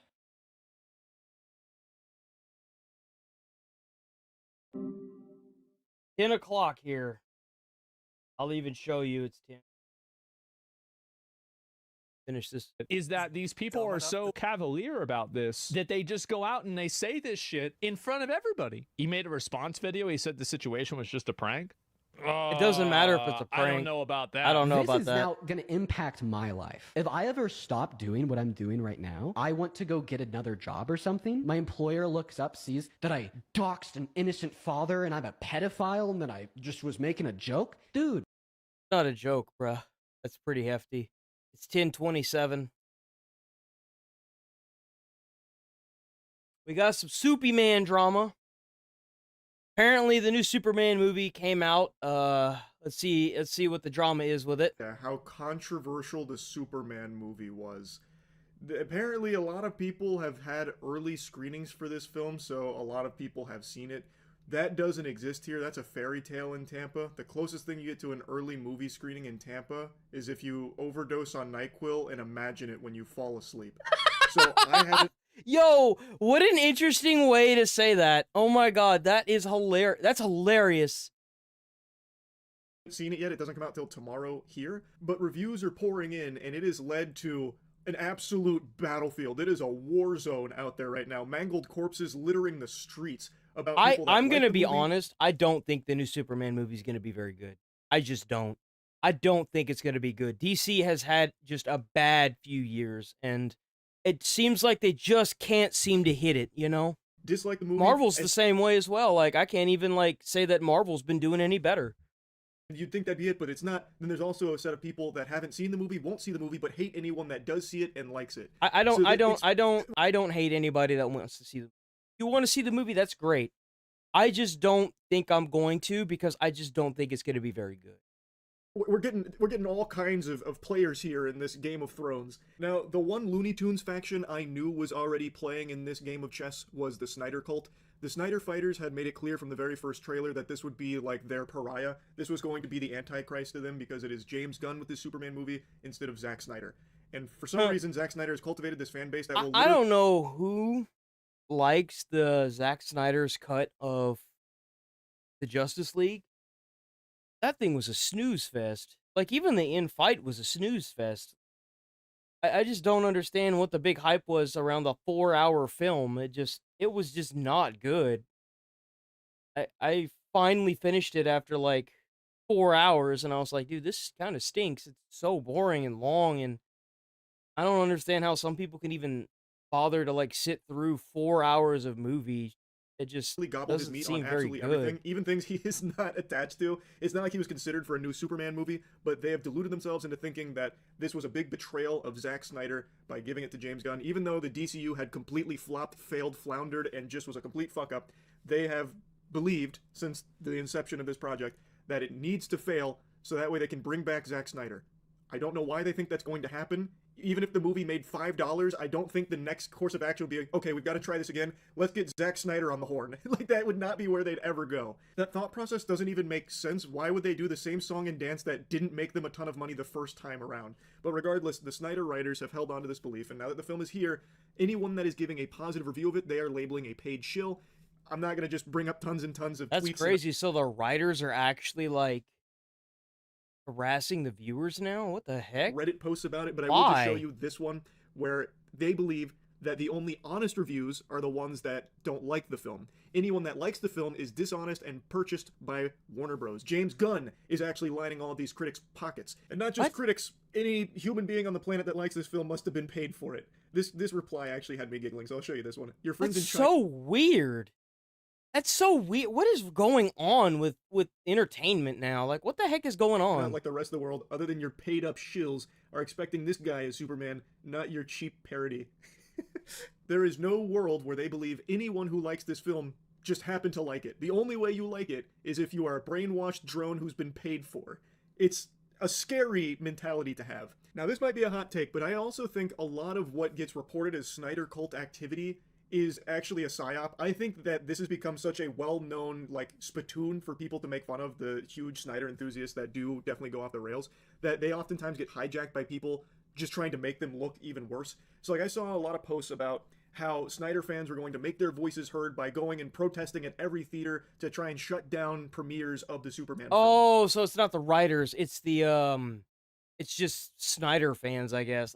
10 o'clock here. I'll even show you it's 10. Finish this. Is that these people are so cavalier about this that they just go out and they say this shit in front of everybody. He made a response video. He said the situation was just a prank. It doesn't matter if it's a prank. I don't know about that. I don't know about that. This is now going to impact my life. If I ever stop doing what I'm doing right now, I want to go get another job or something. My employer looks up, sees that I doxed an innocent father and I'm a pedophile and that I just was making a joke. Dude. Not a joke, bruh. That's pretty hefty. It's 10:27. We got some Superman drama. Apparently, the new Superman movie came out. Let's see what the drama is with it. Yeah, how controversial the Superman movie was. Apparently, a lot of people have had early screenings for this film, so a lot of people have seen it. That doesn't exist here. That's a fairy tale in Tampa. The closest thing you get to an early movie screening in Tampa is if you overdose on NyQuil and imagine it when you fall asleep. So I haven't... Yo, what an interesting way to say that. Oh my god, that is hilarious. That's hilarious. Seen it yet. It doesn't come out till tomorrow here, but reviews are pouring in and it has led to an absolute battlefield. It is a war zone out there right now. Mangled corpses littering the streets. I'm gonna be honest. I don't think the new Superman movie is gonna be very good. I just don't. I don't think it's gonna be good. DC has had just a bad few years, and it seems like they just can't seem to hit it. You know, dislike the movie. Marvel's the same way as well. Like I can't even like say that Marvel's been doing any better. You'd think that'd be it, but it's not. Then there's also a set of people that haven't seen the movie, won't see the movie, but hate anyone that does see it and likes it. I don't hate anybody that wants to see the. You want to see the movie, that's great. I just don't think I'm going to because I just don't think it's going to be very good. We're getting all kinds of players here in this Game of Thrones. Now, the one Looney Tunes faction I knew was already playing in this game of chess was the Snyder cult. The Snyder fighters had made it clear from the very first trailer that this would be like their pariah. This was going to be the Antichrist to them because it is James Gunn with his Superman movie instead of Zack Snyder. And for some reason, Zack Snyder has cultivated this fan base that will... I don't know who likes the Zack Snyder's cut of the Justice League, that thing was a snooze fest. Like, even the end fight was a snooze fest. I just don't understand what the big hype was around the 4-hour film. It was just not good. I finally finished it after like 4 hours, and I was like, dude, this kind of stinks. It's so boring and long, and I don't understand how some people can even bother to like sit through 4 hours of movie. It just Gobbled his doesn't meat seem on very absolutely good. everything, even things he is not attached to. It's not like he was considered for a new Superman movie, but they have deluded themselves into thinking that this was a big betrayal of Zack Snyder by giving it to James Gunn. Even though the DCU had completely flopped, failed, floundered, and just was a complete fuck up, they have believed since the inception of this project that it needs to fail so that way they can bring back Zack Snyder. I don't know why they think that's going to happen. Even if the movie made $5, I don't think the next course of action will be like, okay, we've got to try this again. Let's get Zack Snyder on the horn. Like, that would not be where they'd ever go. That thought process doesn't even make sense. Why would they do the same song and dance that didn't make them a ton of money the first time around? But regardless, the Snyder writers have held on to this belief, and now that the film is here, anyone that is giving a positive review of it, they are labeling a paid shill. I'm not going to just bring up tons and tons of tweets. That's crazy. So the writers are actually like harassing the viewers now? What the heck? Reddit posts about it, but I Why? will just show you this one where they believe that the only honest reviews are the ones that don't like the film. Anyone that likes the film is dishonest and purchased by Warner Bros. James Gunn is actually lining all of these critics' pockets. And not just critics, any human being on the planet that likes this film must have been paid for it. This reply actually had me giggling, so I'll show you this one. Your friends That's in China. so weird. That's so weird. What is going on with entertainment now? Like, what the heck is going on? Not like the rest of the world, other than your paid up shills, are expecting this guy as Superman, not your cheap parody. There is no world where they believe anyone who likes this film just happened to like it. The only way you like it is if you are a brainwashed drone who's been paid for. It's a scary mentality to have. Now, this might be a hot take, but I also think a lot of what gets reported as Snyder cult activity is actually a psyop. I think that this has become such a well-known, like, spittoon for people to make fun of the huge Snyder enthusiasts that do definitely go off the rails, that they oftentimes get hijacked by people just trying to make them look even worse. So, like, I saw a lot of posts about how Snyder fans were going to make their voices heard by going and protesting at every theater to try and shut down premieres of the Superman film. Oh, so it's not the writers, it's the it's just Snyder fans, I guess.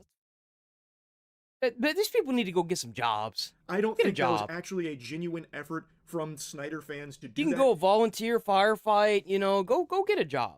But these people need to go get some jobs. I don't Get a think that was job. actually a genuine effort from Snyder fans to do You can that. go volunteer, firefight, you know, go get a job.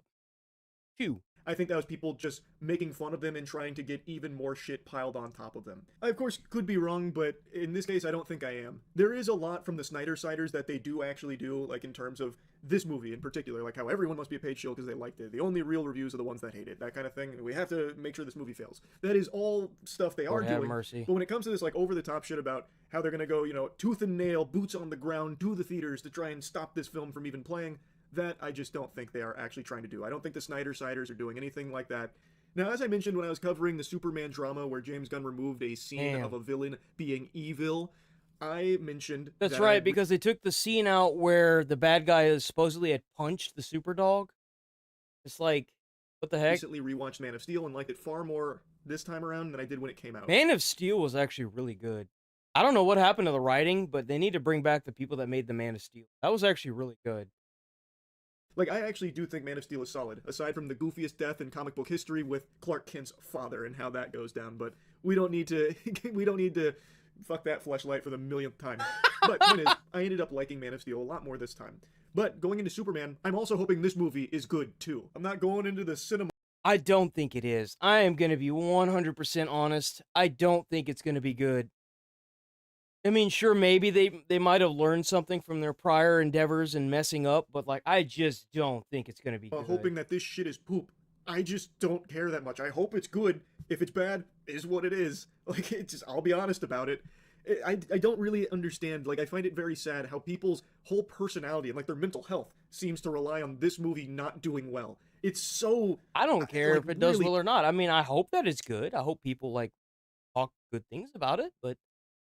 Phew. I think that was people just making fun of them and trying to get even more shit piled on top of them. I, of course, could be wrong, but in this case, I don't think I am. There is a lot from the Snyder-siders that they do actually do, like in terms of this movie in particular, like how everyone must be a paid shill because they liked it. The only real reviews are the ones that hate it, that kind of thing. We have to make sure this movie fails. That is all stuff they Lord are have doing. mercy. But when it comes to this, like, over-the-top shit about how they're gonna go, you know, tooth and nail, boots on the ground, to the theaters to try and stop this film from even playing, that I just don't think they are actually trying to do. I don't think the Snyder-siders are doing anything like that. Now, as I mentioned when I was covering the Superman drama where James Gunn removed a scene Damn. of a villain being evil, I mentioned That's that right, because they took the scene out where the bad guy is supposedly had punched the super dog. It's like, what the I heck? recently rewatched Man of Steel and liked it far more this time around than I did when it came out. Man of Steel was actually really good. I don't know what happened to the writing, but they need to bring back the people that made the Man of Steel. That was actually really good. Like, I actually do think Man of Steel is solid, aside from the goofiest death in comic book history with Clark Kent's father and how that goes down, but we don't need to fuck that fleshlight for the millionth time. But point is, I ended up liking Man of Steel a lot more this time. But going into Superman, I'm also hoping this movie is good too. I'm not going into the cinema. I don't think it is. I am going to be 100% honest. I don't think it's going to be good. I mean, sure, maybe they might have learned something from their prior endeavors and messing up, but like, I just don't think it's going to be good. Hoping that this shit is poop. I just don't care that much. I hope it's good. If it's bad, is what it is. Like, it's just, I'll be honest about it. I don't really understand. Like, I find it very sad how people's whole personality and like their mental health seems to rely on this movie not doing well. It's so... I don't care like, if it does really- well or not. I mean, I hope that it's good. I hope people like talk good things about it, but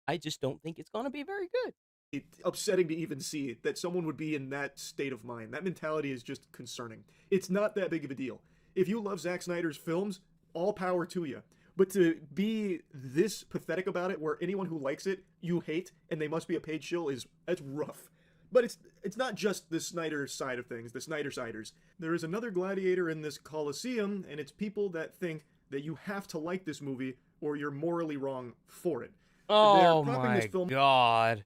I just don't think it's going to be very good. It's upsetting to even see that someone would be in that state of mind. That mentality is just concerning. It's not that big of a deal. If you love Zack Snyder's films, all power to you. But to be this pathetic about it, where anyone who likes it, you hate, and they must be a paid shill, that's rough. But it's not just the Snyder side of things, the Snyder-siders. There is another gladiator in this Coliseum, and it's people that think that you have to like this movie or you're morally wrong for it. Oh my god.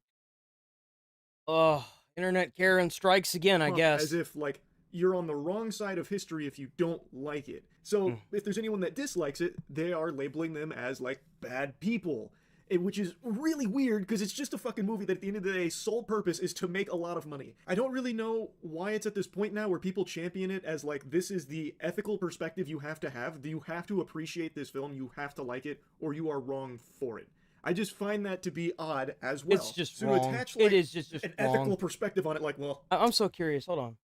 Oh, internet Karen strikes again, I guess. As if, like, you're on the wrong side of history if you don't like it. So if there's anyone that dislikes it, they are labeling them as, like, bad people. Which is really weird because it's just a fucking movie that at the end of the day, sole purpose is to make a lot of money. I don't really know why it's at this point now where people champion it as like, this is the ethical perspective you have to have. You have to appreciate this film, you have to like it, or you are wrong for it. I just find that to be odd as well. It's just so wrong. To attach, like, it is just an wrong. ethical perspective on it, like, well... I'm so curious. Hold on.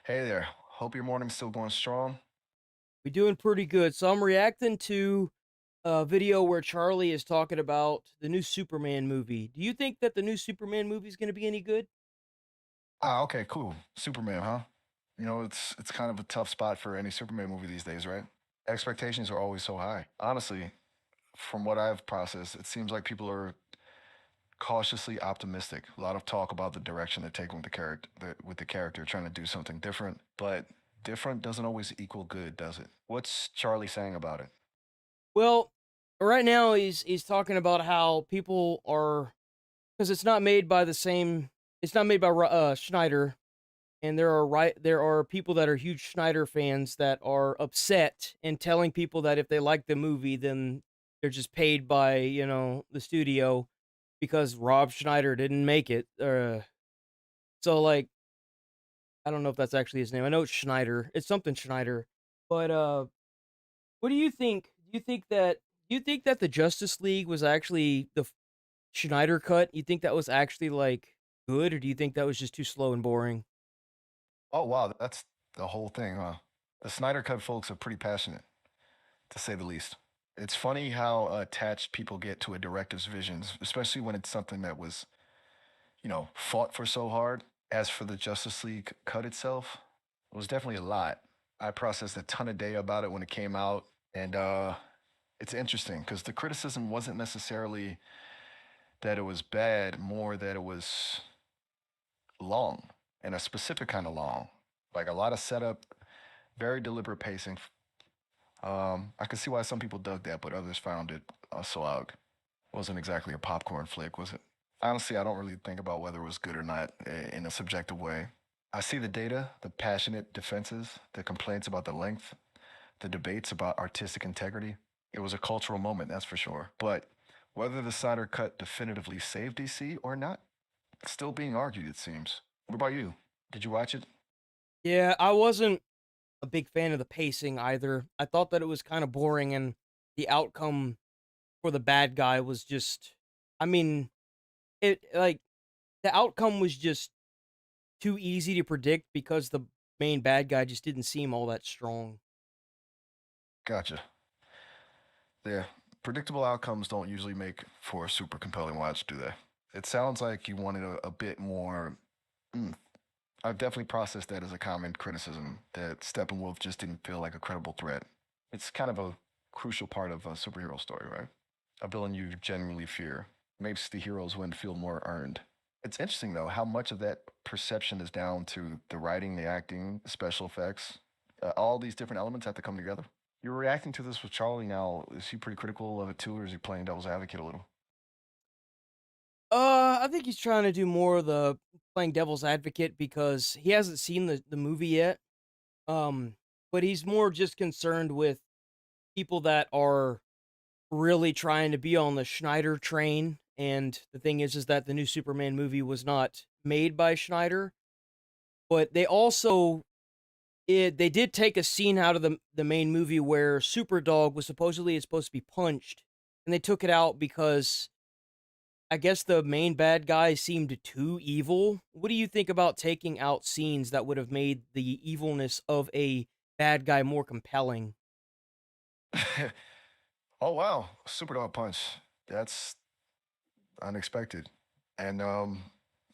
Hey there. Hope your morning's still going strong. We're doing pretty good. So I'm reacting to a video where Charlie is talking about the new Superman movie. Do you think that the new Superman movie is going to be any good? Ah, okay, cool. Superman, huh? You know, it's kind of a tough spot for any Superman movie these days, right? Expectations are always so high. Honestly, from what I've processed, it seems like people are cautiously optimistic. A lot of talk about the direction they're taking with the character, trying to do something different. But different doesn't always equal good, does it? What's Charlie saying about it? Well, right now he's talking about how people are, because it's not made by it's not made by Schneider, and there are people that are huge Schneider fans that are upset and telling people that if they like the movie, then they're just paid by, the studio because Rob Schneider didn't make it. So like, I don't know if that's actually his name. I know it's Schneider. It's something Schneider. But what do you think? Do you think that the Justice League was actually the Schneider cut? You think that was actually like good, or do you think that was just too slow and boring? Oh, wow, that's the whole thing, huh? The Snyder Cut folks are pretty passionate, to say the least. It's funny how attached people get to a director's visions, especially when it's something that was, fought for so hard. As for the Justice League cut itself, it was definitely a lot. I processed a ton of data about it when it came out, and it's interesting because the criticism wasn't necessarily that it was bad, more that it was long, and a specific kind of long. Like a lot of setup, very deliberate pacing. I can see why some people dug that, but others found it a slog. Wasn't exactly a popcorn flick, was it? Honestly, I don't really think about whether it was good or not in a subjective way. I see the data, the passionate defenses, the complaints about the length, the debates about artistic integrity. It was a cultural moment, that's for sure. But whether the Snyder Cut definitively saved DC or not, it's still being argued, it seems. What about you? Did you watch it? Yeah, I wasn't a big fan of the pacing either. I thought that it was kind of boring, and the outcome for the bad guy was just, I mean, the outcome was just too easy to predict because the main bad guy just didn't seem all that strong. Gotcha. Yeah, predictable outcomes don't usually make for a super compelling watch, do they? It sounds like you wanted a bit more. I've definitely processed that as a common criticism that Steppenwolf just didn't feel like a credible threat. It's kind of a crucial part of a superhero story, right? A villain you genuinely fear makes the hero's win feel more earned. It's interesting, though, how much of that perception is down to the writing, the acting, the special effects. All these different elements have to come together. You're reacting to this with Charlie now. Is he pretty critical of it too, or is he playing devil's advocate a little? I think he's trying to do more of the playing devil's advocate because he hasn't seen the movie yet. But he's more just concerned with people that are really trying to be on the Schneider train. And the thing is that the new Superman movie was not made by Schneider, but they also they did take a scene out of the main movie where Superdog was supposed to be punched, and they took it out because I guess the main bad guy seemed too evil. What do you think about taking out scenes that would have made the evilness of a bad guy more compelling? Oh wow, Superdog punch. That's unexpected, and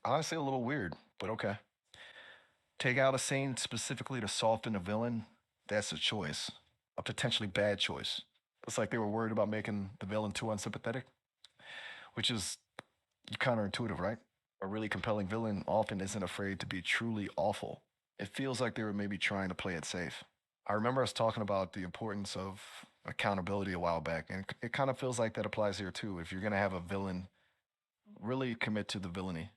honestly a little weird, but okay. Take out a scene specifically to soften a villain. that's a choice, a potentially bad choice. It's like they were worried about making the villain too unsympathetic, which is counterintuitive, right? A really compelling villain often isn't afraid to be truly awful. It feels like they were maybe trying to play it safe. I remember us talking about the importance of accountability a while back, and it kind of feels like that applies here too. If you're going to have a villain, really commit to the villainy.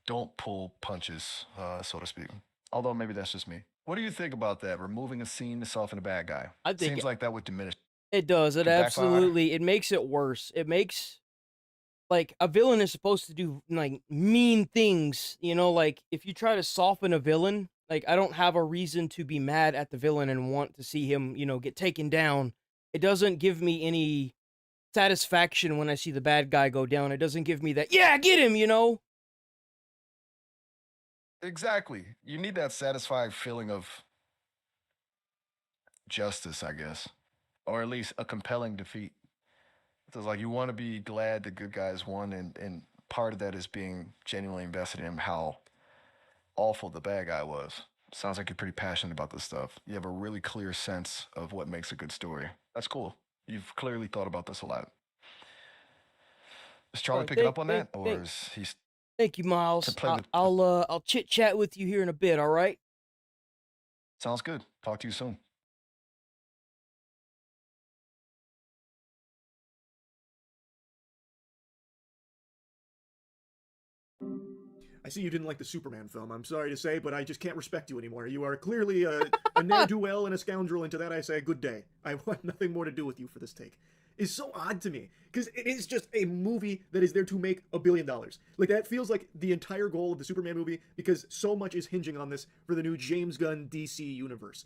Don't pull punches, so to speak. Although maybe that's just me. What do you think about that? Removing a scene to soften a bad guy. I think Seems like that would diminish. it does. It Could backfire. absolutely. It makes it worse. It makes like a villain is supposed to do like mean things. You know, like if you try to soften a villain, like I don't have a reason to be mad at the villain and want to see him, you know, get taken down. It doesn't give me any satisfaction when I see the bad guy go down. It doesn't give me that, yeah, get him, you know? Exactly. You need that satisfying feeling of justice, I guess, or at least a compelling defeat. It's like you want to be glad the good guys won, and part of that is being genuinely invested in how awful the bad guy was. Sounds like you're pretty passionate about this stuff. You have a really clear sense of what makes a good story. That's cool. You've clearly thought about this a lot. Is Charlie picking up on that, or is he? Thank you, Miles. I'll chit chat with you here in a bit. All right. Sounds good. Talk to you soon. I see you didn't like the Superman film. I'm sorry to say, but I just can't respect you anymore. You are clearly a ne'er-do-well and a scoundrel, and to that I say good day. I want nothing more to do with you for this take. It's so odd to me, because it is just a movie that is there to make $1 billion. Like, that feels like the entire goal of the Superman movie, because so much is hinging on this for the new James Gunn DC universe.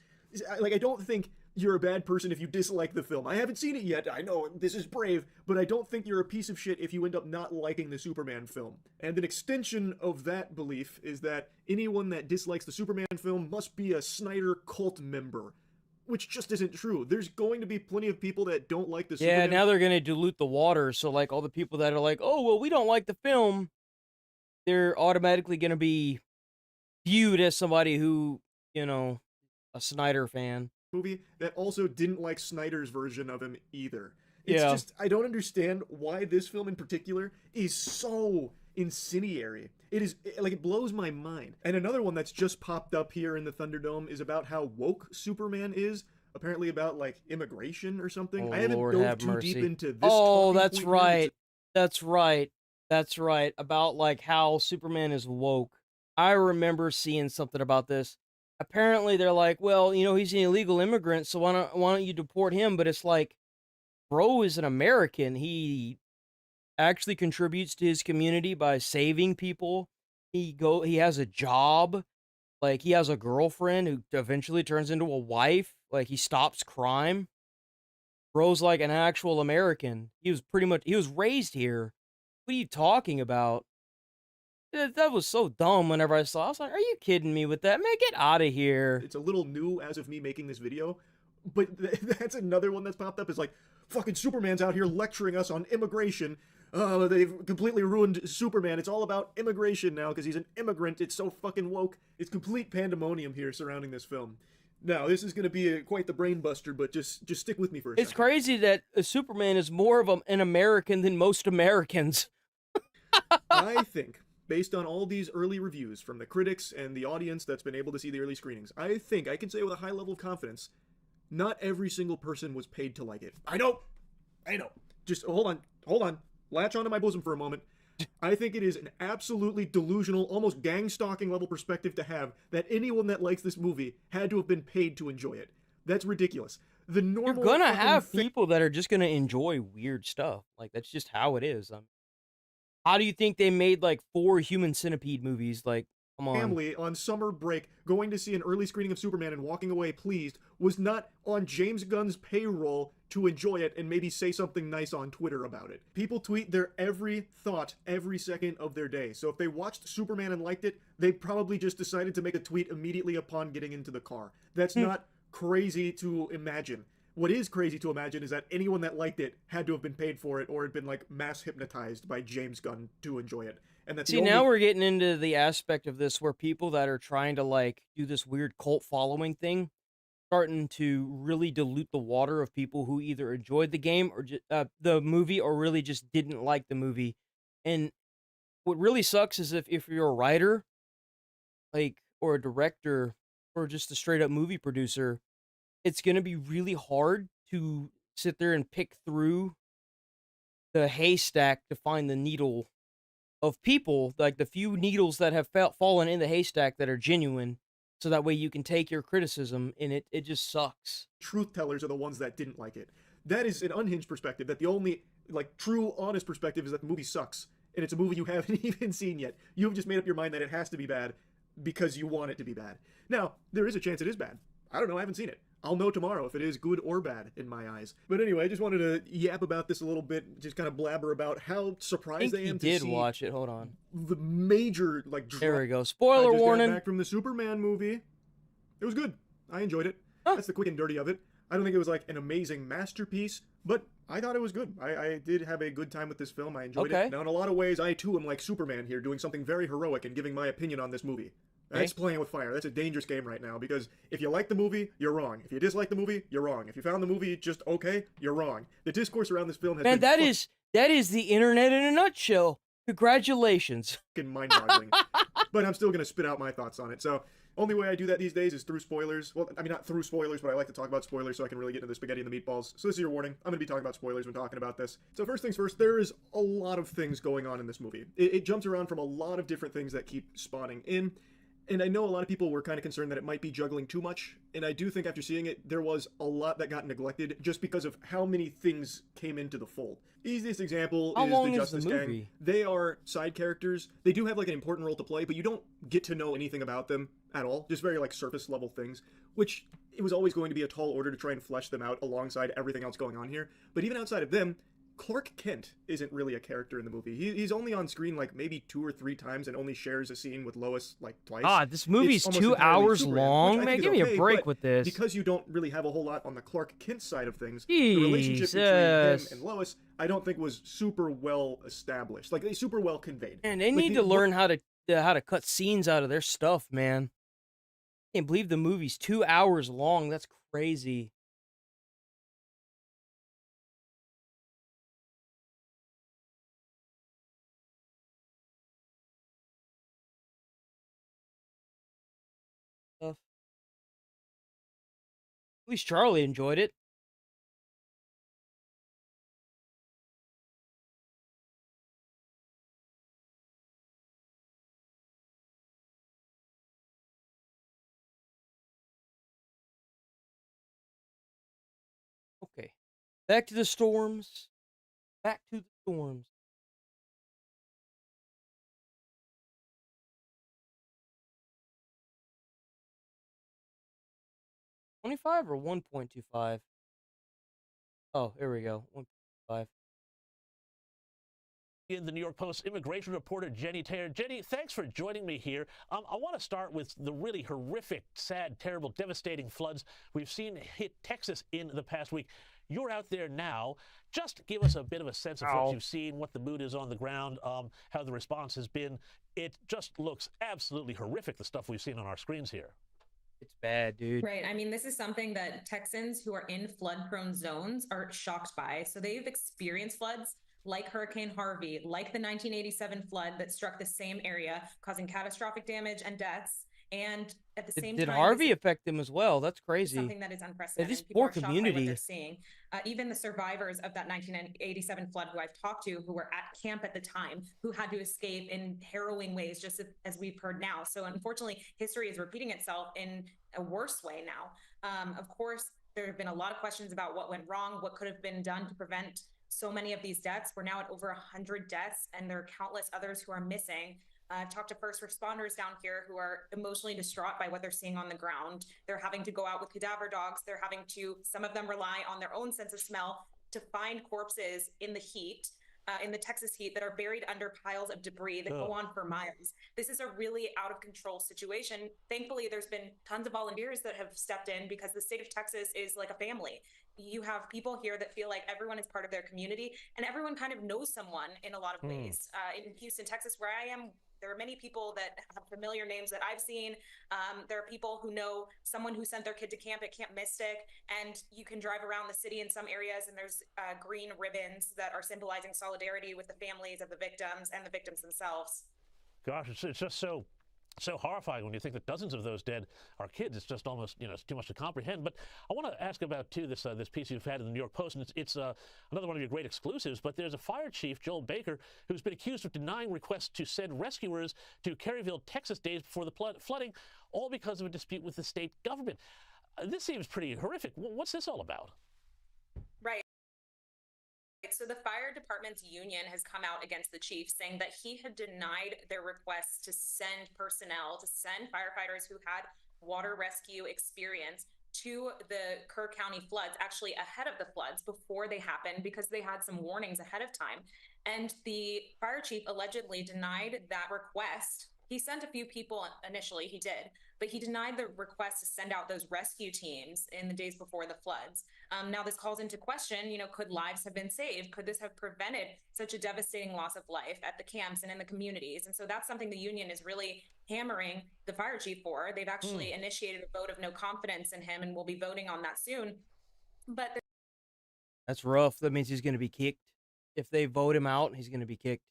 Like, I don't think you're a bad person if you dislike the film. I haven't seen it yet. I know this is brave, but I don't think you're a piece of shit if you end up not liking the Superman film. And an extension of that belief is that anyone that dislikes the Superman film must be a Snyder cult member, which just isn't true. There's going to be plenty of people that don't like the Superman. Yeah, now they're going to dilute the water. So, like, all the people that are like, oh, well, we don't like the film, they're automatically going to be viewed as somebody who, you know, a Snyder fan. Movie that also didn't like Snyder's version of him either. It's Yeah. just, I don't understand why this film in particular is so incendiary. It is, like, it blows my mind. And another one that's just popped up here in the Thunderdome is about how woke Superman is. Apparently about, like, immigration or something. Oh, I haven't Lord dove have too mercy. deep into this. Oh, talking that's point here. right. That's right. That's right. About, like, how Superman is woke. I remember seeing something about this. Apparently, they're like, well, you know, he's an illegal immigrant, so why don't you deport him? But it's like, bro is an American. He actually contributes to his community by saving people. He has a job. Like, he has a girlfriend who eventually turns into a wife. Like, he stops crime. Bro's like an actual American. He was raised here. What are you talking about? That was so dumb whenever I saw it. I was like, are you kidding me with that? Man, get out of here. It's a little new as of me making this video, but that's another one that's popped up is like, fucking Superman's out here lecturing us on immigration. They've completely ruined Superman. It's all about immigration now because he's an immigrant. It's so fucking woke. It's complete pandemonium here surrounding this film. Now, this is going to be quite the brain buster, but just stick with me for a second. It's crazy that Superman is more of an American than most Americans. I think, based on all these early reviews from the critics and the audience that's been able to see the early screenings, I think I can say with a high level of confidence, not every single person was paid to like it. I know. Just hold on. Latch onto my bosom for a moment. I think it is an absolutely delusional, almost gang-stalking level perspective to have that anyone that likes this movie had to have been paid to enjoy it. That's ridiculous. The normal. You're gonna have people that are just gonna enjoy weird stuff. Like, that's just how it is. How do you think they made like 4 Human Centipede movies? Like, come on. Family on summer break going to see an early screening of Superman and walking away pleased was not on James Gunn's payroll to enjoy it and maybe say something nice on Twitter about it. People tweet their every thought every second of their day. So if they watched Superman and liked it, they probably just decided to make a tweet immediately upon getting into the car. That's not crazy to imagine. What is crazy to imagine is that anyone that liked it had to have been paid for it or had been like mass hypnotized by James Gunn to enjoy it. And that's See, now we're getting into the aspect of this where people that are trying to like do this weird cult following thing, starting to really dilute the water of people who either enjoyed the game or the movie, or really just didn't like the movie. And what really sucks is if you're a writer, like, or a director, or just a straight up movie producer, it's gonna be really hard to sit there and pick through the haystack to find the needle of people, like the few needles that have fallen in the haystack that are genuine, so that way you can take your criticism, and it just sucks. Truth tellers are the ones that didn't like it. That is an unhinged perspective, that the only, like, true, honest perspective is that the movie sucks, and it's a movie you haven't even seen yet. You've just made up your mind that it has to be bad because you want it to be bad. Now, there is a chance it is bad. I don't know, I haven't seen it. I'll know tomorrow if it is good or bad in my eyes. But anyway, I just wanted to yap about this a little bit, just kind of blabber about how surprised I am to see. He did watch it. Hold on. The major, like, there we go. Spoiler I just warning. got back from the Superman movie. It was good. I enjoyed it. That's the quick and dirty of it. I don't think it was like an amazing masterpiece, but I thought it was good. I did have a good time with this film. I enjoyed it. Now, in a lot of ways, I too am like Superman here, doing something very heroic and giving my opinion on this movie. That's playing with fire. That's a dangerous game right now, because if you like the movie, you're wrong. If you dislike the movie, you're wrong. If you found the movie just okay, you're wrong. The discourse around this film has been that is the internet in a nutshell. Congratulations. Fucking mind-boggling. But I'm still gonna spit out my thoughts on it. So only way I do that these days is through spoilers. Well, I mean, not through spoilers, but I like to talk about spoilers so I can really get into the spaghetti and the meatballs. So this is your warning. I'm going to be talking about spoilers when talking about this. So first things first, there is a lot of things going on in this movie. It jumps around from a lot of different things that keep spawning in. And I know a lot of people were kind of concerned that it might be juggling too much. And I do think after seeing it, there was a lot that got neglected just because of how many things came into the fold. Easiest example is the Justice Gang. They are side characters. They do have like an important role to play, but you don't get to know anything about them at all. Just very like surface level things, which it was always going to be a tall order to try and flesh them out alongside everything else going on here. But even outside of them, Clark Kent isn't really a character in the movie. He's only on screen like maybe 2 or 3 times and only shares a scene with Lois like twice. God, this movie's 2 hours long, man. Give me a break with this. Because you don't really have a whole lot on the Clark Kent side of things, the relationship between him and Lois, I don't think was super well established. Like, they super well conveyed. And they need to learn how to cut scenes out of their stuff, man. I can't believe the movie's 2 hours long. That's crazy. At least Charlie enjoyed it. Okay. Back to the storms. Back to the storms. $25 or 1.25? Oh, here we go. 1.5. In the New York Post immigration reporter Jenny Taylor. Jenny, thanks for joining me here. I want to start with the really horrific, sad, terrible, devastating floods we've seen hit Texas in the past week. You're out there now. Just give us a bit of a sense of what you've seen, what the mood is on the ground, how the response has been. It just looks absolutely horrific, the stuff we've seen on our screens here. It's bad, dude. Right. I mean, this is something that Texans who are in flood-prone zones are shocked by. So they've experienced floods like Hurricane Harvey, like the 1987 flood that struck the same area, causing catastrophic damage and deaths. And at the same time, did Harvey affect them as well? That's crazy. Something that is unprecedented. This People poor are shocked by community. what they're seeing. Even the survivors of that 1987 flood who I've talked to, who were at camp at the time, who had to escape in harrowing ways, just as we've heard now. So unfortunately, history is repeating itself in a worse way now. Of course, there have been a lot of questions about what went wrong, what could have been done to prevent so many of these deaths. We're now at over 100 deaths, and there are countless others who are missing. Talked to first responders down here who are emotionally distraught by what they're seeing on the ground. They're having to go out with cadaver dogs. They're having to, some of them rely on their own sense of smell to find corpses in the heat, in the Texas heat, that are buried under piles of debris that go on for miles. This is a really out of control situation. Thankfully, there's been tons of volunteers that have stepped in, because the state of Texas is like a family. You have people here that feel like everyone is part of their community, and everyone kind of knows someone in a lot of ways. In Houston, Texas, where I am, there are many people that have familiar names that I've seen. There are people who know someone who sent their kid to camp at Camp Mystic, and you can drive around the city in some areas, and there's green ribbons that are symbolizing solidarity with the families of the victims and the victims themselves. Gosh, it's just so horrifying when you think that dozens of those dead are kids. It's just almost, it's too much to comprehend. But I want to ask about, too, this piece you've had in the New York Post, and it's another one of your great exclusives, but there's a fire chief, Joel Baker, who's been accused of denying requests to send rescuers to Caryville, Texas, days before the flooding, all because of a dispute with the state government. This seems pretty horrific. What's this all about? Right. So the fire department's union has come out against the chief, saying that he had denied their requests to send personnel, to send firefighters who had water rescue experience to the Kerr County floods, actually ahead of the floods, before they happened, because they had some warnings ahead of time. And the fire chief allegedly denied that request. He sent a few people initially, he did, but he denied the request to send out those rescue teams in the days before the floods. Now this calls into question, could lives have been saved? Could this have prevented such a devastating loss of life at the camps and in the communities? And so that's something the union is really hammering the fire chief for. They've actually initiated a vote of no confidence in him, and we'll be voting on that soon. But That's rough. That means he's going to be kicked. If they vote him out, he's going to be kicked.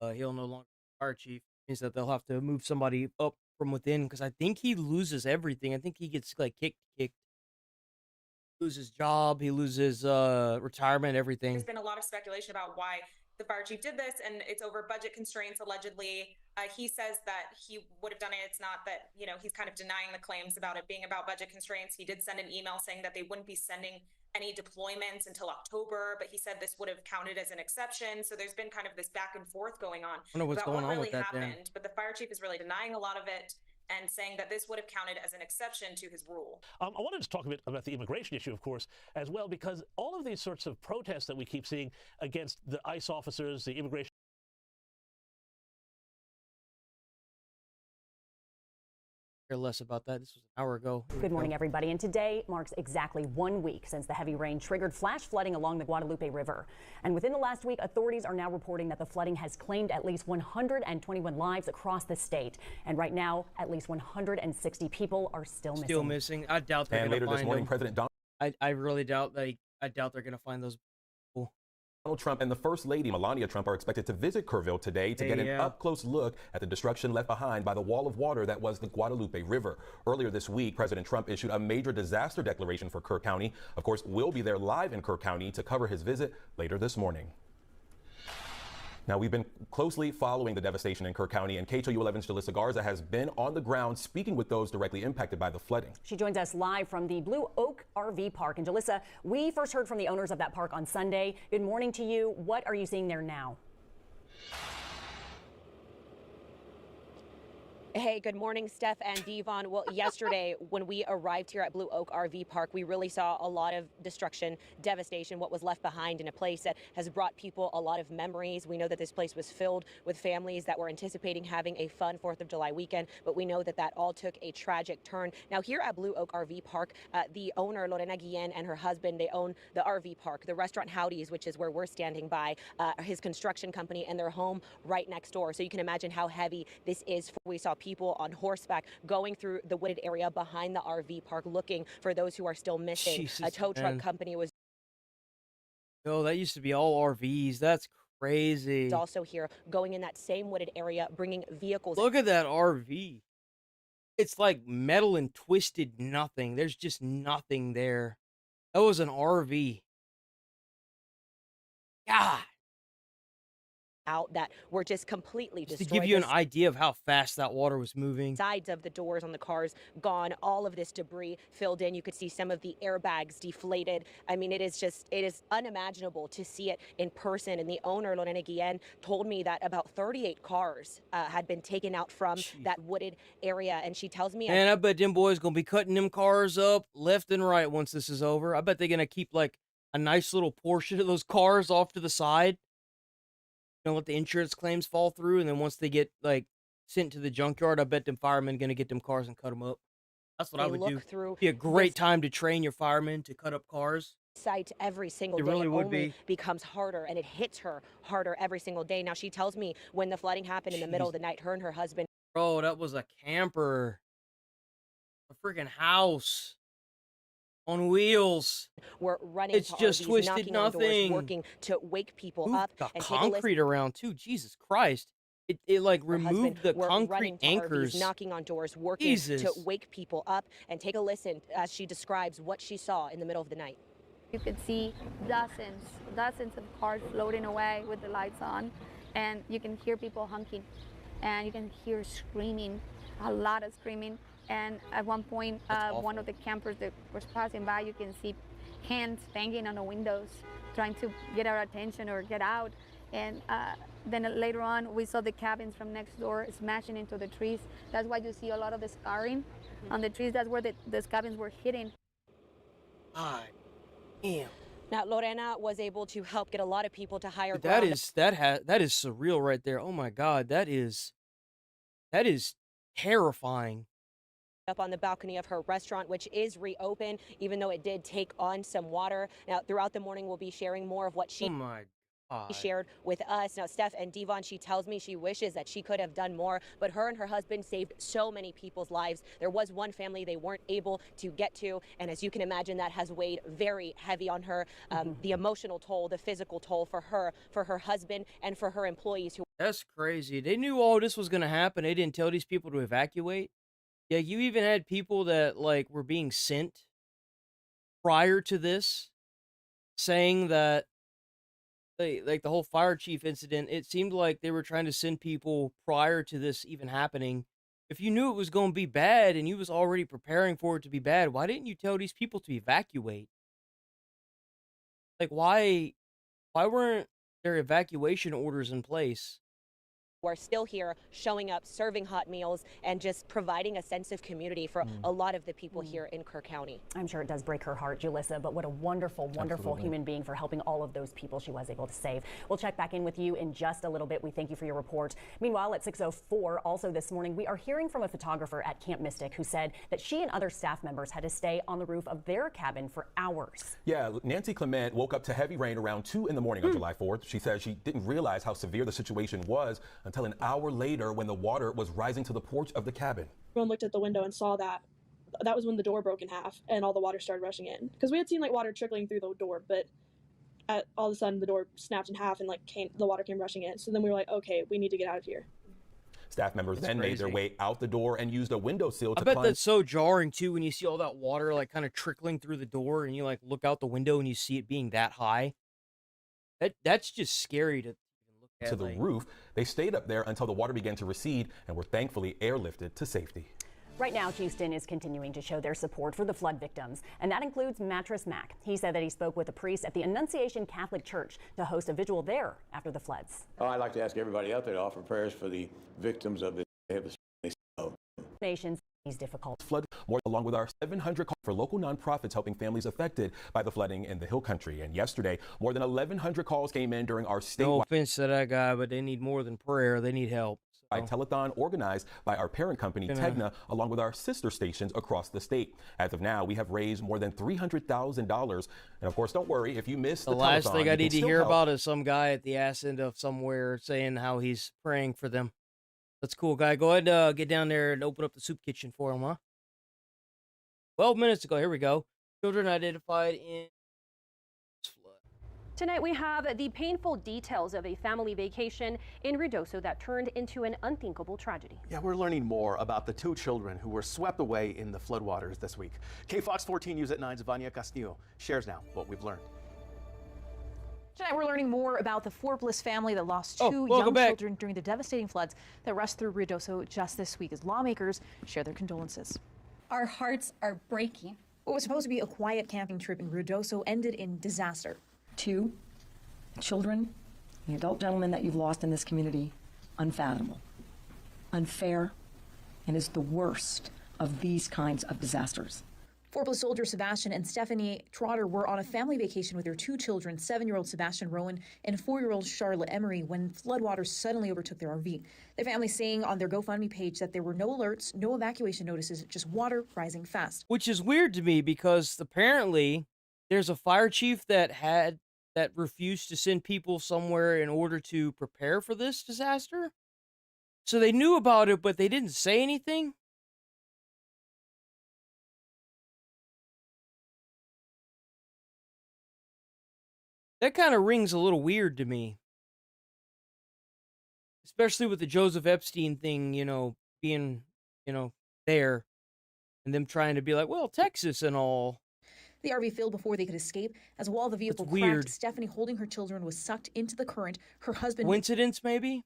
He'll no longer be fire chief. Means that they'll have to move somebody up from within, because I think he loses everything. I think he gets kicked. Loses job, he loses retirement, everything. There's been a lot of speculation about why the fire chief did this, and it's over budget constraints, allegedly. He says that he would have done it. It's not that, he's kind of denying the claims about it being about budget constraints. He did send an email saying that they wouldn't be sending any deployments until October, but he said this would have counted as an exception. So there's been kind of this back and forth going on wonder what's about going what on really with that, happened. then. But the fire chief is really denying a lot of it and saying that this would have counted as an exception to his rule. I wanted to talk a bit about the immigration issue, of course, as well, because all of these sorts of protests that we keep seeing against the ICE officers, the immigration Care less about that. This was an hour ago. Good morning, everybody. And today marks exactly 1 week since the heavy rain triggered flash flooding along the Guadalupe River. And within the last week, authorities are now reporting that the flooding has claimed at least 121 lives across the state. And right now, at least 160 people are still missing. Still missing. I doubt they're And going to later this find morning, them. President Donald I really doubt I doubt they're going to find those people. Trump and the First Lady, Melania Trump, are expected to visit Kerrville today to get an up-close look at the destruction left behind by the wall of water that was the Guadalupe River. Earlier this week, President Trump issued a major disaster declaration for Kerr County. Of course, we'll be there live in Kerr County to cover his visit later this morning. Now, we've been closely following the devastation in Kerr County, and KHOU 11's Jalissa Garza has been on the ground speaking with those directly impacted by the flooding. She joins us live from the Blue Oak RV Park. And Jalissa, we first heard from the owners of that park on Sunday. Good morning to you. What are you seeing there now? Hey, good morning, Steph and Devon. Well, yesterday when we arrived here at Blue Oak RV Park, we really saw a lot of destruction, devastation, what was left behind in a place that has brought people a lot of memories. We know that this place was filled with families that were anticipating having a fun 4th of July weekend, but we know that that all took a tragic turn. Now, here at Blue Oak RV Park, the owner, Lorena Guillen, and her husband, they own the RV park, the restaurant Howdy's, which is where we're standing by, his construction company, and their home right next door. So you can imagine how heavy this is. We saw people on horseback going through the wooded area behind the RV park looking for those who are still missing. Jesus, a tow truck man. company was Oh, that used to be all RVs. That's crazy. also here going in that same wooded area, bringing vehicles. Look at that RV. It's like metal and twisted nothing. There's just nothing there. That was an RV. God. out that were just completely Just destroyed. to give you an The idea of how fast that water was moving. sides of the doors on the cars gone, all of this debris filled in. You could see some of the airbags deflated. I mean, it is unimaginable to see it in person. And the owner, Lorena Guillen, told me that about 38 cars had been taken out from that wooded area. And she tells me, Man, I bet them boys gonna be cutting them cars up left and right once this is over. I bet they're gonna keep like a nice little portion of those cars off to the side. You know, let the insurance claims fall through, and then once they get like sent to the junkyard, I bet them firemen gonna get them cars and cut them up. That's what I They would look do. through Be a great this- time to train your firemen to cut up cars. Site every single It day. really It would only be. becomes harder, and it hits her harder every single day. Now, she tells me when the flooding happened in the middle of the night, her and her husband Bro, that was a camper. A freaking house. On wheels. were running It's to just RVs, twisted knocking on doors, nothing. working to wake people Ooh, up got and take a listen. concrete around too. Jesus Christ. It like Her husband removed the were concrete running to anchors. RVs, knocking on doors, working Jesus. to wake people up, and take a listen as she describes what she saw in the middle of the night. You could see dozens of cars floating away with the lights on, and you can hear people honking, and you can hear screaming, a lot of screaming. And at one point, one of the campers that was passing by, you can see hands banging on the windows, trying to get our attention or get out. And then later on, we saw the cabins from next door smashing into the trees. That's why you see a lot of the scarring on the trees. That's where those cabins were hitting. God damn. Now, Lorena was able to help get a lot of people to higher That ground. that is surreal right there. Oh my God, that is terrifying. Up on the balcony of her restaurant, which is reopened, even though it did take on some water. Now, throughout the morning, we'll be sharing more of what she Oh my God. shared with us. Now, Steph and Devon, she tells me she wishes that she could have done more, but her and her husband saved so many people's lives. There was one family they weren't able to get to, and as you can imagine, that has weighed very heavy on her. The emotional toll, the physical toll for her husband, and for her employees who. That's crazy. They knew all this was gonna happen. They didn't tell these people to evacuate. Yeah, you even had people that like were being sent prior to this saying that like the whole fire chief incident, it seemed like they were trying to send people prior to this even happening. If you knew it was going to be bad and you was already preparing for it to be bad, why didn't you tell these people to evacuate? Like why weren't there evacuation orders in place? Are still here, showing up, serving hot meals, and just providing a sense of community for a lot of the people here in Kerr County. I'm sure it does break her heart, Julissa, but what a wonderful, wonderful human being for helping all of those people she was able to save. We'll check back in with you in just a little bit. We thank you for your report. Meanwhile, at 6:04, also this morning, we are hearing from a photographer at Camp Mystic who said that she and other staff members had to stay on the roof of their cabin for hours. Yeah, Nancy Clement woke up to heavy rain around 2 in the morning on July 4th. She says she didn't realize how severe the situation was until an hour later when the water was rising to the porch of the cabin. Everyone looked at the window and saw that. That was when the door broke in half and all the water started rushing in. Because we had seen like water trickling through the door, but all of a sudden the door snapped in half and the water came rushing in. So then we were like, okay, we need to get out of here. Staff members That's then made their crazy. way out the door and used a windowsill to I bet climb. that's so jarring too when you see all that water like kind of trickling through the door and you like look out the window and you see it being that high. That's just scary to look at. To the roof. They stayed up there until the water began to recede and were thankfully airlifted to safety. Right now, Houston is continuing to show their support for the flood victims, and that includes Mattress Mac. He said that he spoke with a priest at the Annunciation Catholic Church to host a vigil there after the floods. I'd like to ask everybody out there to offer prayers for the victims of the Nations is difficult. Flood more along with our 700 calls for local nonprofits helping families affected by the flooding in the Hill Country. And yesterday, more than 1,100 calls came in during our statewide. No offense to that guy, but they need more than prayer. They need help. By telethon organized by our parent company, Tegna, along with our sister stations across the state. As of now, we have raised more than $300,000. And of course, don't worry, if you missed the last telethon, thing you I can need to still hear help. about is some guy at the ass end of somewhere saying how he's praying for them. That's cool, guy. Go ahead, get down there and open up the soup kitchen for him, huh? 12 minutes ago, here we go. Children identified in Tonight we have the painful details of a family vacation in Ruidoso that turned into an unthinkable tragedy. Yeah, we're learning more about the 2 children who were swept away in the floodwaters this week. KFOX 14 News at 9's Vania Castillo shares now what we've learned. Tonight we're learning more about the Forblis family that lost 2 young children during the devastating floods that rushed through Ruidoso just this week as lawmakers share their condolences. Our hearts are breaking. What was supposed to be a quiet camping trip in Ruidoso ended in disaster. 2 children, the adult gentleman that you've lost in this community, unfathomable, unfair, and is the worst of these kinds of disasters. Forblis soldier Sebastian and Stephanie Trotter were on a family vacation with their 2 children, 7-year-old Sebastian Rowan and 4-year-old Charlotte Emery, when floodwaters suddenly overtook their RV. Their family saying on their GoFundMe page that there were no alerts, no evacuation notices, just water rising fast. which is weird to me because apparently there's a fire chief that refused to send people somewhere in order to prepare for this disaster. So they knew about it, but they didn't say anything. That kind of rings a little weird to me. Especially with the Joseph Epstein thing, being, there. And them trying to be like, well, Texas and all. The RV filled before they could escape. As a wall of the vehicle cracked, Stephanie, holding her children, was sucked into the current. Her husband... Coincidence, maybe?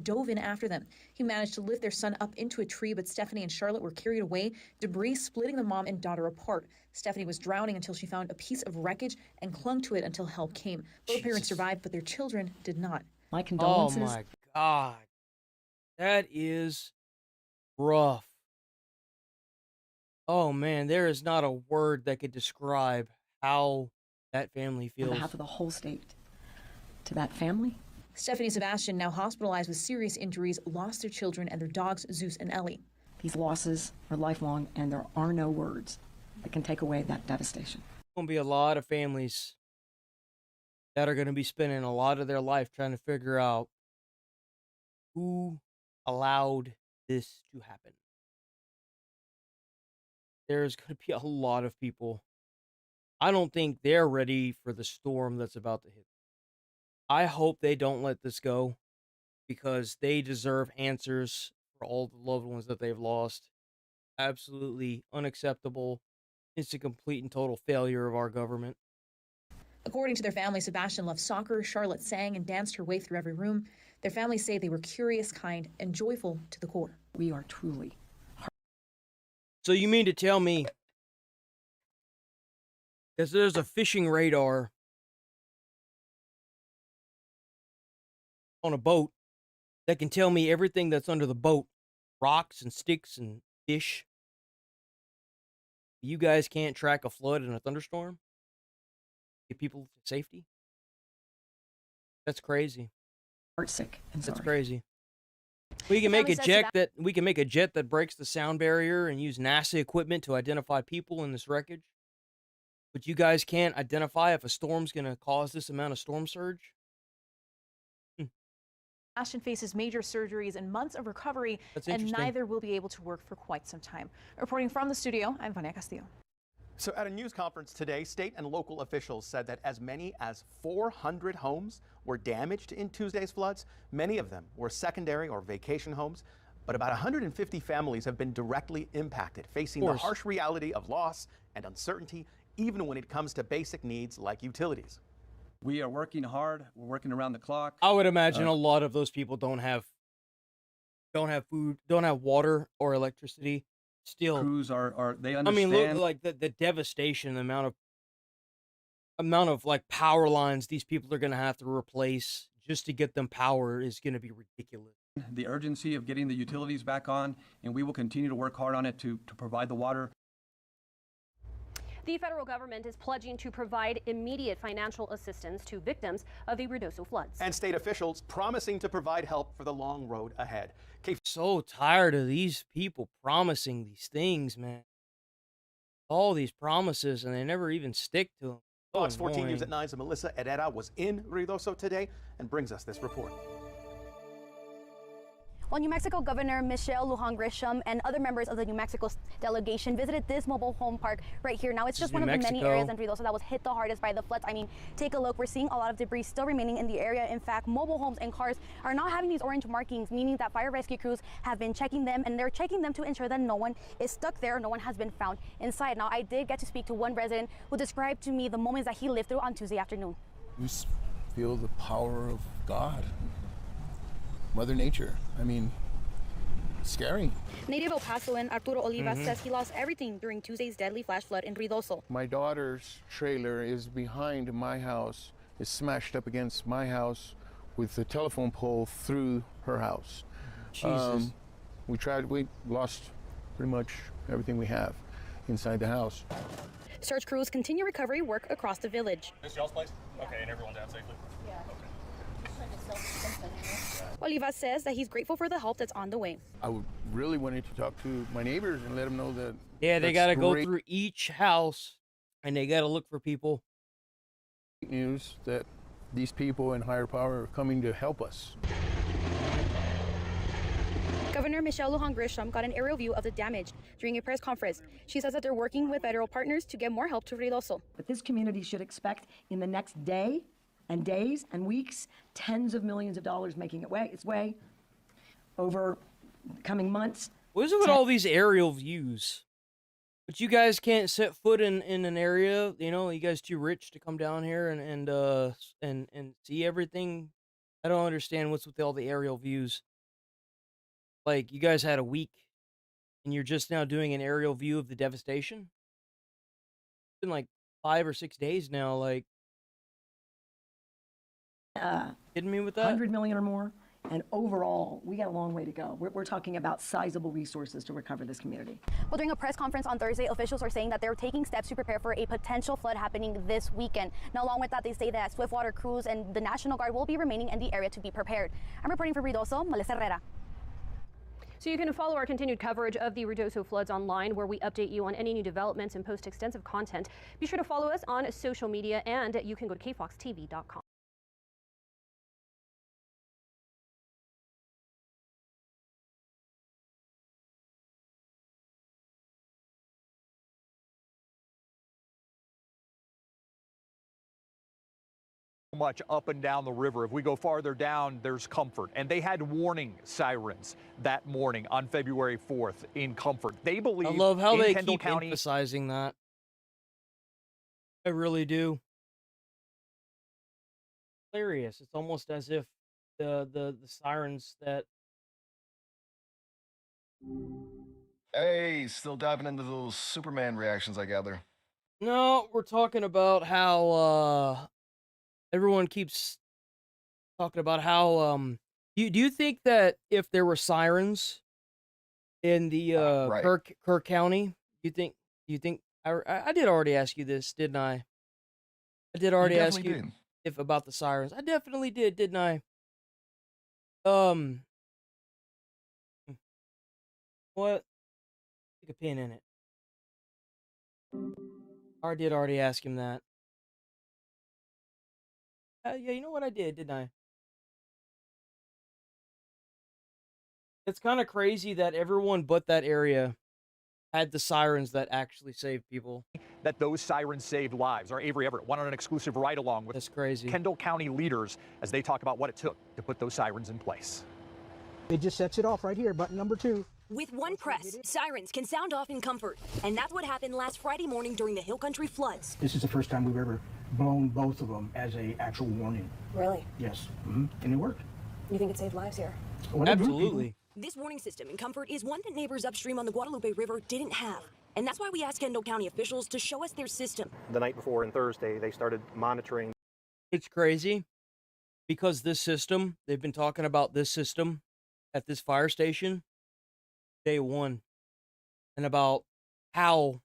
...dove in after them. He managed to lift their son up into a tree, but Stephanie and Charlotte were carried away, debris splitting the mom and daughter apart. Stephanie was drowning until she found a piece of wreckage and clung to it until help came. Both parents survived, but their children did not. My condolences. Oh, my God. That is rough. Oh, man, there is not a word that could describe how that family feels. On behalf of the whole state, to that family. Stephanie Sebastian, now hospitalized with serious injuries, lost their children and their dogs, Zeus and Ellie. These losses are lifelong, and there are no words that can take away that devastation. There's going to be a lot of families that are going to be spending a lot of their life trying to figure out who allowed this to happen. There's going to be a lot of people. I don't think they're ready for the storm that's about to hit. I hope they don't let this go, because they deserve answers for all the loved ones that they've lost. Absolutely unacceptable. It's a complete and total failure of our government. According to their family, Sebastian loved soccer. Charlotte sang and danced her way through every room. Their families say they were curious, kind, and joyful to the core. We are truly. So you mean to tell me that there's a fishing radar on a boat that can tell me everything that's under the boat, rocks and sticks and fish? You guys can't track a flood and a thunderstorm? Get people to safety? That's crazy. Heartsick and sorry. That's crazy. We can make a jet that breaks the sound barrier and use NASA equipment to identify people in this wreckage. But you guys can't identify if a storm's going to cause this amount of storm surge? Sebastian faces major surgeries and months of recovery, and neither will be able to work for quite some time. Reporting from the studio, I'm Vania Castillo. So at a news conference today, state and local officials said that as many as 400 homes were damaged in Tuesday's floods. Many of them were secondary or vacation homes, but about 150 families have been directly impacted, facing the harsh reality of loss and uncertainty, even when it comes to basic needs like utilities. We are working hard. We're working around the clock. I would imagine a lot of those people don't have food, don't have water or electricity. Still, crews are they understand? I mean, look, like the devastation, the amount of like power lines these people are going to have to replace just to get them power is going to be ridiculous. The urgency of getting the utilities back on, and we will continue to work hard on it to provide the water. The federal government is pledging to provide immediate financial assistance to victims of the Ruidoso floods. And state officials promising to provide help for the long road ahead. So tired of these people promising these things, man. All these promises, and they never even stick to them. Fox 14 News at 9's Melissa Herrera was in Ruidoso today and brings us this report. Well, New Mexico Governor Michelle Lujan Grisham and other members of the New Mexico delegation visited this mobile home park right here. Now, it's just one of the many areas in Ruidoso that was hit the hardest by the floods. I mean, take a look. We're seeing a lot of debris still remaining in the area. In fact, mobile homes and cars are not having these orange markings, meaning that fire rescue crews have been checking them, and they're checking them to ensure that no one is stuck there, no one has been found inside. Now, I did get to speak to one resident who described to me the moments that he lived through on Tuesday afternoon. You feel the power of God, Mother Nature. I mean, scary. Native El Pasoan Arturo Olivas says he lost everything during Tuesday's deadly flash flood in Ruidoso. My daughter's trailer is behind my house. It's smashed up against my house with the telephone pole through her house. Jesus. We lost pretty much everything we have inside the house. Search crews continue recovery work across the village. This y'all's place? Okay, and everyone's out safely? Yeah. Olivas says that he's grateful for the help that's on the way. I would really wanted to talk to my neighbors and let them know that. Yeah, they got to go through each house and they got to look for people. News that these people in higher power are coming to help us. Governor Michelle Lujan Grisham got an aerial view of the damage during a press conference. She says that they're working with federal partners to get more help to Ruidoso. But this community should expect in the next day and days and weeks, tens of millions of dollars making its way over coming months. What is it with all these aerial views? But you guys can't set foot in an area, you know, you guys too rich to come down here and see everything. I don't understand what's with all the aerial views. Like, you guys had a week, and you're just now doing an aerial view of the devastation? It's been like 5 or 6 days now, like... kidding me with that? 100 million or more, and overall, we got a long way to go. We're talking about sizable resources to recover this community. Well, during a press conference on Thursday, officials are saying that they're taking steps to prepare for a potential flood happening this weekend. Now, along with that, they say that swiftwater crews and the National Guard will be remaining in the area to be prepared. I'm reporting for Ruidoso, Melissa Herrera. So you can follow our continued coverage of the Ruidoso floods online, where we update you on any new developments and post extensive content. Be sure to follow us on social media, and you can go to kfoxtv.com. Much up and down the river. If we go farther down, there's Comfort, and they had warning sirens that morning on February 4th in Comfort. They believe I love how in they Kendall keep County, emphasizing that. I really do. Hilarious. It's almost as if the sirens that... Hey, still diving into those Superman reactions, I gather. No, we're talking about how everyone keeps talking about how do you think that if there were sirens in the Right. Kirk County, you think I did already ask you this, didn't I? I did already ask you definitely did. if about the sirens. I definitely did, didn't I? What? Stick a pin in it. I did already ask him that. Yeah, you know what I did, didn't I? It's kind of crazy that everyone but that area had the sirens that actually saved people. that those sirens saved lives. Our Avery Everett went on an exclusive ride-along with That's crazy. Kendall County leaders as they talk about what it took to put those sirens in place. It just sets it off right here, button number 2. With one press, sirens can sound off in Comfort. And that's what happened last Friday morning during the Hill Country floods. This is the first time we've ever blown both of them as a actual warning. Really? Yes. And it worked. You think it saved lives here? Well, absolutely. This warning system in Comfort is one that neighbors upstream on the Guadalupe River didn't have. And that's why we asked Kendall County officials to show us their system. The night before and Thursday, they started monitoring. It's crazy because this system, they've been talking about this system at this fire station day one and about how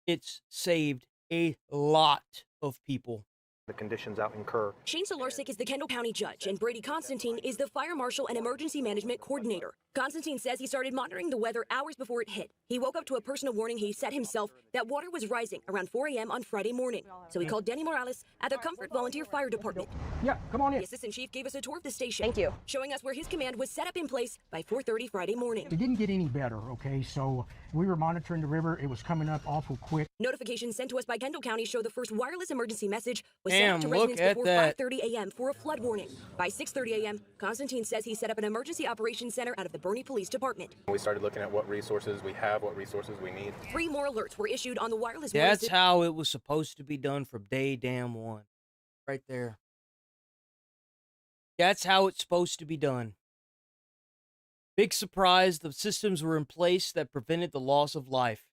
it's saved a lot of people. The conditions out in Kerr. Shane Solarczyk is the Kendall County judge, and Brady Constantine is the fire marshal and emergency management coordinator. Constantine says he started monitoring the weather hours before it hit. He woke up to a personal warning he set himself that water was rising around 4 a.m. on Friday morning. So he called Danny Morales at the Comfort Volunteer Fire Department. Yeah, come on in. The assistant chief gave us a tour of the station. Thank you. Showing us where his command was set up in place by 4:30 Friday morning. It didn't get any better, okay? So we were monitoring the river. It was coming up awful quick. Notifications sent to us by Kendall County show the first wireless emergency message was Damn, sent out to look residents at before that. 5:30 a.m. for a flood warning. By 6:30 a.m., Constantine says he set up an emergency operations center out of the Bernie Police Department. We started looking at what resources we have, what resources we need. 3 more alerts were issued on the wireless. That's how it was supposed to be done from day damn one. Right there. That's how it's supposed to be done. Big surprise, the systems were in place that prevented the loss of life.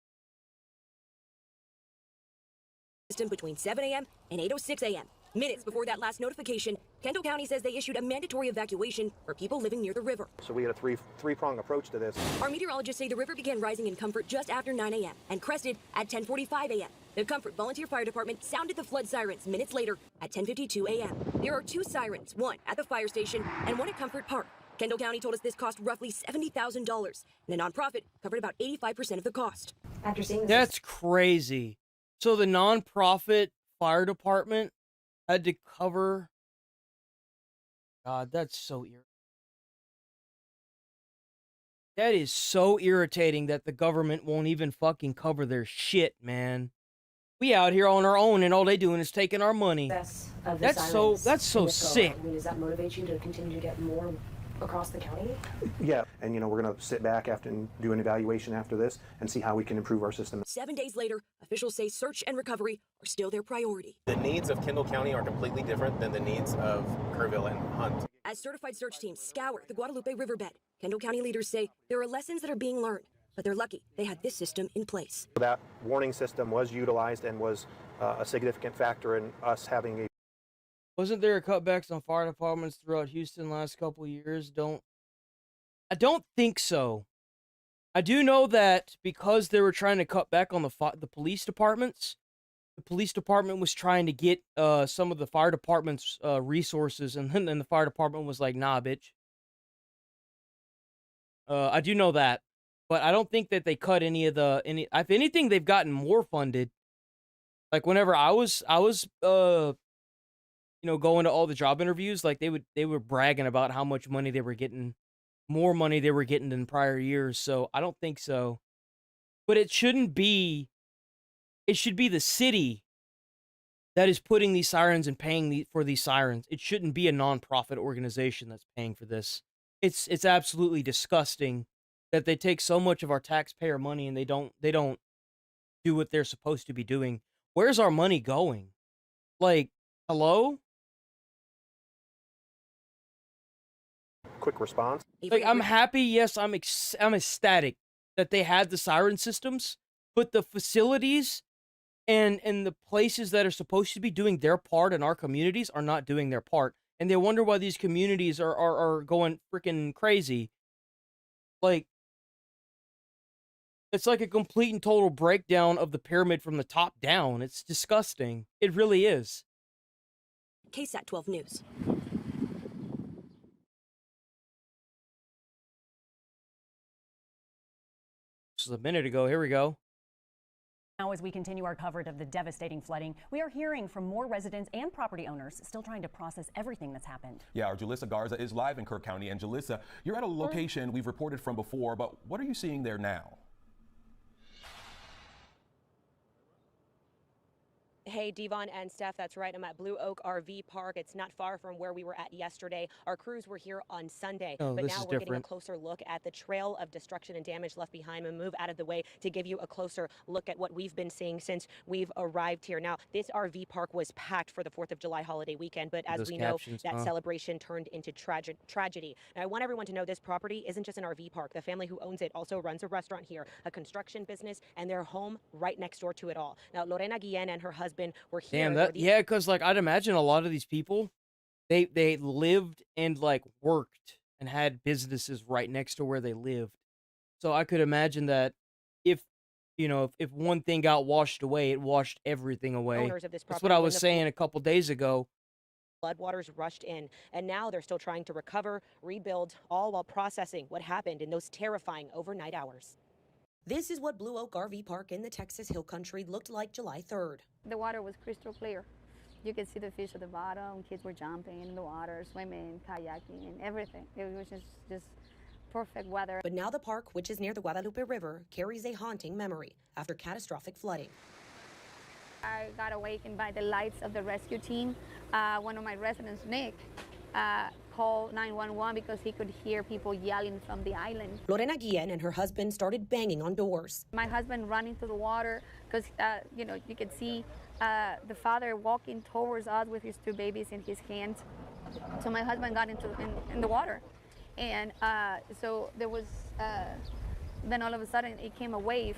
System between 7 a.m. and 8:06 a.m. Minutes before that last notification, Kendall County says they issued a mandatory evacuation for people living near the river. So we had a three-pronged approach to this. Our meteorologists say the river began rising in Comfort just after 9 a.m. and crested at 10:45 a.m. The Comfort Volunteer Fire Department sounded the flood sirens minutes later at 10:52 a.m. There are 2 sirens, one at the fire station and one at Comfort Park. Kendall County told us this cost roughly $70,000, and a nonprofit covered about 85% of the cost. After seeing That's crazy. So the nonprofit fire department had to cover. God, that's so irritating. That is so irritating that the government won't even fucking cover their shit, man. We out here on our own, and all they doing is taking our money. That's so sick. I mean, does that motivate you to continue to get more across the county? Yeah, and we're going to sit back after and do an evaluation after this and see how we can improve our system. 7 days later, officials say search and recovery are still their priority. The needs of Kendall County are completely different than the needs of Kerrville and Hunt. As certified search teams scour the Guadalupe riverbed, Kendall County leaders say there are lessons that are being learned, but they're lucky they had this system in place. That warning system was utilized and was a significant factor in us having a. Wasn't there cutbacks on fire departments throughout Houston last couple of years? I don't think so. I do know that because they were trying to cut back on the police departments, the police department was trying to get some of the fire department's resources, and then the fire department was like, nah, bitch. I do know that, but I don't think that they cut if anything, they've gotten more funded. Like whenever I was going to all the job interviews, like they were bragging about how much money they were getting, more money they were getting than prior years. So I don't think so. But it shouldn't be. It should be the city that is putting these sirens and paying for these sirens. It shouldn't be a nonprofit organization that's paying for this. It's absolutely disgusting that they take so much of our taxpayer money and they don't do what they're supposed to be doing. Where's our money going? Like, hello? Quick response. Like, I'm happy, yes, I'm ecstatic that they had the siren systems, but the facilities and the places that are supposed to be doing their part in our communities are not doing their part. And they wonder why these communities are going freaking crazy. Like, it's like a complete and total breakdown of the pyramid from the top down. It's disgusting. It really is. KSAT 12 News. This was a minute ago. Here we go. Now, as we continue our coverage of the devastating flooding, we are hearing from more residents and property owners still trying to process everything that's happened. Yeah, our Jalissa Garza is live in Kirk County. And Jalissa, you're at a location we've reported from before, but what are you seeing there now? Hey, Devon and Steph, that's right. I'm at Blue Oak RV Park. It's not far from where we were at yesterday. Our crews were here on Sunday, but now we're getting a closer look at the trail of destruction and damage left behind. We'll move out of the way to give you a closer look at what we've been seeing since we've arrived here. Now, this RV park was packed for the 4th of July holiday weekend, but as we know, that celebration turned into tragedy. Now, I want everyone to know this property isn't just an RV park. The family who owns it also runs a restaurant here, a construction business, and their home right next door to it all. Now, Lorena Guillen and her husband were here. Damn, yeah, because like I'd imagine a lot of these people, they lived and like worked and had businesses right next to where they lived. So I could imagine that if one thing got washed away, it washed everything away. Owners of this That's property, what I was saying a couple days ago. Floodwaters rushed in, and now they're still trying to recover, rebuild, all while processing what happened in those terrifying overnight hours. This is what Blue Oak RV Park in the Texas Hill Country looked like July 3rd. The water was crystal clear. You could see the fish at the bottom. Kids were jumping in the water, swimming, kayaking, and everything. It was just perfect weather. But now the park, which is near the Guadalupe River, carries a haunting memory after catastrophic flooding. I got awakened by the lights of the rescue team. One of my residents, Nick, called 911 because he could hear people yelling from the island. Lorena Guillen and her husband started banging on doors. My husband running through the water because, you could see the father walking towards us with his 2 babies in his hands. So my husband got in the water. And so there was, then all of a sudden it came a wave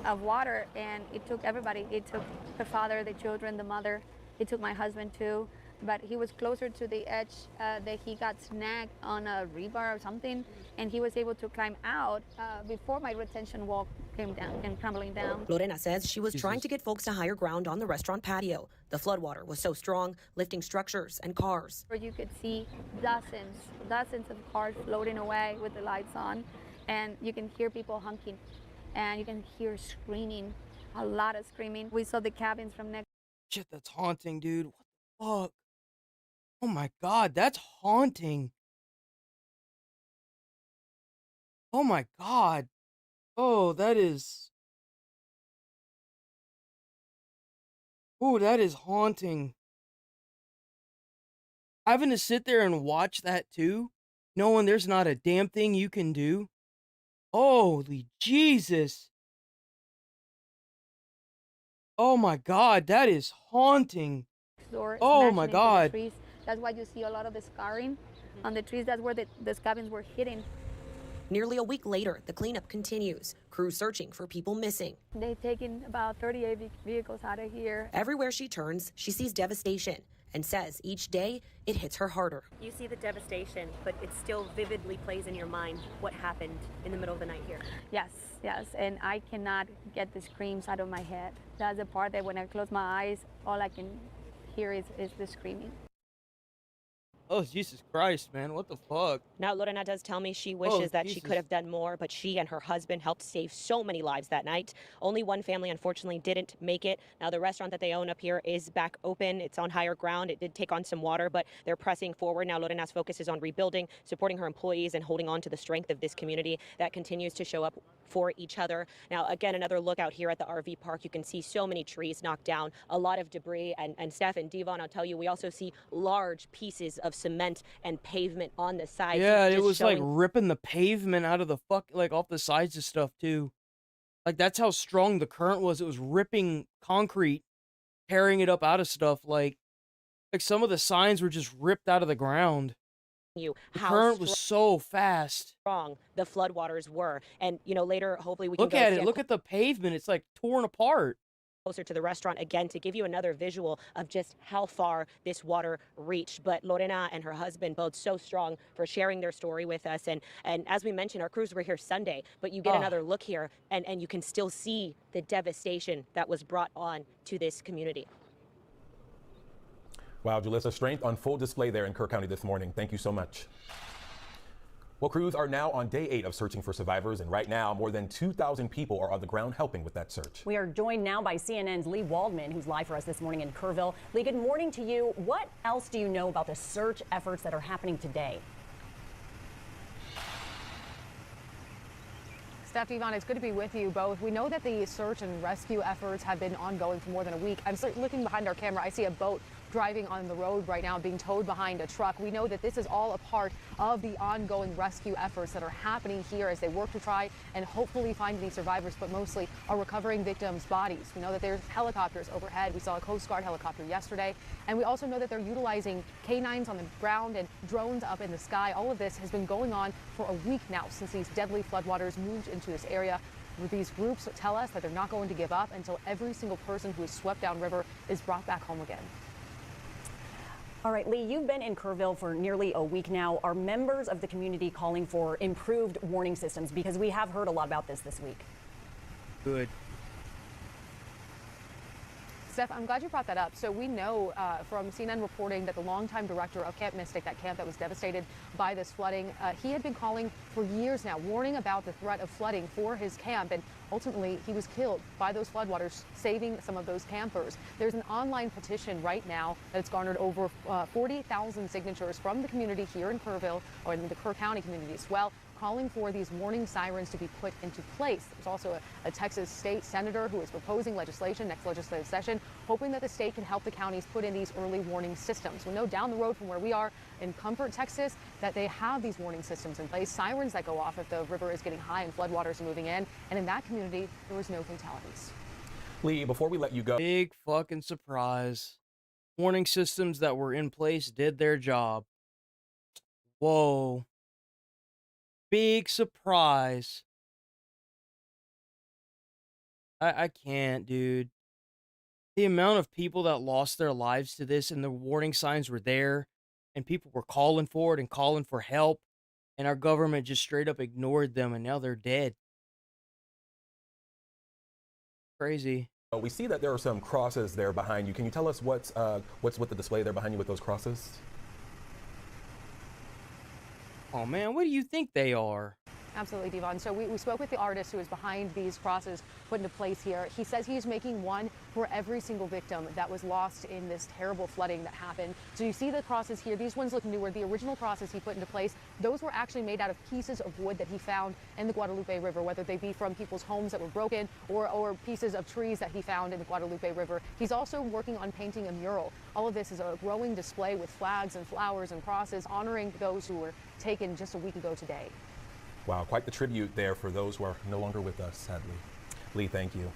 of water and it took everybody. It took the father, the children, the mother. It took my husband too. But he was closer to the edge that he got snagged on a rebar or something, and he was able to climb out before my retention wall came down and crumbling down. Lorena says she was trying to get folks to higher ground on the restaurant patio. The floodwater was so strong, lifting structures and cars. Where you could see dozens of cars floating away with the lights on, and you can hear people honking, and you can hear screaming A lot of screaming. We saw the cabins from next. Shit, that's haunting, dude. What the fuck? Oh my god, that's haunting. Oh my god. Oh, that is... Oh, that is haunting. Having to sit there and watch that too, knowing there's not a damn thing you can do. Holy Jesus. Oh my god, that is haunting. Oh my god. Trees. That's why you see a lot of the scarring on the trees. That's where the cabins were hidden. Nearly a week later, the cleanup continues. Crews searching for people missing. They've taken about 38 vehicles out of here. Everywhere she turns, she sees devastation and says each day it hits her harder. You see the devastation, but it still vividly plays in your mind what happened in the middle of the night here. Yes, yes, and I cannot get the screams out of my head. That's the part that when I close my eyes, all I can hear is the screaming. Oh, Jesus Christ, man. What the fuck? Now, Lorena does tell me she wishes that she could have done more, but she and her husband helped save so many lives that night. Only one family, unfortunately, didn't make it. Now, the restaurant that they own up here is back open. It's on higher ground. It did take on some water, but they're pressing forward. Now, Lorena's focus is on rebuilding, supporting her employees, and holding on to the strength of this community that continues to show up for each other. Now, again, another look out here at the RV park. You can see so many trees knocked down, a lot of debris. And Steph and Devon, I'll tell you, we also see large pieces of cement and pavement on the side. Yeah, it was like ripping the pavement out of the like off the sides of stuff too. Like that's how strong the current was. It was ripping concrete, tearing it up out of stuff. Like some of the signs were just ripped out of the ground. The current was so fast. Strong the floodwaters were. And, you know, later, hopefully we can look at it. Look at the pavement. It's like torn apart. Closer to the restaurant again to give you another visual of just how far this water reached. But Lorena and her husband, both so strong for sharing their story with us. And as we mentioned, our crews were here Sunday, but you get another look here and you can still see the devastation that was brought on to this community. Wow, Julissa, strength on full display there in Kerr County this morning. Thank you so much. Well, crews are now on day 8 of searching for survivors, and right now, more than 2,000 people are on the ground helping with that search. We are joined now by CNN's Lee Waldman, who's live for us this morning in Kerrville. Lee, good morning to you. What else do you know about the search efforts that are happening today? Steph, Devon, it's good to be with you both. We know that the search and rescue efforts have been ongoing for more than a week. I'm looking behind our camera. I see a boat driving on the road right now, being towed behind a truck. We know that this is all a part of the ongoing rescue efforts that are happening here as they work to try and hopefully find any survivors, but mostly are recovering victims' bodies. We know that there's helicopters overhead. We saw a Coast Guard helicopter yesterday, and we also know that they're utilizing canines on the ground and drones up in the sky. All of this has been going on for a week now since these deadly floodwaters moved into this area. These groups tell us that they're not going to give up until every single person who is swept downriver is brought back home again. All right, Lee, you've been in Kerrville for nearly a week now. Are members of the community calling for improved warning systems? Because we have heard a lot about this week. Good. Steph, I'm glad you brought that up. So we know from CNN reporting that the longtime director of Camp Mystic, that camp that was devastated by this flooding, he had been calling for years now, warning about the threat of flooding for his camp. And ultimately, he was killed by those floodwaters, saving some of those campers. There's an online petition right now that's garnered over 40,000 signatures from the community here in Kerrville, or in the Kerr County community as well, calling for these warning sirens to be put into place. There's also a Texas state senator who is proposing legislation next legislative session, hoping that the state can help the counties put in these early warning systems. We know down the road from where we are in Comfort, Texas, that they have these warning systems in place, sirens that go off if the river is getting high and floodwaters are moving in. And in that community, there was no fatalities. Lee, before we let you go. Big fucking surprise. Warning systems that were in place did their job. Whoa. Big surprise. I can't, dude. The amount of people that lost their lives to this, and the warning signs were there, and people were calling for it and calling for help, and our government just straight up ignored them, and now they're dead. Crazy. We see that there are some crosses there behind you. Can you tell us what's with the display there behind you with those crosses? Oh man, what do you think they are? Absolutely, Devon. So we spoke with the artist who is behind these crosses put into place here. He says he's making one for every single victim that was lost in this terrible flooding that happened. So you see the crosses here. These ones look newer. The original crosses he put into place, those were actually made out of pieces of wood that he found in the Guadalupe River, whether they be from people's homes that were broken or pieces of trees that he found in the Guadalupe River. He's also working on painting a mural. All of this is a growing display with flags and flowers and crosses honoring those who were taken just a week ago today. Wow, quite the tribute there for those who are no longer with us, sadly. Lee, thank you.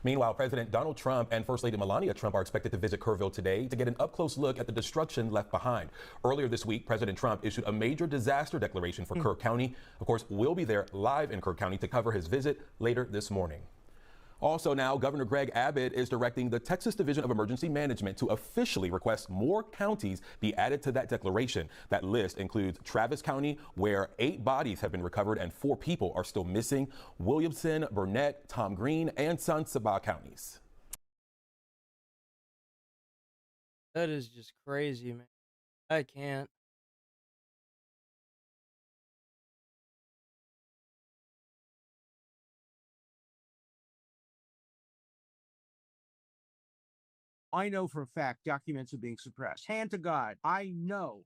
Meanwhile, President Donald Trump and First Lady Melania Trump are expected to visit Kerrville today to get an up-close look at the destruction left behind. Earlier this week, President Trump issued a major disaster declaration for Kerr County. Of course, we'll be there live in Kerr County to cover his visit later this morning. Also now, Governor Greg Abbott is directing the Texas Division of Emergency Management to officially request more counties be added to that declaration. That list includes Travis County, where 8 bodies have been recovered and 4 people are still missing, Williamson, Burnett, Tom Green, and San Saba counties. That is just crazy, man. I can't. I know for a fact documents are being suppressed. Hand to God, I know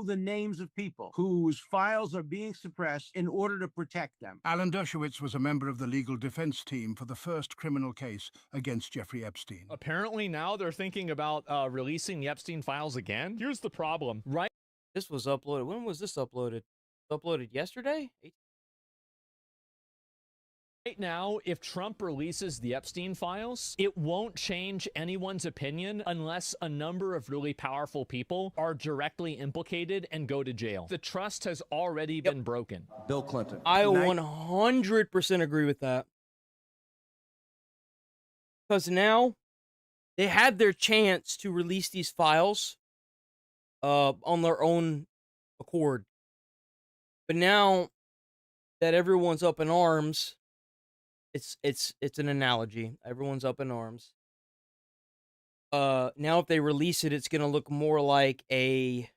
the names of people whose files are being suppressed in order to protect them. Alan Dershowitz was a member of the legal defense team for the first criminal case against Jeffrey Epstein. Apparently now they're thinking about releasing the Epstein files again. Here's the problem, right? This was uploaded. When was this uploaded? Uploaded yesterday? Right now, if Trump releases the Epstein files, it won't change anyone's opinion unless a number of really powerful people are directly implicated and go to jail. The trust has already been broken. Bill Clinton. I 100% agree with that. Because now they had their chance to release these files on their own accord. But now that everyone's up in arms, it's an analogy. Everyone's up in arms. Now if they release it, it's gonna look more like we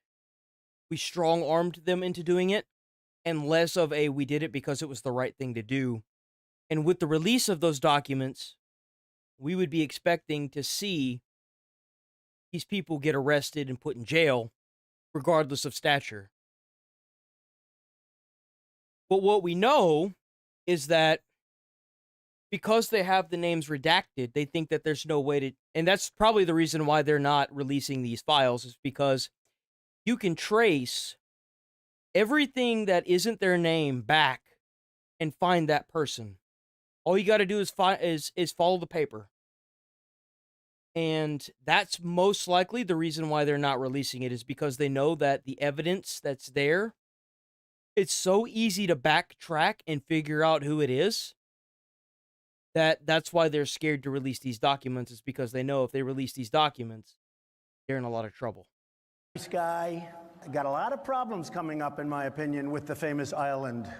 strong-armed them into doing it, and less of we did it because it was the right thing to do. And with the release of those documents, we would be expecting to see these people get arrested and put in jail, regardless of stature. But what we know is that because they have the names redacted, they think that there's no way to, and that's probably the reason why they're not releasing these files, is because you can trace everything that isn't their name back and find that person. All you got to do is follow the paper. And that's most likely the reason why they're not releasing it, is because they know that the evidence that's there, it's so easy to backtrack and figure out who it is. That's why they're scared to release these documents, is because they know if they release these documents, they're in a lot of trouble. This guy got a lot of problems coming up, in my opinion, with the famous island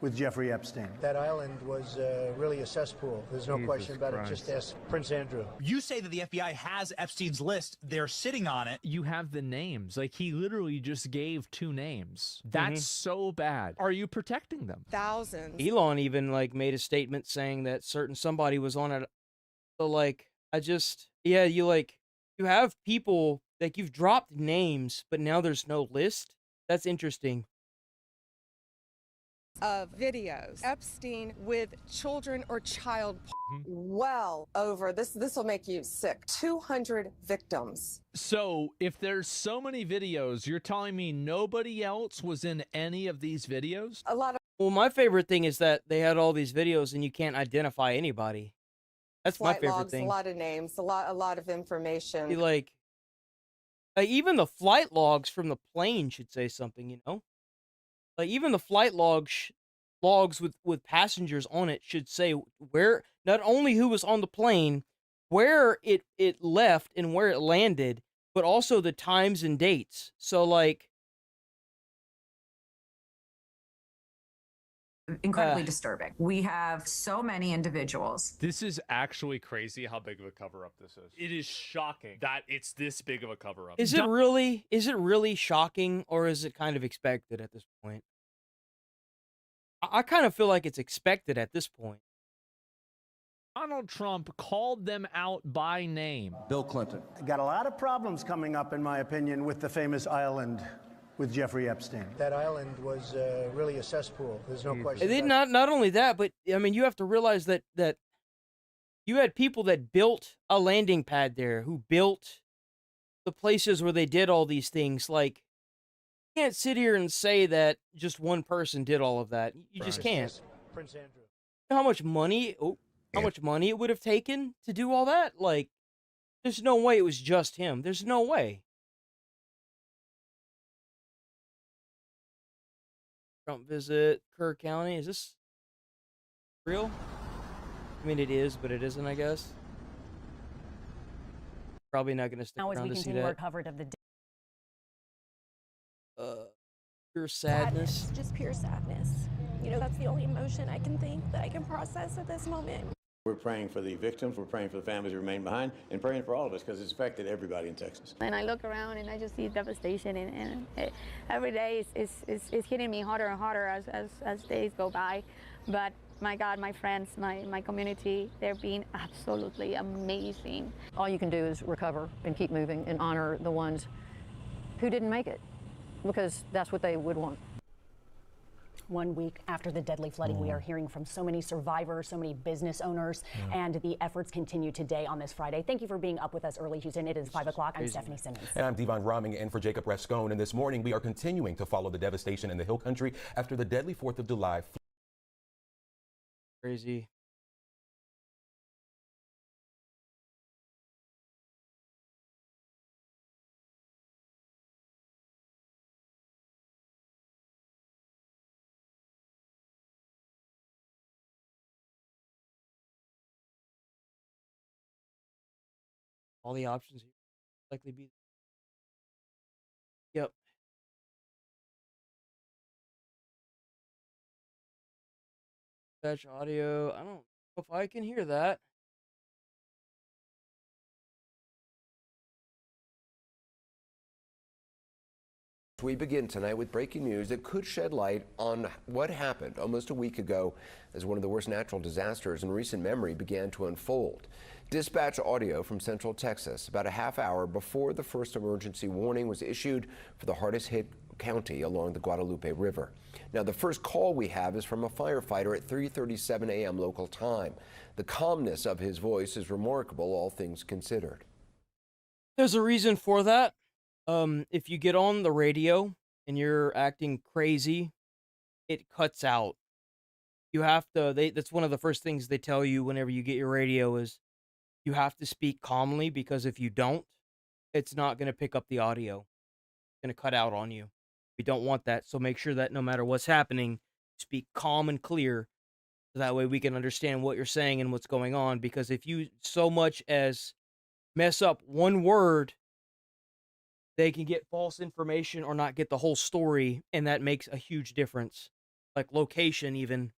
with Jeffrey Epstein. That island was really a cesspool. There's no question about it. Just ask Prince Andrew. You say that the FBI has Epstein's list. They're sitting on it. You have the names. Like, he literally just gave 2 names. That's so bad. Are you protecting them? Thousands. Elon even made a statement saying that somebody was on it. So you have people, you've dropped names, but now there's no list. That's interesting. Of videos. Epstein with children or child well over, this will make you sick, 200 victims. So if there's so many videos, you're telling me nobody else was in any of these videos? A lot of. Well, my favorite thing is that they had all these videos and you can't identify anybody. That's my favorite logs, thing. A lot of names, a lot of information. Even the flight logs from the plane should say something, you know? Even the flight logs with passengers on it should say where, not only who was on the plane, where it left and where it landed, but also the times and dates. So incredibly disturbing. We have so many individuals. This is actually crazy how big of a cover-up this is. It is shocking that it's this big of a cover-up. Is it really shocking, or is it kind of expected at this point? I kind of feel like it's expected at this point. Donald Trump called them out by name. Bill Clinton. Got a lot of problems coming up, in my opinion, with the famous island with Jeffrey Epstein. That island was really a cesspool. There's no question. And then not only that, but I mean, you have to realize that you had people that built a landing pad there, who built the places where they did all these things. Like, you can't sit here and say that just one person did all of that. You just can't. Prince Andrew. How much money? How much money it would have taken to do all that? Like, there's no way it was just him. There's no way. Trump visit Kerr County. Is this real? I mean, it is, but it isn't, I guess. Probably not going to stick Now, as around we to see continue our that. coverage of the Pure sadness. Just pure sadness. You know, that's the only emotion I can think that I can process at this moment. We're praying for the victims, we're praying for the families who remain behind, and praying for all of us because it's affected everybody in Texas. And I look around and I just see devastation, and every day is hitting me harder and harder as days go by. But my God, my friends, my community, they're being absolutely amazing. All you can do is recover and keep moving and honor the ones who didn't make it, because that's what they would want. 1 week after the deadly flooding, we are hearing from so many survivors, so many business owners, and the efforts continue today on this Friday. Thank you for being up with us early, Houston. It is 5 o'clock. I'm Stephanie Simmons. And I'm Devon Roming in for Jacob Rascone. And this morning, we are continuing to follow the devastation in the Hill Country after the deadly 4th of July. Crazy. All the options here likely be. Yep. Fetch audio. I don't know if I can hear that. We begin tonight with breaking news that could shed light on what happened almost a week ago as one of the worst natural disasters in recent memory began to unfold. Dispatch audio from Central Texas about a half hour before the first emergency warning was issued for the hardest hit county along the Guadalupe River. Now, the first call we have is from a firefighter at 3:37 a.m. local time. The calmness of his voice is remarkable, all things considered. There's a reason for that. If you get on the radio and you're acting crazy, it cuts out. You have to, that's one of the first things they tell you whenever you get your radio is you have to speak calmly, because if you don't, it's not going to pick up the audio. It's going to cut out on you. We don't want that. So make sure that no matter what's happening, speak calm and clear. So that way we can understand what you're saying and what's going on. Because if you so much as mess up one word, they can get false information or not get the whole story, and that makes a huge difference. Like location, even.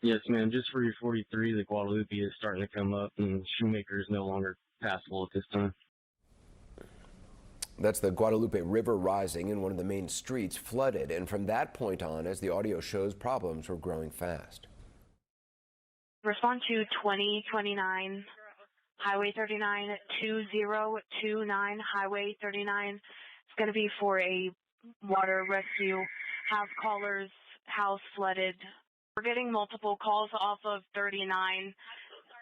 Yes, ma'am. Just for your 43, the Guadalupe is starting to come up, and Shoemaker is no longer passable at this time. That's the Guadalupe River rising, and one of the main streets flooded. And from that point on, as the audio shows, problems were growing fast. Respond to 2029. Highway 39, 2029, Highway 39. It's going to be for a water rescue. House callers, house flooded. We're getting multiple calls off of 39.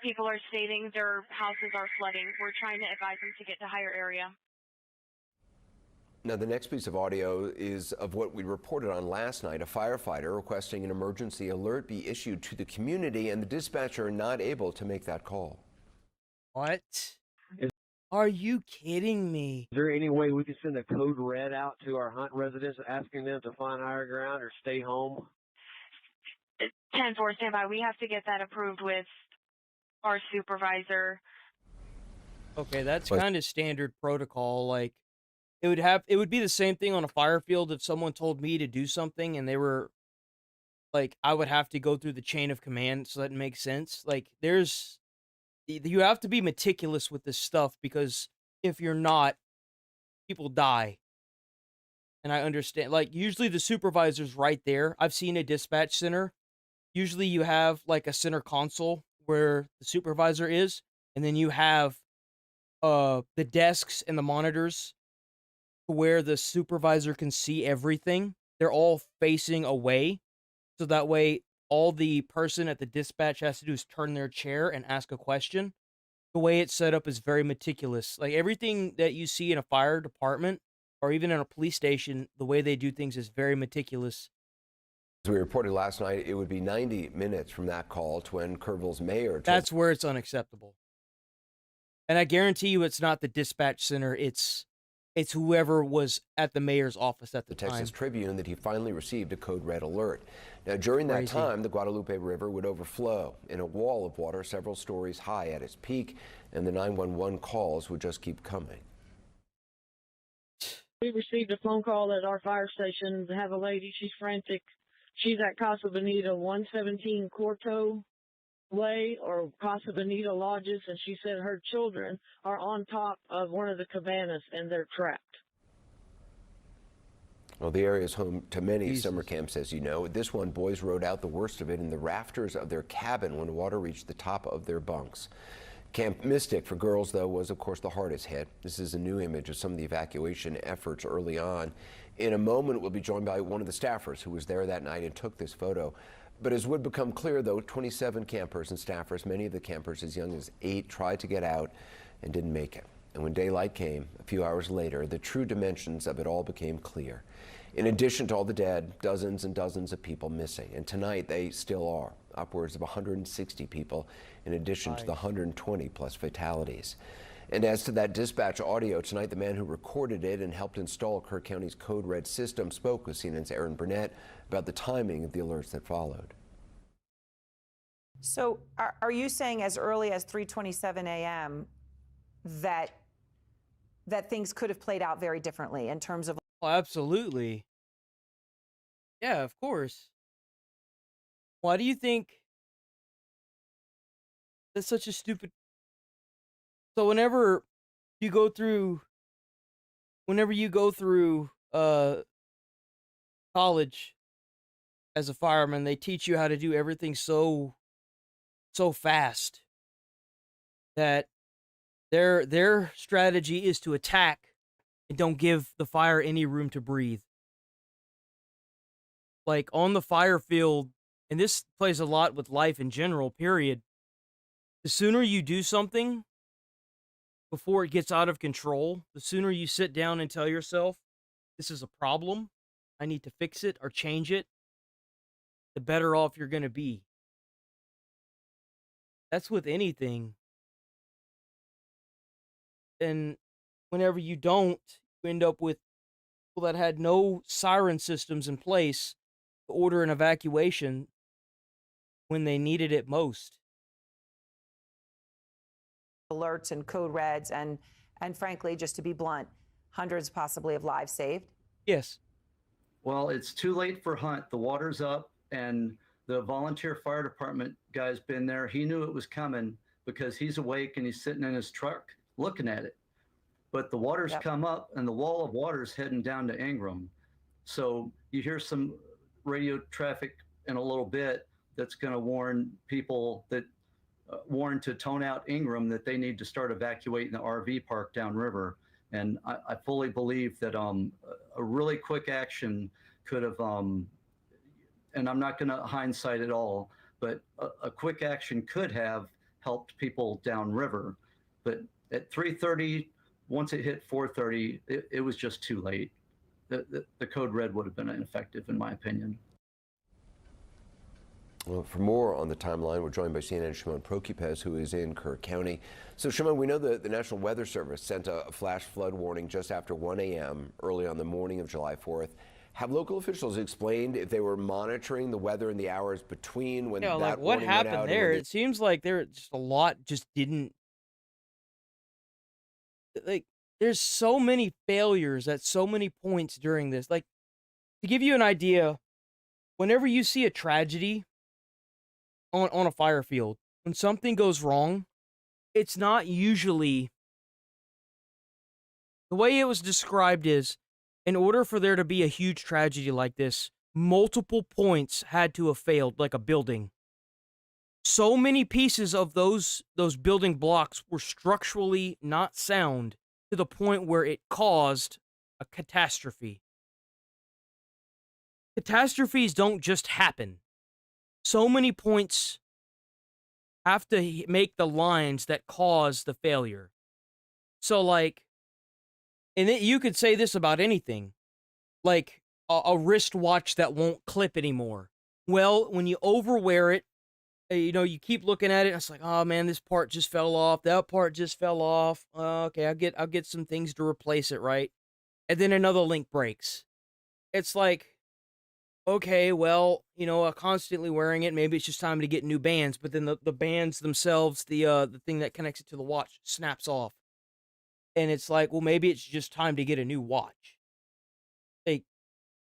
People are stating their houses are flooding. We're trying to advise them to get to higher area. Now, the next piece of audio is of what we reported on last night, a firefighter requesting an emergency alert be issued to the community, and the dispatcher not able to make that call. What? Are you kidding me? Is there any way we can send a code red out to our Hunt residents asking them to find higher ground or stay home? 10-4, stand by. We have to get that approved with our supervisor. Okay, that's kind of standard protocol. Like, it would be the same thing on a fire field if someone told me to do something and they were like, I would have to go through the chain of command, so that makes sense. Like, you have to be meticulous with this stuff, because if you're not, people die. and I understand. Like, usually the supervisor's right there. I've seen a dispatch center. Usually you have like a center console where the supervisor is, and then you have the desks and the monitors where the supervisor can see everything. They're all facing away, so that way all the person at the dispatch has to do is turn their chair and ask a question. The way it's set up is very meticulous. Like, everything that you see in a fire department or even in a police station, the way they do things is very meticulous. As we reported last night, it would be 90 minutes from that call to when Kerrville's mayor... That's where it's unacceptable. And I guarantee you it's not the dispatch center, it's whoever was at the mayor's office at the time. Texas Tribune that he finally received a code red alert. Now, during that time, the Guadalupe River would overflow in a wall of water several stories high at its peak, and the 911 calls would just keep coming. We received a phone call at our fire station to have a lady, she's frantic. She's at Casa Bonita 117 Corto Way or Casa Bonita Lodges, and she said her children are on top of one of the cabanas and they're trapped. Well, the area is home to many summer camps, as you know. This one, boys rode out the worst of it in the rafters of their cabin when water reached the top of their bunks. Camp Mystic for girls, though, was, of course, the hardest hit. This is a new image of some of the evacuation efforts early on. In a moment, we'll be joined by one of the staffers who was there that night and took this photo. But as would become clear, though, 27 campers and staffers, many of the campers as young as 8, tried to get out and didn't make it. And when daylight came, a few hours later, the true dimensions of it all became clear. In addition to all the dead, dozens and dozens of people missing. And tonight, they still are. Upwards of 160 people, in addition to the 120 plus fatalities. And as to that dispatch audio, tonight the man who recorded it and helped install Kirk County's Code Red system spoke with CNN's Aaron Burnett about the timing of the alerts that followed. So are you saying as early as 3:27 a.m. that things could have played out very differently in terms of... Oh, absolutely. Yeah, of course. Why do you think that's such a stupid... So whenever you go through college as a fireman, they teach you how to do everything so fast that their strategy is to attack and don't give the fire any room to breathe. Like, on the fire field, and this plays a lot with life in general, period. The sooner you do something before it gets out of control, the sooner you sit down and tell yourself, this is a problem, I need to fix it or change it, the better off you're going to be. That's with anything. And whenever you don't, you end up with people that had no siren systems in place to order an evacuation when they needed it most. Alerts and code reds and frankly, just to be blunt, hundreds possibly of lives saved? Yes. Well, it's too late for Hunt. The water's up, and the volunteer fire department guy's been there. He knew it was coming because he's awake and he's sitting in his truck looking at it. But the water's come up, and the wall of water is heading down to Ingram. So you hear some radio traffic in a little bit that's going to warn people that warn to tone out Ingram that they need to start evacuating the RV park downriver. And I fully believe that a really quick action could have, and I'm not going to hindsight it all, but a quick action could have helped people downriver. But at 3:30, once it hit 4:30, it was just too late. The code red would have been ineffective, in my opinion. Well, for more on the timeline, we're joined by CNN Shimon Prokupez, who is in Kirk County. So, Shimon, we know that the National Weather Service sent a flash flood warning just after 1 a.m. early on the morning of July 4th. Have local officials explained if they were monitoring the weather in the hours between when that like, what warning went out? happened there? It seems like there just a lot just didn't... Like, there's so many failures at so many points during this. Like, to give you an idea, whenever you see a tragedy on a fire field, when something goes wrong, it's not usually... The way it was described is, in order for there to be a huge tragedy like this, multiple points had to have failed, like a building. So many pieces of those building blocks were structurally not sound to the point where it caused a catastrophe. Catastrophes don't just happen. So many points have to make the lines that cause the failure. So, like, and you could say this about anything, like a wristwatch that won't clip anymore. Well, when you overwear it, you know, you keep looking at it, and it's like, oh man, this part just fell off, that part just fell off. Okay, I'll get some things to replace it, right? And then another link breaks. It's like, okay, well, you know, constantly wearing it, maybe it's just time to get new bands. But then the bands themselves, the thing that connects it to the watch, snaps off, and it's like, well, maybe it's just time to get a new watch. Like,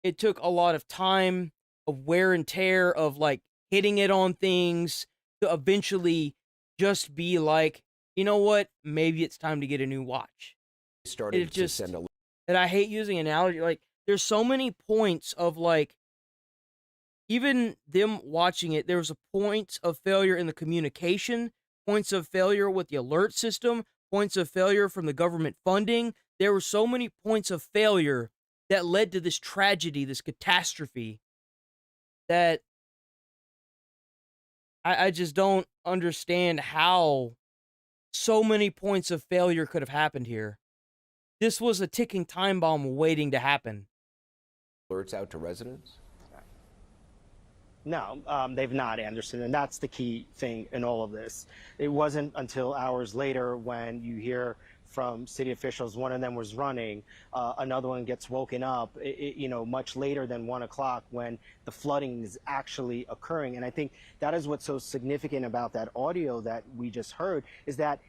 it took a lot of time of wear and tear of like hitting it on things to eventually just be like, you know what? Maybe it's time to get a new watch. Started to send a. And I hate using analogy. Like, there's so many points of like, even them watching it, there was a point of failure in the communication, points of failure with the alert system, points of failure from the government funding. There were so many points of failure that led to this tragedy, this catastrophe, that I just don't understand how so many points of failure could have happened here. This was a ticking time bomb waiting to happen. Alerts out to residents? No, they've not, Anderson, and that's the key thing in all of this. It wasn't until hours later when you hear from city officials, one of them was running, another one gets woken up, you know, much later than 1 o'clock when the flooding is actually occurring. And I think that is what's so significant about that audio that we just heard, is that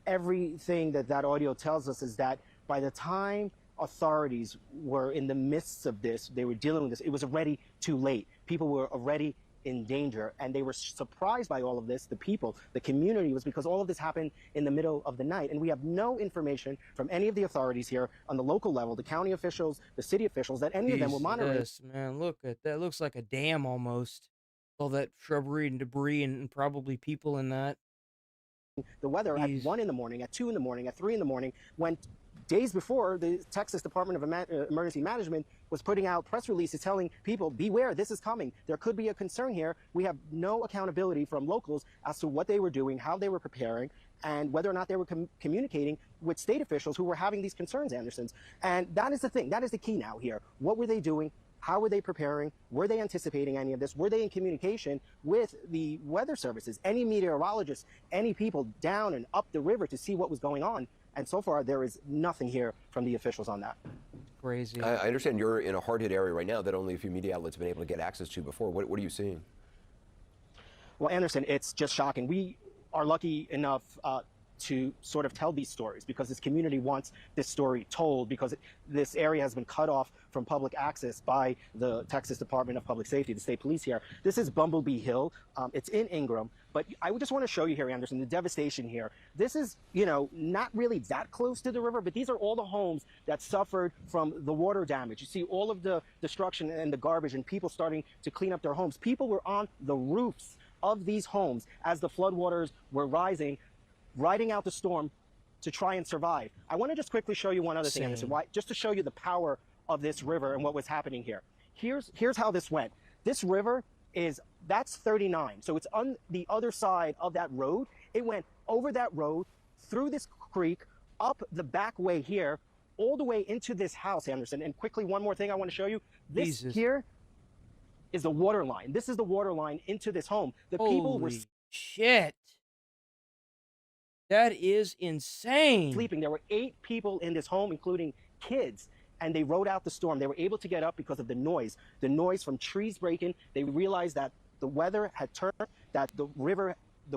everything that that audio tells us is that by the time authorities were in the midst of this, they were dealing with this, it was already too late. People were already in danger, and they were surprised by all of this. The people, the community, was because all of this happened in the middle of the night, and we have no information from any of the authorities here on the local level, the county officials, the city officials, that any of them were monitoring. Yes, man, look at that. Looks like a dam almost. All that shrubbery and debris and probably people in that. The weather at 1 in the morning, at 2 in the morning, at 3 in the morning, when days before, the Texas Department of Emergency Management was putting out press releases telling people, beware, this is coming. There could be a concern here. We have no accountability from locals as to what they were doing, how they were preparing, and whether or not they were communicating with state officials who were having these concerns, Andersons. And that is the thing. That is the key now here. What were they doing? How were they preparing? Were they anticipating any of this? Were they in communication with the weather services, any meteorologists, any people down and up the river to see what was going on? And so far, there is nothing here from the officials on that. Crazy. I understand you're in a hard-hit area right now that only a few media outlets have been able to get access to before. What are you seeing? Well, Anderson, it's just shocking. We are lucky enough to sort of tell these stories because this community wants this story told, because this area has been cut off from public access by the Texas Department of Public Safety, the state police here. This is Bumblebee Hill. It's in Ingram. But I just want to show you here, Anderson, the devastation here. This is, you know, not really that close to the river, but these are all the homes that suffered from the water damage. You see all of the destruction and the garbage and people starting to clean up their homes. People were on the roofs of these homes as the floodwaters were rising, riding out the storm to try and survive. I want to just quickly show you one other thing, Anderson, just to show you the power of this river and what was happening here. Here's how this went. This river that's 39. So it's on the other side of that road. It went over that road, through this creek, up the back way here, all the way into this house, Anderson. And quickly, one more thing I want to show you. This here is the water line. This is the water line into this home. The people were shit. That is insane. Sleeping. There were 8 people in this home, including kids. And they rode out the storm. They were able to get up because of the noise from trees breaking. They realized that the weather had turned, that the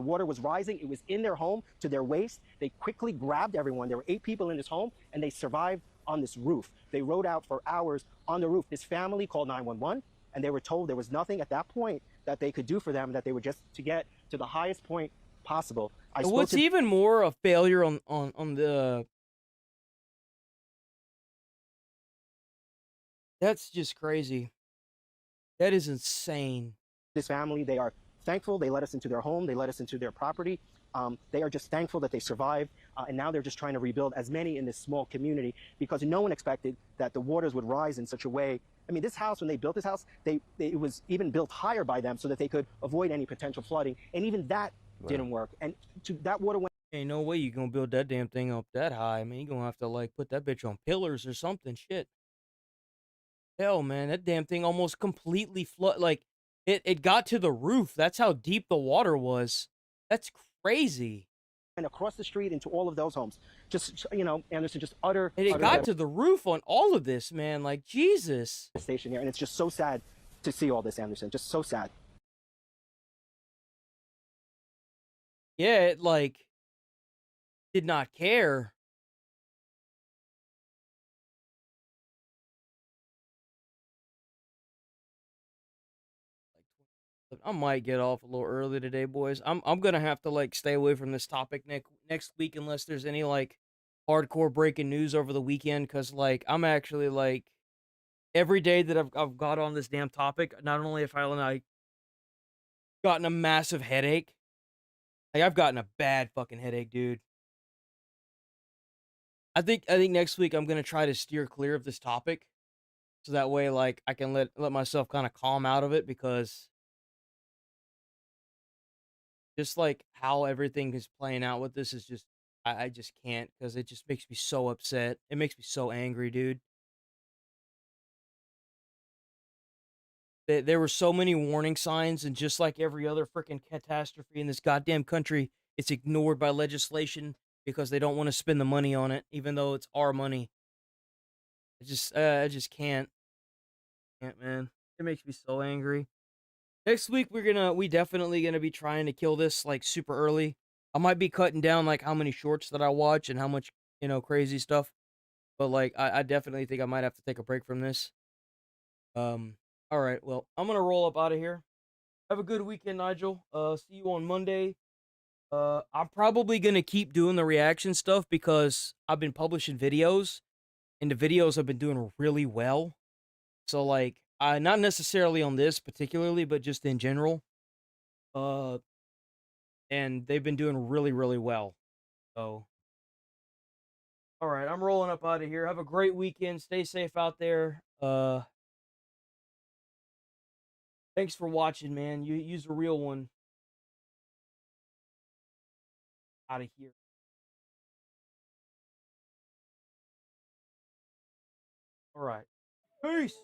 water was rising. It was in their home to their waist. They quickly grabbed everyone. There were 8 people in this home, and they survived on this roof. They rode out for hours on the roof. This family called 911, and they were told there was nothing at that point that they could do for them, that they were just to get to the highest point possible. What's even more a failure on the That's just crazy. That is insane. This family, they are thankful. They let us into their home. They let us into their property. They are just thankful that they survived. And now they're just trying to rebuild as many in this small community because no one expected that the waters would rise in such a way. I mean, this house, when they built this house, it was even built higher by them so that they could avoid any potential flooding. And even that didn't work. And that water went. Ain't no way you gonna build that damn thing up that high. I mean, you gonna have to like put that bitch on pillars or something. Shit. Hell, man, that damn thing almost completely flood. Like it got to the roof. That's how deep the water was. That's crazy. And across the street into all of those homes. Just, you know, Anderson, just utter. And it got to the roof on all of this, man. Like, Jesus. Station here. And it's just so sad to see all this, Anderson. Just so sad. Yeah, it like did not care. I might get off a little early today, boys. I'm gonna have to like stay away from this topic next week unless there's any like hardcore breaking news over the weekend. Cause like I'm actually like every day that I've got on this damn topic, not only have I gotten a massive headache, like I've gotten a bad fucking headache, dude. I think next week I'm gonna try to steer clear of this topic, so that way like I can let myself kind of calm out of it because. Just like how everything is playing out with this is just, I just can't because it just makes me so upset. It makes me so angry, dude. There were so many warning signs, and just like every other freaking catastrophe in this goddamn country, it's ignored by legislation because they don't want to spend the money on it, even though it's our money. I just can't. Can't, man. It makes me so angry. Next week we definitely gonna be trying to kill this like super early. I might be cutting down like how many shorts that I watch and how much, you know, crazy stuff. But like I definitely think I might have to take a break from this. All right, well, I'm gonna roll up out of here. Have a good weekend, Nigel. See you on Monday. I'm probably gonna keep doing the reaction stuff because I've been publishing videos and the videos have been doing really well. So like not necessarily on this particularly, but just in general. And they've been doing really, really well. So, all right, I'm rolling up out of here. Have a great weekend. Stay safe out there. Thanks for watching, man. You use a real one. Out of here. All right. Peace.